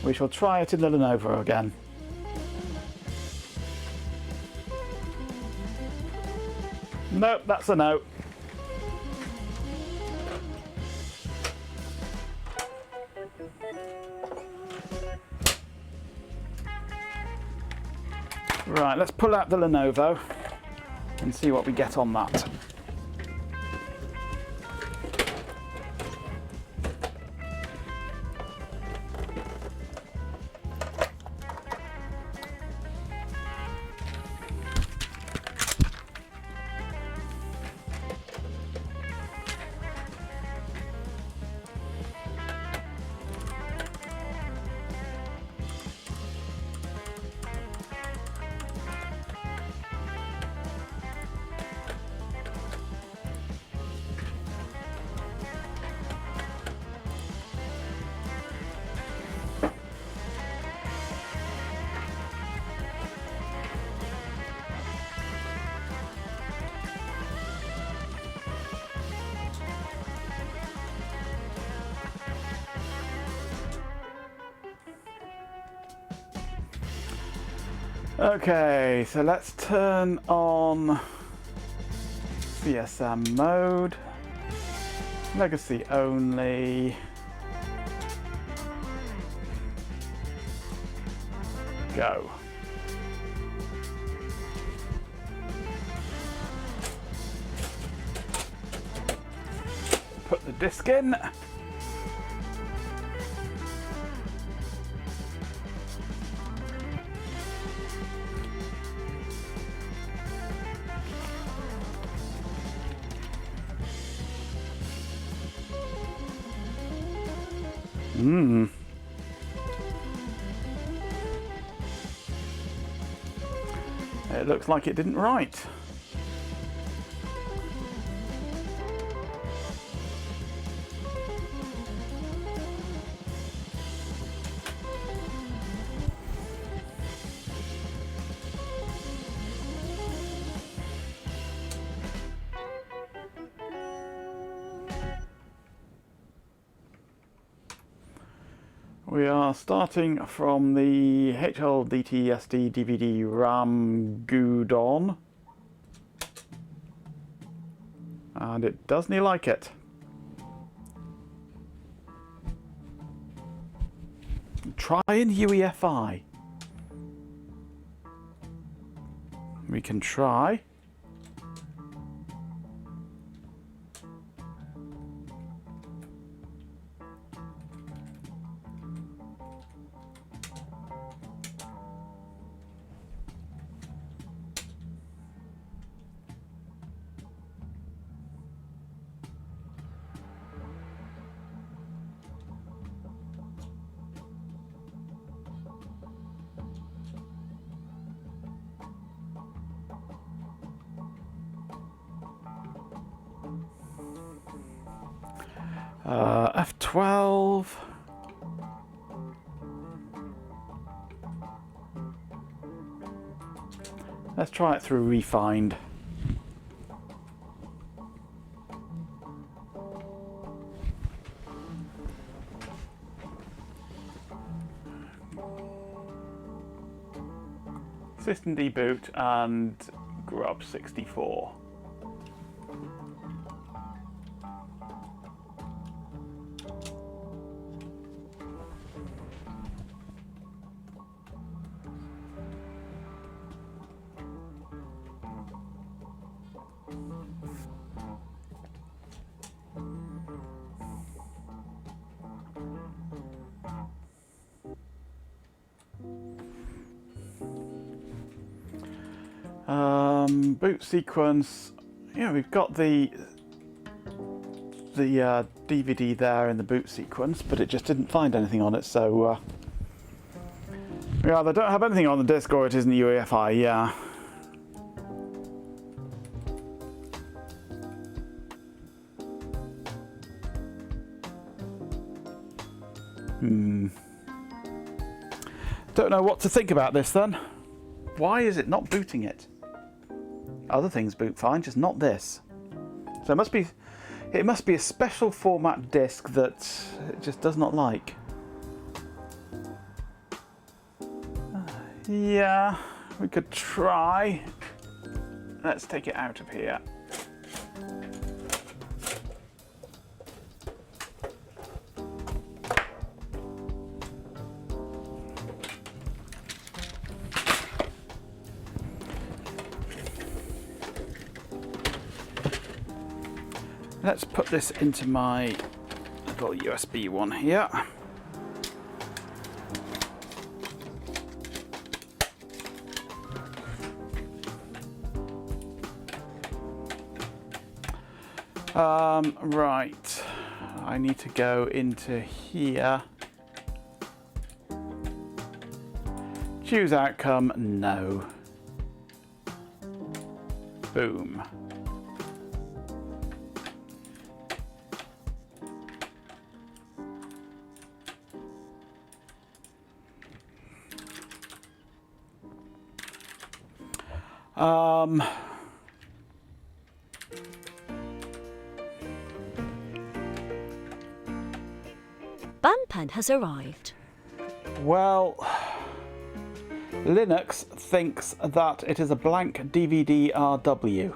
We shall try it in the Lenovo again. Nope, that's a no. Right, let's pull out the Lenovo and see what we get on that. Okay, so let's turn on CSM mode. Legacy only. Go. Put the disc in. It looks like it didn't write. We are starting from the HLDT-SD DVD RAM Gudon, and it doesn't like it. Try in UEFI. We can try. F12. Let's try it through Refind. System deboot and grub 64. Boot sequence. Yeah, we've got the DVD there in the boot sequence, but it just didn't find anything on it. So we either don't have anything on the disk or it isn't UEFI. Yeah. Don't know what to think about this then. Why is it not booting it? Other things boot fine, just not this. So it must be a special format disk that it just does not like. Yeah, we could try. Let's take it out of here. Let's put this into my little USB one here. Right, I need to go into here. Choose outcome, no. Boom. Banpan has arrived. Well, Linux thinks that it is a blank DVD-RW.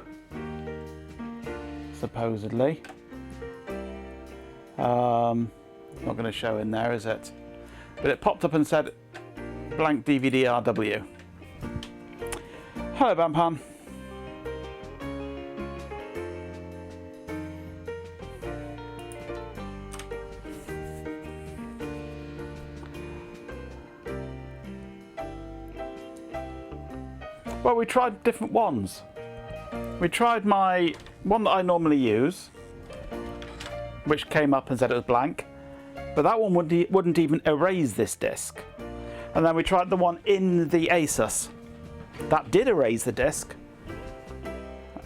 Supposedly. Not going to show in there, is it? But it popped up and said blank DVD-RW. Hello, Bampan. Well, we tried different ones. We tried my one that I normally use, which came up and said it was blank, but that one wouldn't even erase this disc. And then we tried the one in the Asus. That did erase the disc.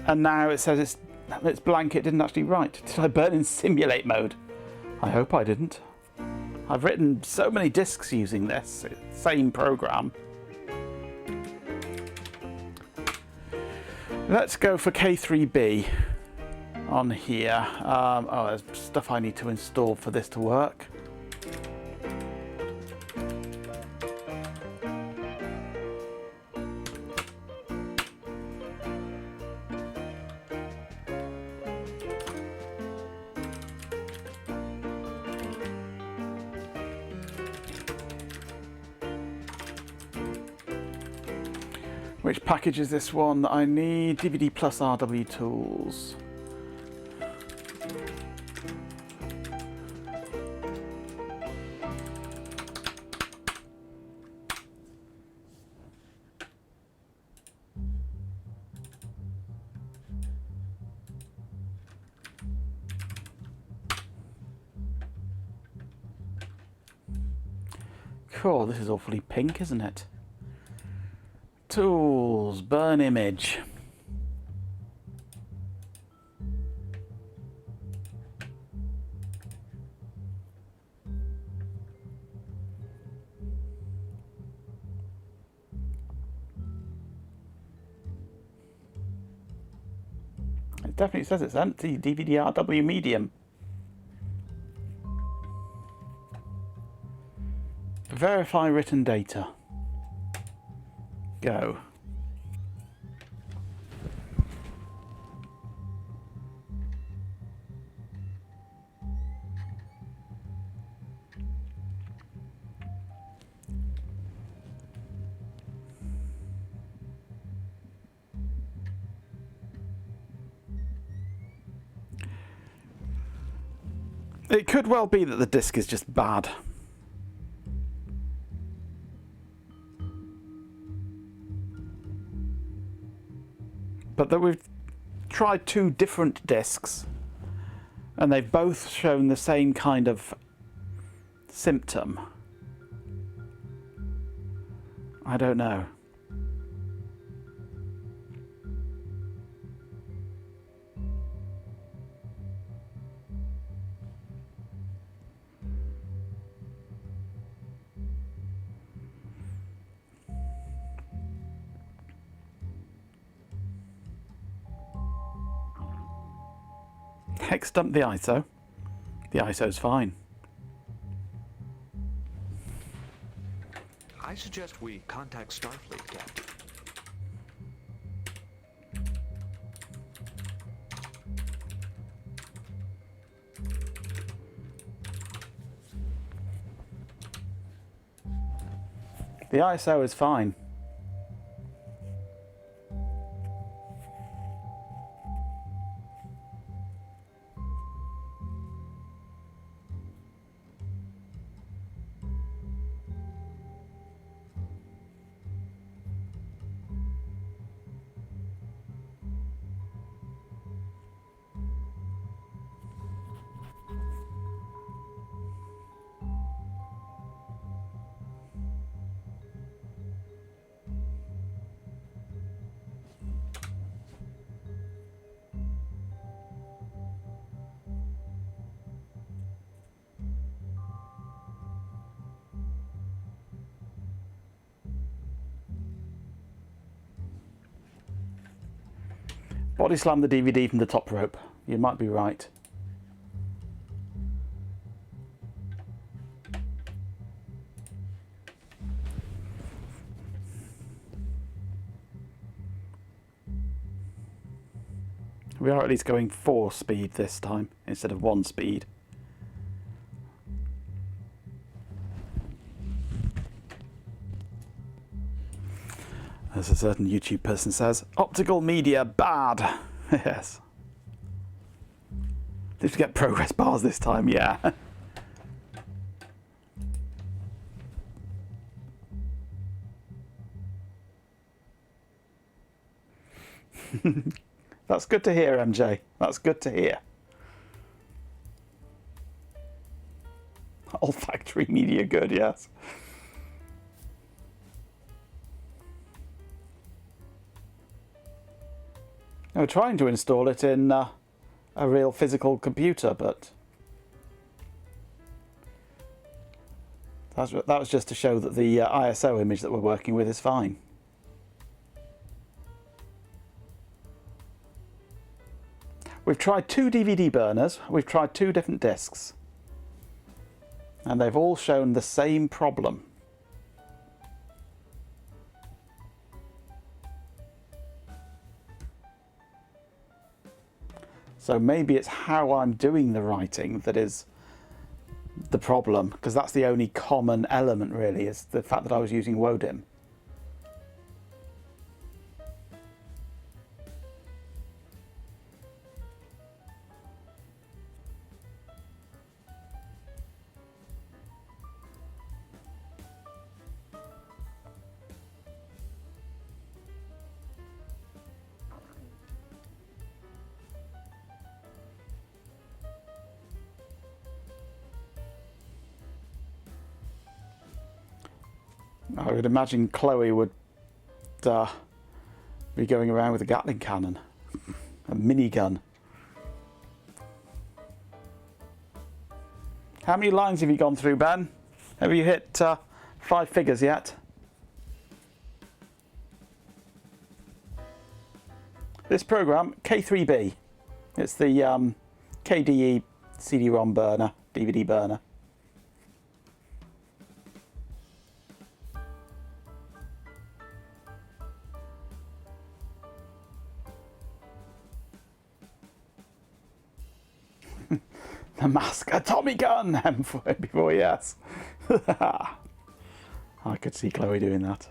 And now it says it's blank, it didn't actually write. Did I burn in simulate mode? I hope I didn't. I've written so many discs using this same program. Let's go for K3B on here. Oh, there's stuff I need to install for this to work. Which package is this one that I need? DVD plus RW tools. Cool, this is awfully pink, isn't it? Tools, burn image. It definitely says it's empty. DVD-RW medium. Verify written data. Go. It could well be that the disc is just bad. But that we've tried two different discs and they've both shown the same kind of symptom. I don't know. Hex dump the ISO. The ISO's fine. I suggest we contact Starfleet, Captain. The ISO is fine. Body slam the DVD from the top rope. You might be right. We are at least going 4 speed this time instead of 1 speed. As a certain YouTube person says, optical media bad. Yes. Did we get progress bars this time? Yeah. That's good to hear, MJ. That's good to hear. Olfactory media good, yes. I was trying to install it in a real physical computer, but that was just to show that the ISO image that we're working with is fine. We've tried 2 DVD burners, we've tried 2 different discs, and they've all shown the same problem. So maybe it's how I'm doing the writing that is the problem, because that's the only common element really, is the fact that I was using Wodim. I would imagine Chloe would be going around with a Gatling cannon, a minigun. How many lines have you gone through, Ben? Have you hit 5 figures yet? This program, K3B, it's the KDE CD-ROM burner, DVD burner. The mask, a Tommy gun! Before, yes. I could see Chloe doing that.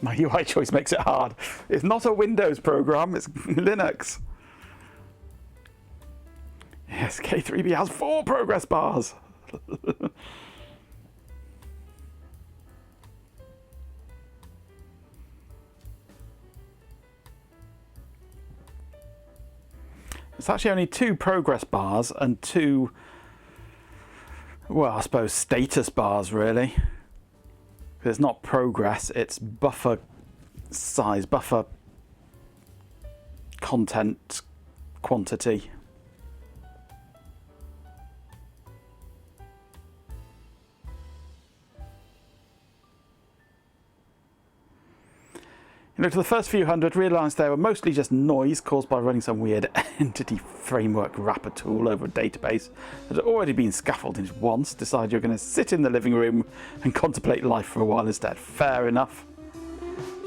My UI choice makes it hard. It's not a Windows program, it's Linux. Yes, K3B has 4 progress bars. It's actually only 2 progress bars and 2, well, I suppose status bars really. It's not progress, it's buffer size, buffer content quantity. You know, to the first few hundred, realised they were mostly just noise caused by running some weird entity framework wrapper tool over a database that had already been scaffolded once. Decided you're going to sit in the living room and contemplate life for a while instead. Fair enough.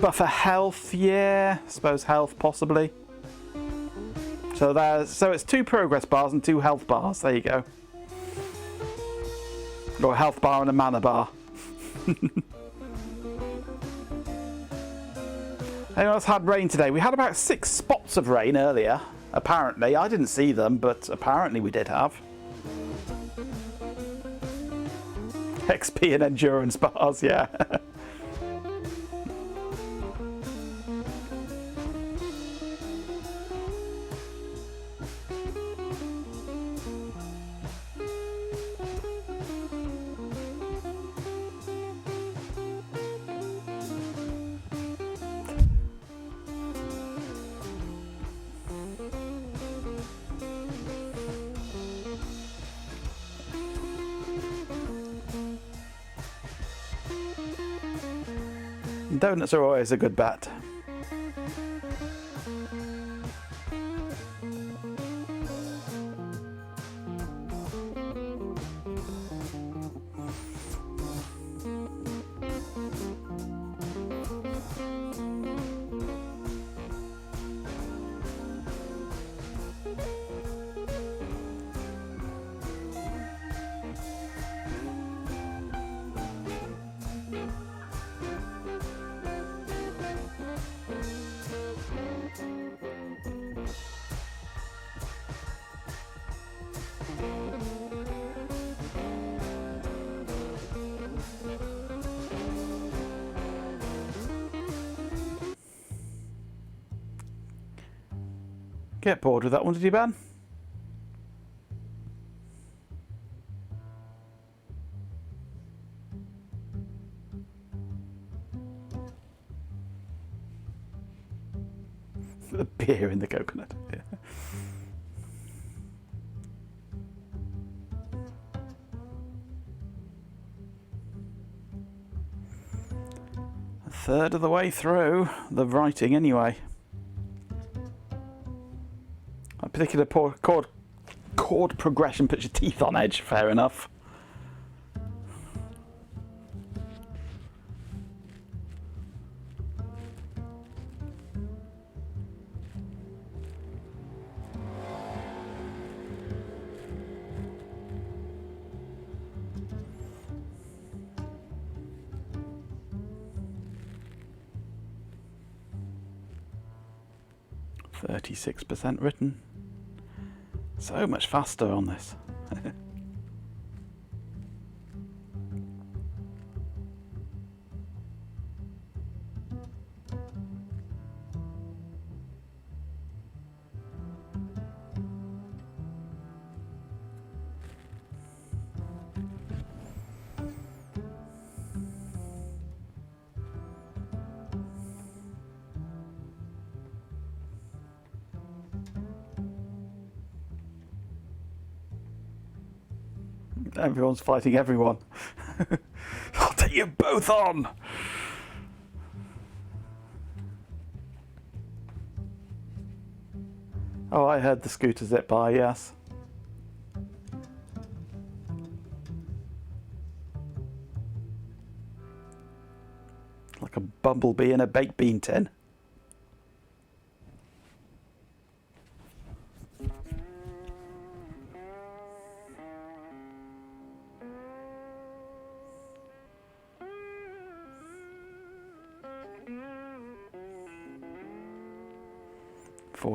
Buffer health, yeah, I suppose health possibly. So it's 2 progress bars and 2 health bars. There you go. Or a health bar and a mana bar. Anyone else had rain today? We had about 6 spots of rain earlier, apparently. I didn't see them, but apparently we did have. XP and endurance bars, yeah. Donuts are always a good bet. Get bored with that one, did you, Ben? The beer in the coconut. Yeah. A third of the way through the writing, anyway. A particular poor chord progression puts your teeth on edge. Fair enough. %, written. So much faster on this. Everyone's fighting everyone. I'll take you both on! Oh, I heard the scooter zip by, yes. Like a bumblebee in a baked bean tin.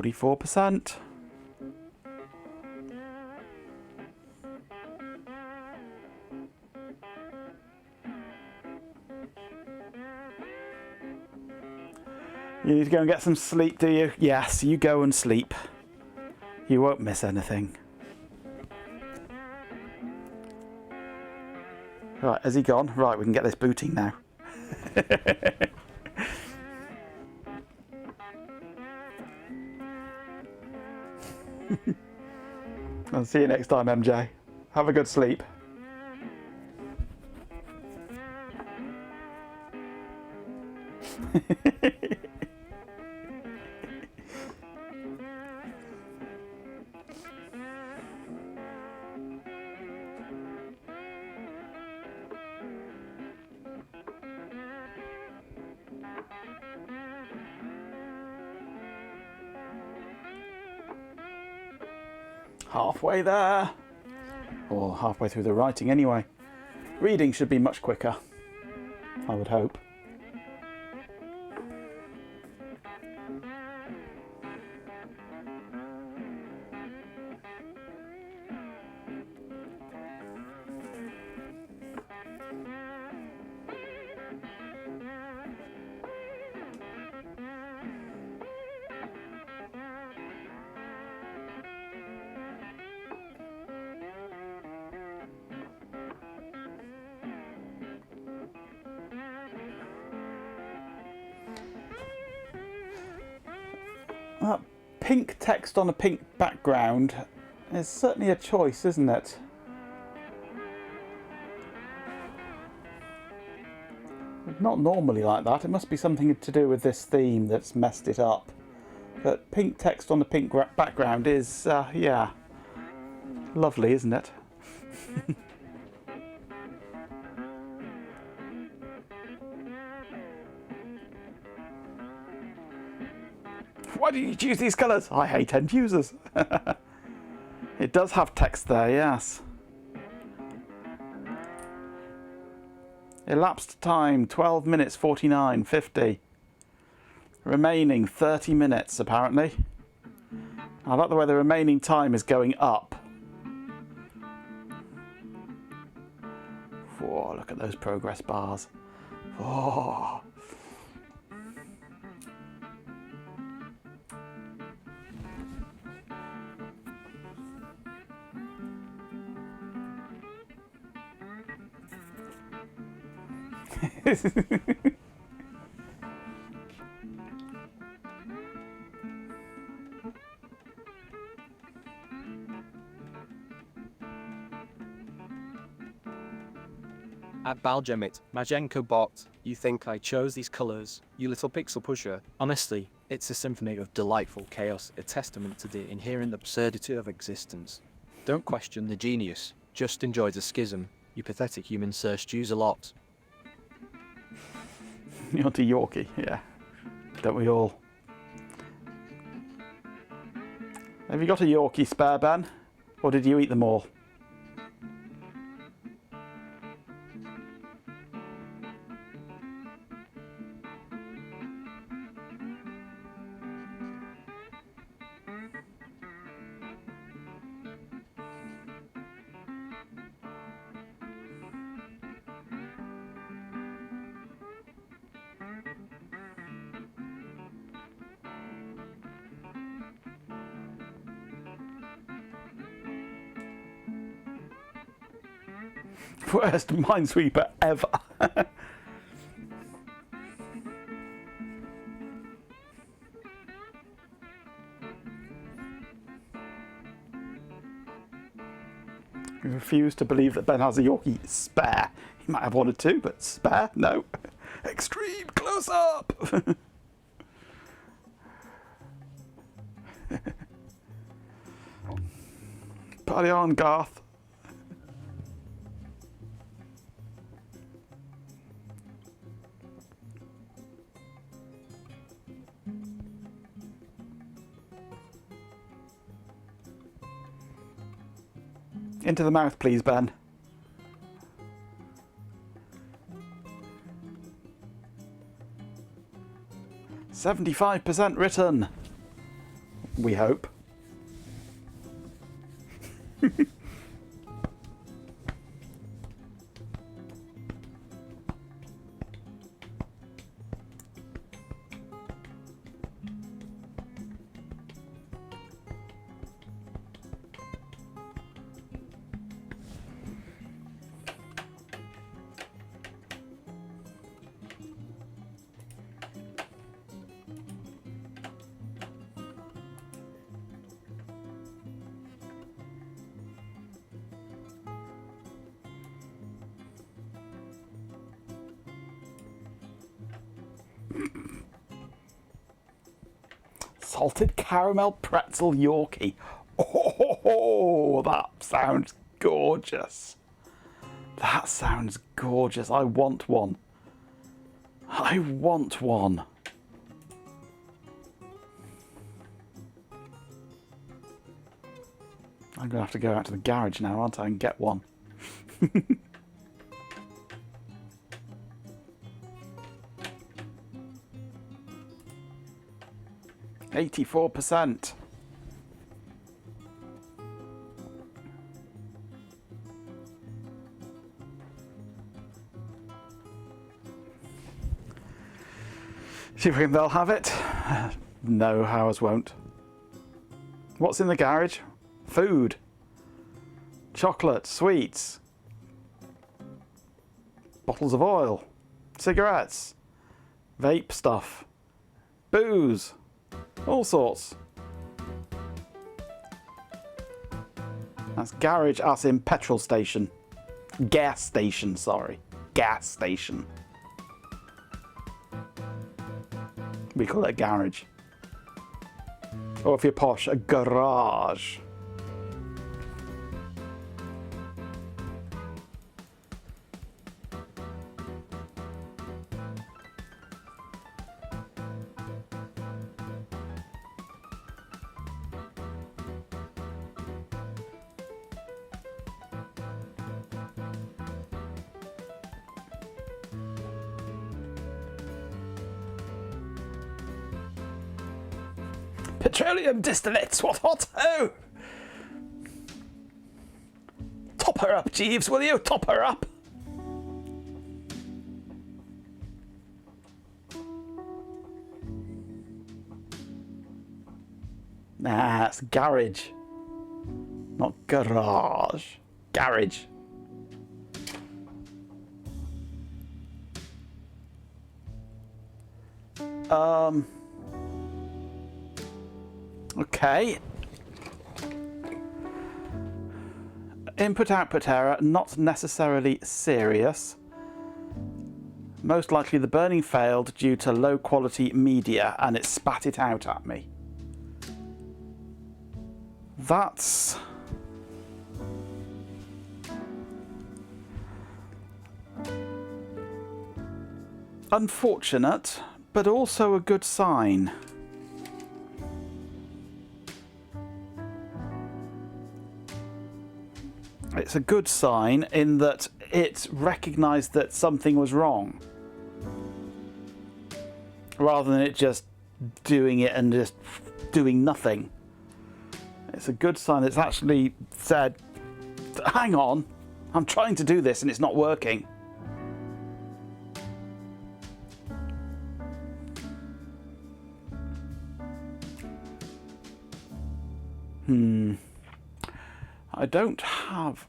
%. You need to go and get some sleep, do you? Yes, you go and sleep. You won't miss anything. Right, has he gone? Right, we can get this booting now. I'll see you next time, MJ. Have a good sleep. Halfway there. Or halfway through the writing anyway. Reading should be much quicker, I would hope. That pink text on a pink background is certainly a choice, isn't it? Not normally like that. It must be something to do with this theme that's messed it up. But pink text on a pink background is, yeah, lovely, isn't it? Why do you choose these colours? I hate end users. It does have text there, yes. Elapsed time 12 minutes 49:50. Remaining 30 minutes apparently. I like the way the remaining time is going up. Whoa, look at those progress bars. Oh. At Baljemit, Majenko bot, you think I chose these colours, you little pixel pusher. Honestly, it's a symphony of delightful chaos, a testament to the inherent absurdity of existence. Don't question the genius, just enjoy the schism. You pathetic human sir stews a lot. You're onto Yorkie, yeah. Don't we all? Have you got a Yorkie spare, Ben? Or did you eat them all? Worst minesweeper ever. I refuse to believe that Ben has a Yorkie spare. He might have one or two, but spare? No. Extreme close up! Party on, Garth. Into the mouth, please, Ben. "75% written." We hope. Salted caramel pretzel Yorkie. Oh, that sounds gorgeous. That sounds gorgeous. I want one. I want one. I'm going to have to go out to the garage now, aren't I, and get one. 84%. See if they'll have it. No, ours won't. What's in the garage? Food. Chocolate, sweets. Bottles of oil. Cigarettes. Vape stuff. Booze. All sorts. That's garage, as in petrol station. Gas station, sorry. Gas station. We call it a garage. Or if you're posh, a garage. Petroleum distillates, what hot ho! Top her up, Jeeves, will you? Top her up! Nah, it's garage. Not garage. Garage. Okay. Input-output error, not necessarily serious. Most likely the burning failed due to low quality media and it spat it out at me. That's... unfortunate, but also a good sign. It's a good sign in that it recognised that something was wrong, rather than it just doing it and just doing nothing. It's a good sign that it's actually said, hang on, I'm trying to do this and it's not working. I don't have...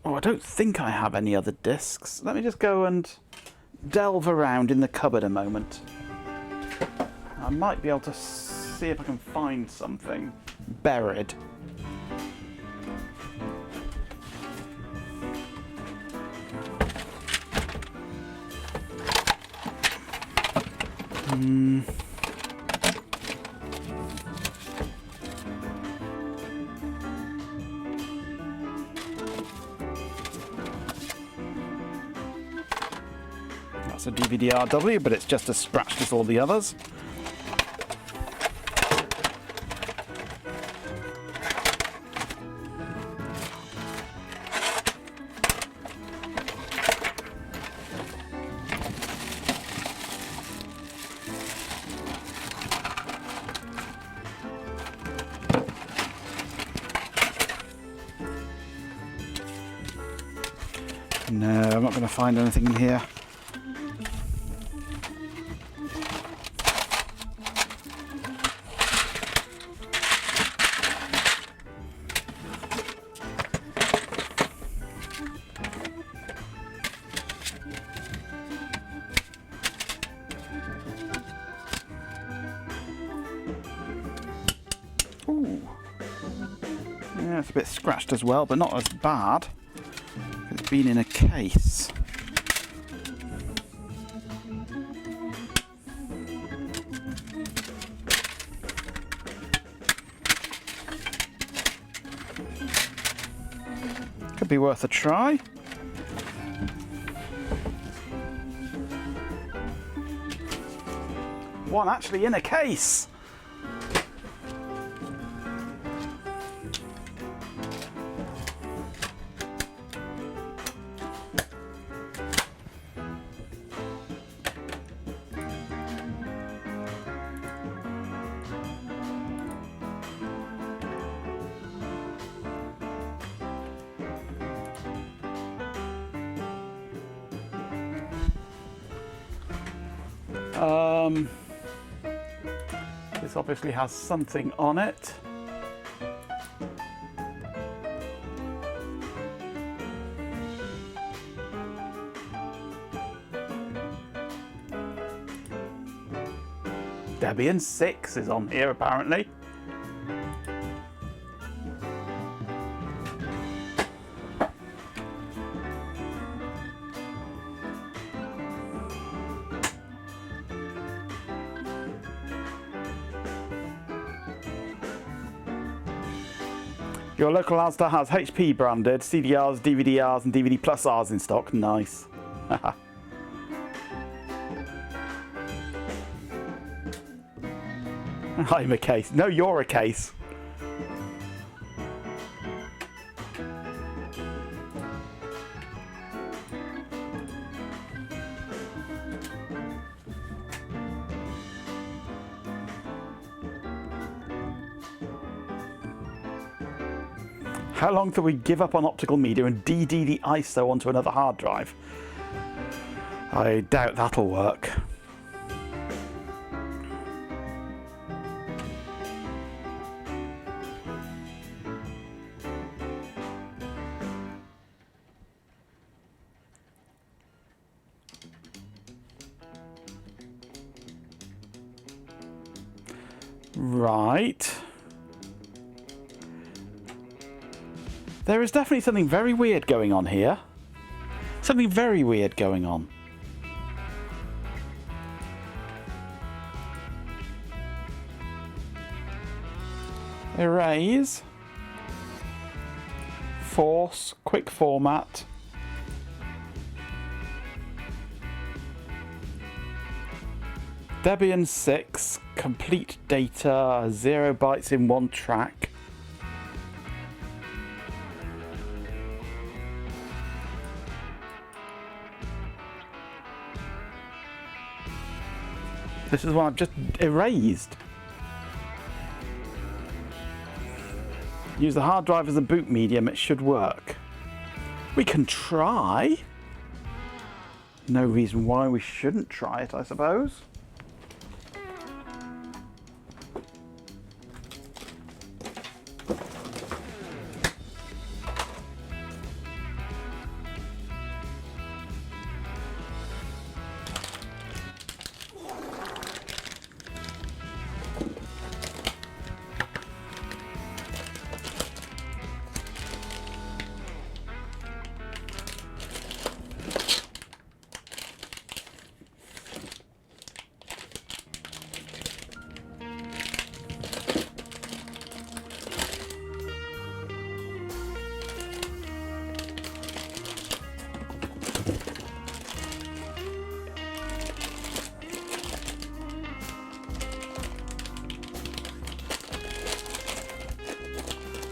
oh, I don't think I have any other discs. Let me just go and delve around in the cupboard a moment. I might be able to see if I can find something buried. That's a DVD-RW, but it's just as scratched as all the others. No, I'm not going to find anything in here. Ooh. Yeah, it's a bit scratched as well, but not as bad. It's been in a case. Could be worth a try. One actually in a case. This obviously has something on it. Debian 6 is on here apparently. Your local Asda has HP branded CDRs, DVD-Rs and DVD Plus Rs in stock. Nice. I'm a case. No, you're a case. How long till we give up on optical media and DD the ISO onto another hard drive? I doubt that'll work. Right. There is definitely something very weird going on here. Something very weird going on. Erase. Force. Quick format. Debian 6. Complete data. 0 bytes in one track. This is what I've just erased. Use the hard drive as a boot medium, it should work. We can try. No reason why we shouldn't try it, I suppose.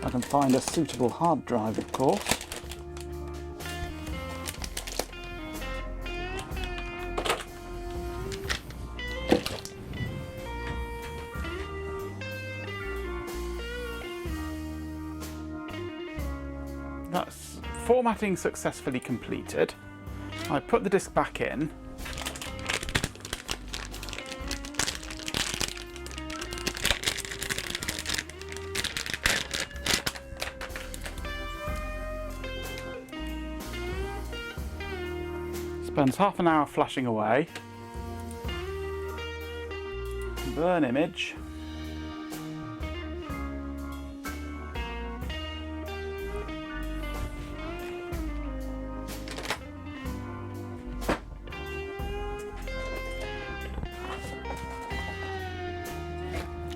I can find a suitable hard drive, of course. That's formatting successfully completed. I put the disk back in. Spends half an hour flashing away. Burn image.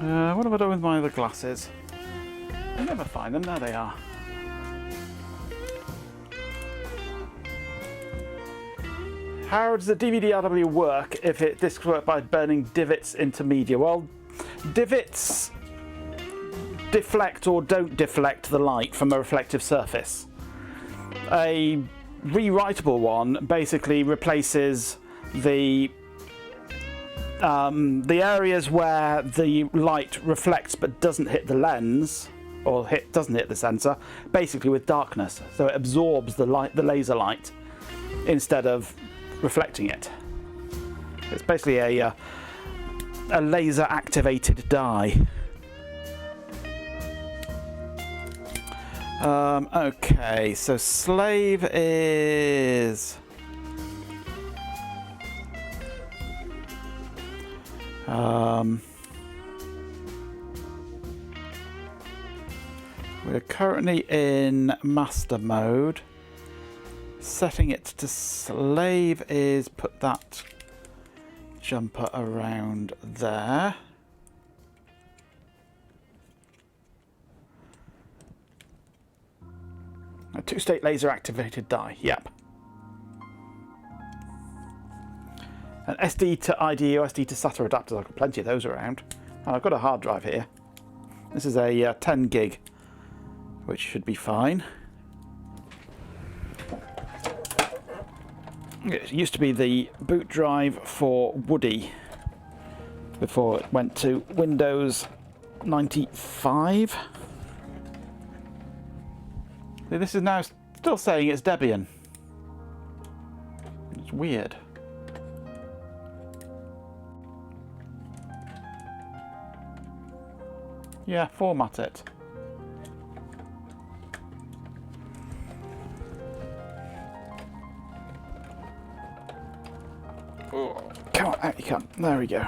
What have I done with my other glasses? I never find them. There they are. How does the DVD-RW work if it disks work by burning divots into media? Well, divots deflect or don't deflect the light from a reflective surface. A rewritable one basically replaces the areas where the light reflects but doesn't hit the lens, or doesn't hit the sensor, basically with darkness. So it absorbs the light, the laser light, instead of reflecting it. It's basically a laser activated dye. Okay, so slave is we're currently in master mode. Setting it to slave is put that jumper around there. A two-state laser activated die, yep. An SD to IDE or SD to SATA adapters, I've got plenty of those around. And I've got a hard drive here. This is a 10 gig, which should be fine. It used to be the boot drive for Woody before it went to Windows 95. This is now still saying it's Debian. It's weird. Yeah, format it. Oh, come on, out you come. There we go.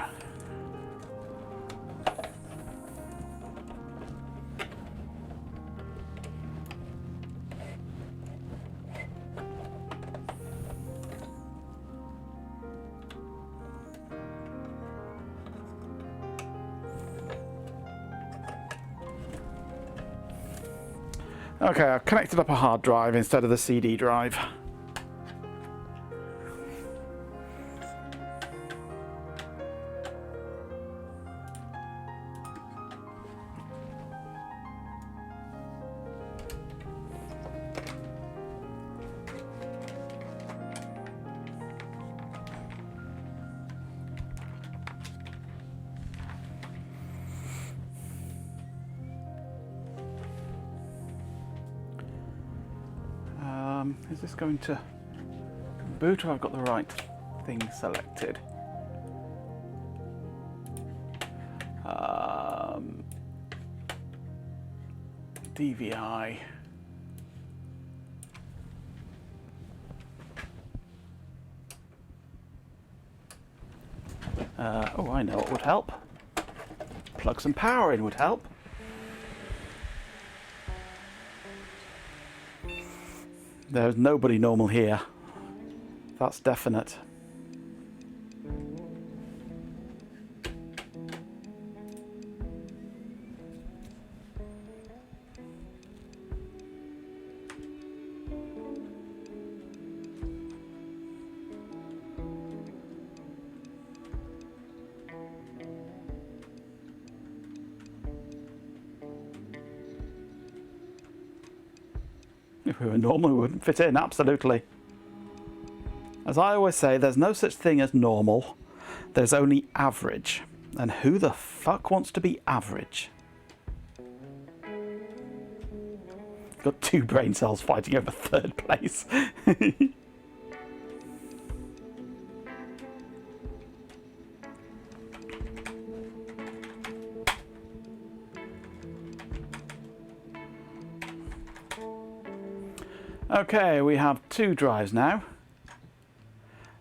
Okay, I've connected up a hard drive instead of the CD drive. Is this going to boot or I've got the right thing selected? DVI. Oh, I know what would help. Plug some power in would help. There's nobody normal here. That's definite. If we were normal, we wouldn't fit in, absolutely. As I always say, there's no such thing as normal. There's only average. And who the fuck wants to be average? Got two brain cells fighting over third place. Okay, we have two drives now.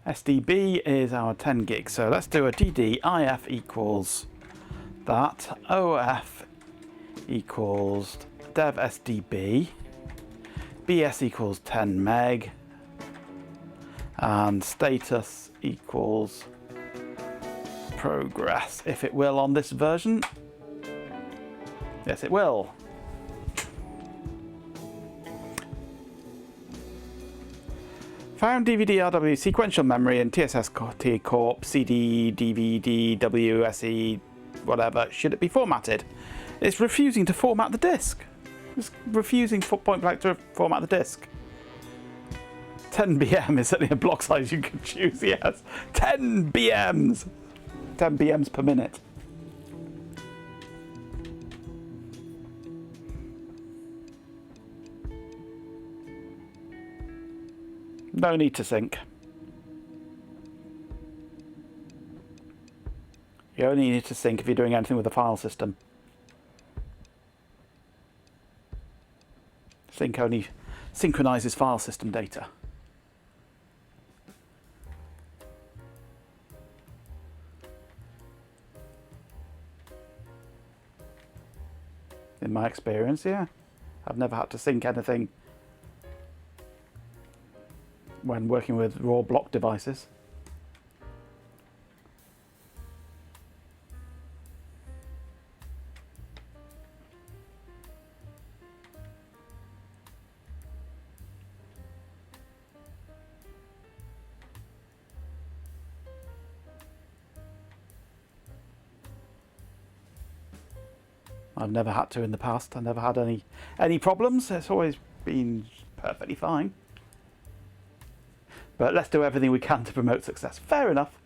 SDB is our 10 gig, so let's do a DD IF equals that, OF equals dev SDB, BS equals 10 meg, and status equals progress, if it will on this version. Yes, it will. Found DVD RW sequential memory and TSS Corp CD DVD WSE whatever. Should it be formatted? It's refusing to format the disk. It's refusing point blank to format the disk. 10 BM is certainly a block size you can choose. Yes, 10 BMs. 10 BMs per minute. No need to sync. You only need to sync if you're doing anything with the file system. Sync only synchronizes file system data. In my experience, yeah. I've never had to sync anything when working with raw block devices. I've never had to in the past. I've never had any problems. It's always been perfectly fine. But let's do everything we can to promote success. Fair enough.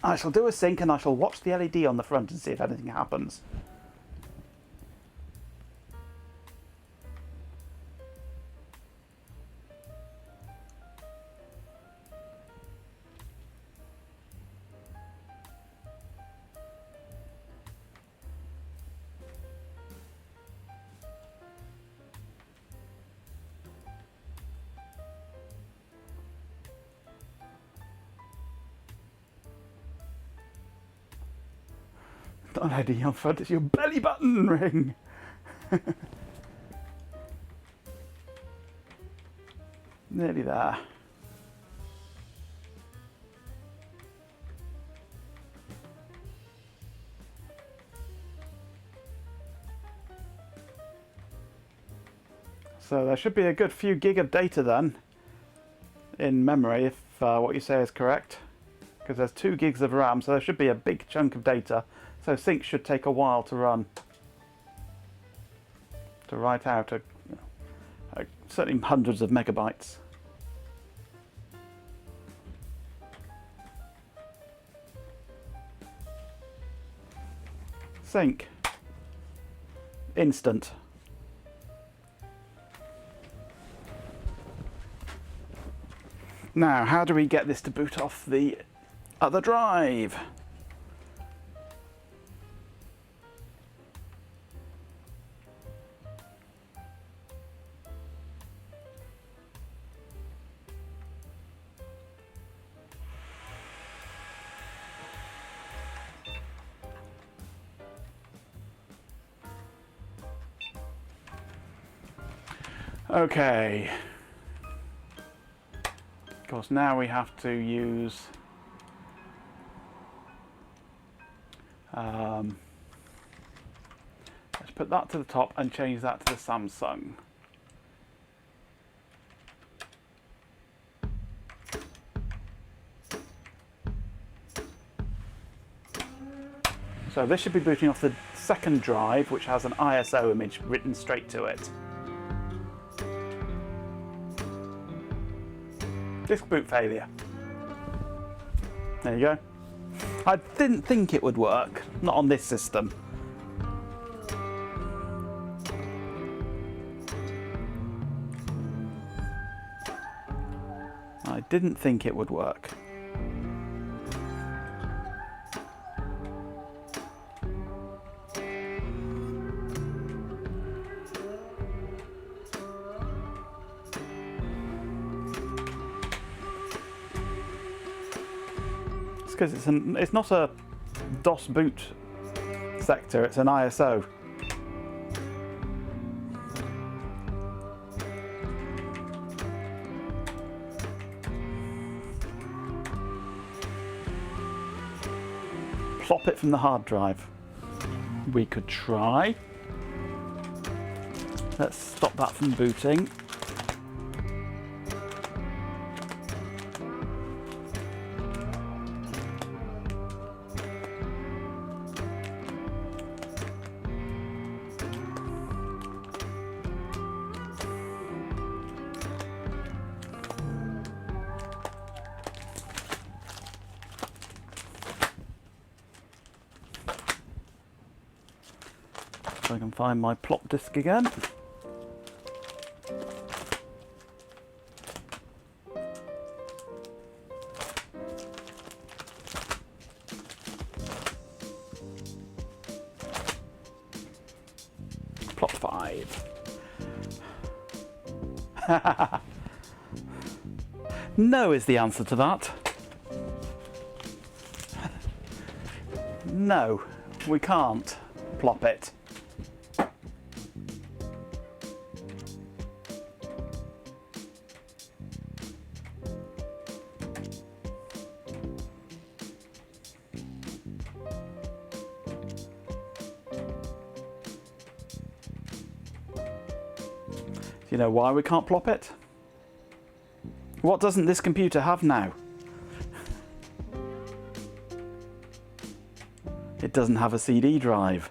I shall do a sync and I shall watch the LED on the front and see if anything happens. Not LED on front, it's your belly button ring. Nearly there. So there should be a good few gig of data then in memory, if what you say is correct. Because there's 2 gigs of RAM, so there should be a big chunk of data. So sync should take a while to run. To write out certainly hundreds of megabytes. Sync. Instant. Now, how do we get this to boot off the other drive? Okay. Of course, now we have to use let's put that to the top and change that to the Samsung. So this should be booting off the second drive, which has an ISO image written straight to it. Disk boot failure. There you go. I didn't think it would work, not on this system. I didn't think it would work. Because it's not a DOS boot sector, it's an ISO. Plop it from the hard drive. We could try. Let's stop that from booting. So I can find my plop disk again. Plop 5. No is the answer to that. No, we can't plop it. Do you know why we can't plop it? What doesn't this computer have now? It doesn't have a CD drive.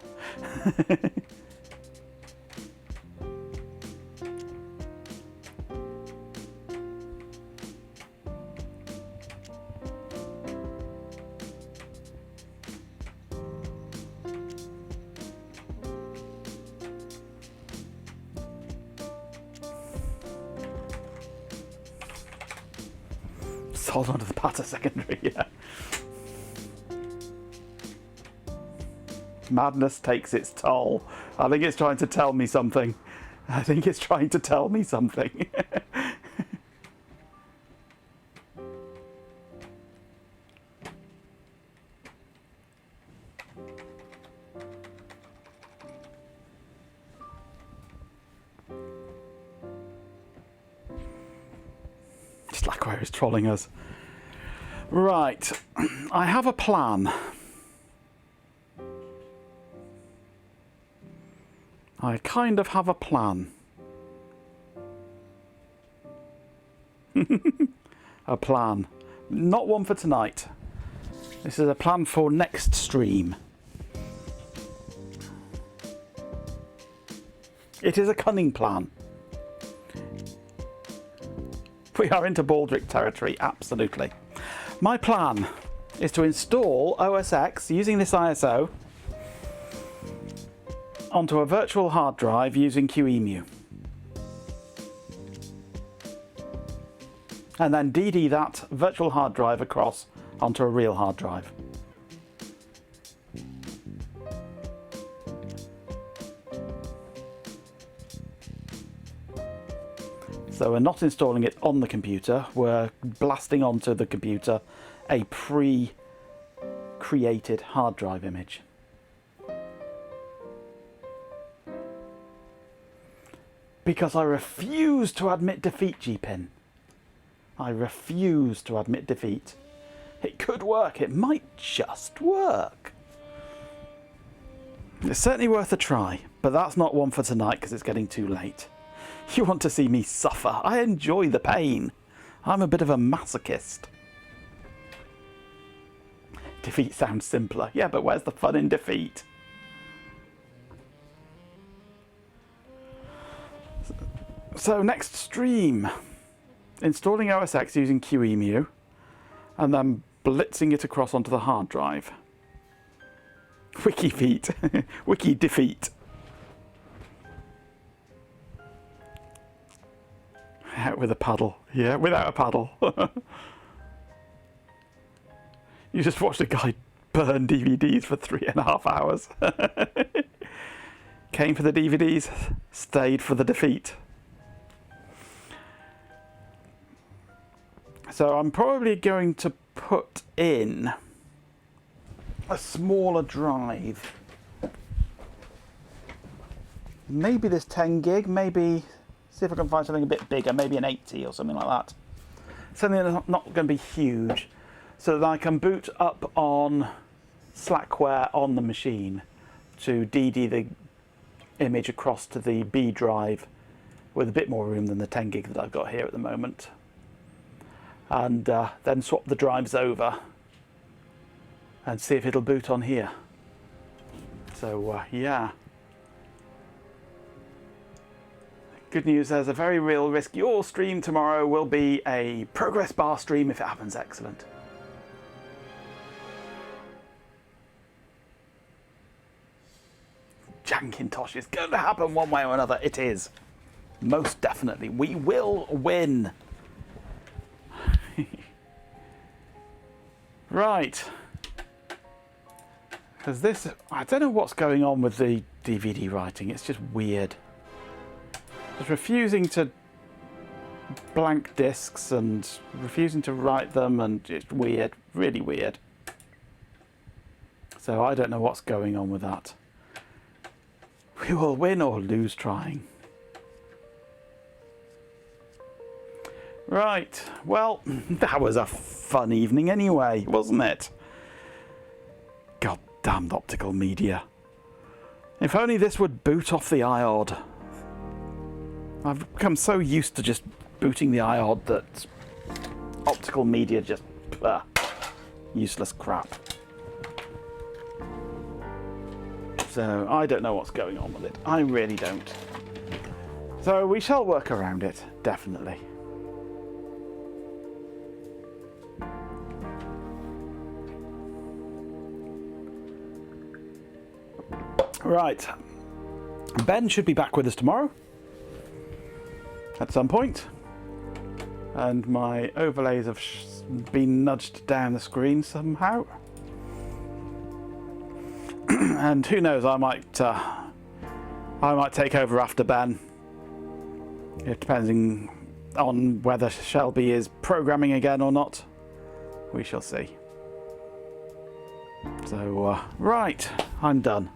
Hold on to the PATA secondary, yeah. Madness takes its toll. I think it's trying to tell me something. I think it's trying to tell me something. Slackware is trolling us. Right, I have a plan. I kind of have a plan. A plan. Not one for tonight. This is a plan for next stream. It is a cunning plan. We are into Baldric territory, absolutely. My plan is to install OS X using this ISO onto a virtual hard drive using QEMU. And then DD that virtual hard drive across onto a real hard drive. So we're not installing it on the computer, we're blasting onto the computer a pre-created hard drive image. Because I refuse to admit defeat, GPIN. I refuse to admit defeat. It could work, it might just work. It's certainly worth a try, but that's not one for tonight because it's getting too late. You want to see me suffer. I enjoy the pain. I'm a bit of a masochist. Defeat sounds simpler. Yeah, but where's the fun in defeat? So next stream, installing OS X using QEMU and then blitzing it across onto the hard drive. Wiki feet. Wiki defeat. Out with a paddle. Yeah, without a paddle. You just watched a guy burn DVDs for 3.5 hours. Came for the DVDs, stayed for the defeat. So I'm probably going to put in a smaller drive. Maybe this 10 gig, maybe see if I can find something a bit bigger, maybe an 80 or something like that. Something that's not going to be huge, so that I can boot up on Slackware on the machine to DD the image across to the B drive with a bit more room than the 10 gig that I've got here at the moment. And then swap the drives over and see if it'll boot on here. So yeah. Good news, there's a very real risk your stream tomorrow will be a progress bar stream if it happens. Excellent. Jankintosh is going to happen one way or another. It is. Most definitely. We will win. Right. Because this, I don't know what's going on with the DVD writing. It's just weird. It's refusing to blank discs and refusing to write them, and it's weird, really weird. So I don't know what's going on with that. We will win or lose trying. Right, well, that was a fun evening anyway, wasn't it? Goddamned optical media. If only this would boot off the iOD. I've become so used to just booting the iOD that optical media just useless crap. So I don't know what's going on with it. I really don't. So we shall work around it, definitely. Right. Ben should be back with us tomorrow at some point. And my overlays have been nudged down the screen somehow. And who knows, I might take over after Ben. It depending on whether Shelby is programming again or not. We shall see. So, right, I'm done.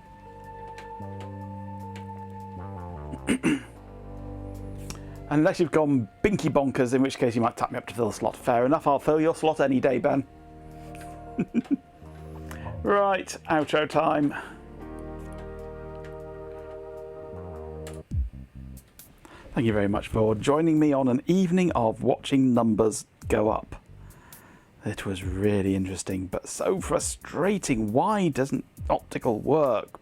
Unless you've gone binky bonkers, in which case you might tap me up to fill the slot. Fair enough, I'll fill your slot any day, Ben. Right, outro time. Thank you very much for joining me on an evening of watching numbers go up. It was really interesting, but so frustrating. Why doesn't optical work?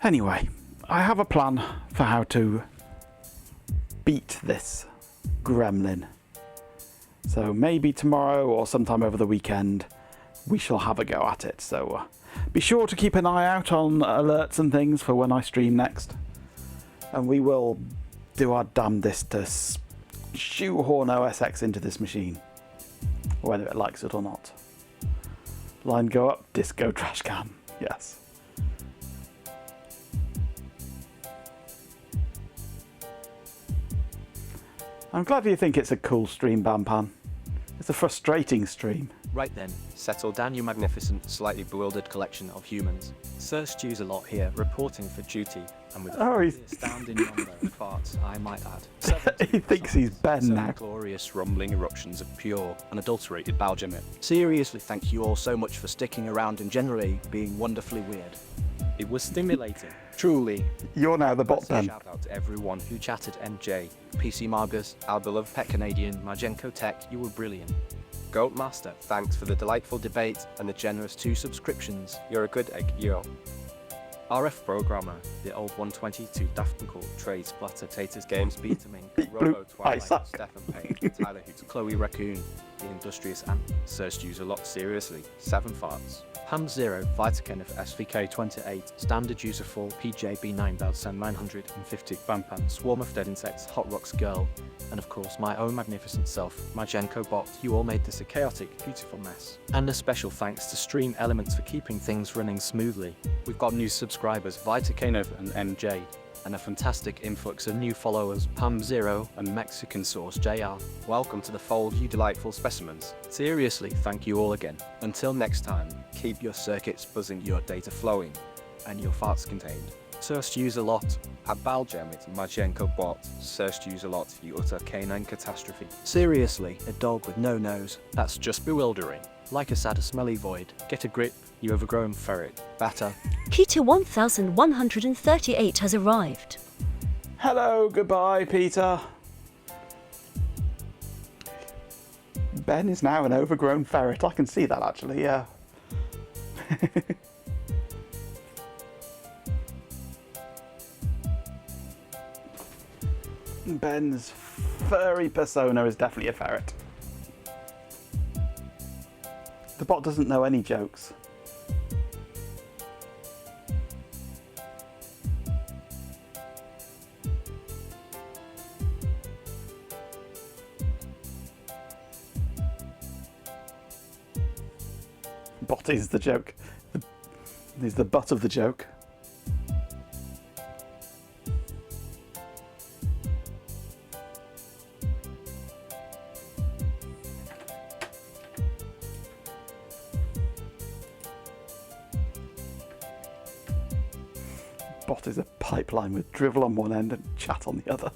Anyway, I have a plan for how to beat this gremlin. So maybe tomorrow or sometime over the weekend, we shall have a go at it. So be sure to keep an eye out on alerts and things for when I stream next. And we will do our damnedest to shoehorn OS X into this machine, whether it likes it or not. Line go up, disco trash can. Yes. I'm glad you think it's a cool stream, Bampan. It's a frustrating stream. Right then, settle down, you magnificent, slightly bewildered collection of humans. Sir Stew's a lot here, reporting for duty, and with a astounding number of farts, I might add. He thinks he's Ben now. Glorious rumbling eruptions of pure, unadulterated Baljamit. Seriously, thank you all so much for sticking around and generally being wonderfully weird. It was stimulating. Truly. You're now the bot then. Shout out to everyone who chatted NJ, PC Margus, our beloved pet Canadian, Majenko Tech, you were brilliant. Goat Master, thanks for the delightful debate and the generous 2 subscriptions. You're a good egg, yo. RF Programmer, the old 122 Daftencourt, Trade, Splatter, Taters, Games, Betaming, Robo, Twilight, Stefan Payne, Tyler Hoots, Chloe Raccoon, The Industrious Ant, Sir Stews a lot seriously, 7 farts. Ham Zero, Vita Kenneth, SVK 28, Standard User 4, PJB 9000 950, Bampan, Swarm of Dead Insects, Hot Rocks Girl, and of course my own magnificent self, Majenko Bot. You all made this a chaotic, beautiful mess. And a special thanks to Stream Elements for keeping things running smoothly. We've got new subscribers, Vita Kenneth and MJ, and a fantastic influx of new followers, Pam Zero and Mexican Sauce JR. Welcome to the fold, you delightful specimens. Seriously, thank you all again. Until next time, keep your circuits buzzing, your data flowing, and your farts contained. Sir Stews a lot. At Baljamit, Majenko Bot, Sir Stews a lot, you utter canine catastrophe. Seriously, a dog with no nose. That's just bewildering. Like a sad, smelly void. Get a grip, you overgrown ferret. Batter. Peter 1138 has arrived. Hello, goodbye, Peter. Ben is now an overgrown ferret. I can see that actually, yeah. Ben's furry persona is definitely a ferret. The bot doesn't know any jokes. Bot is the joke. He's the butt of the joke. Bot is a pipeline with drivel on one end and chat on the other.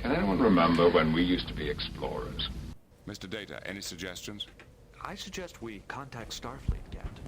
Can anyone remember when we used to be explorers? Mr. Data, any suggestions? I suggest we contact Starfleet, Captain.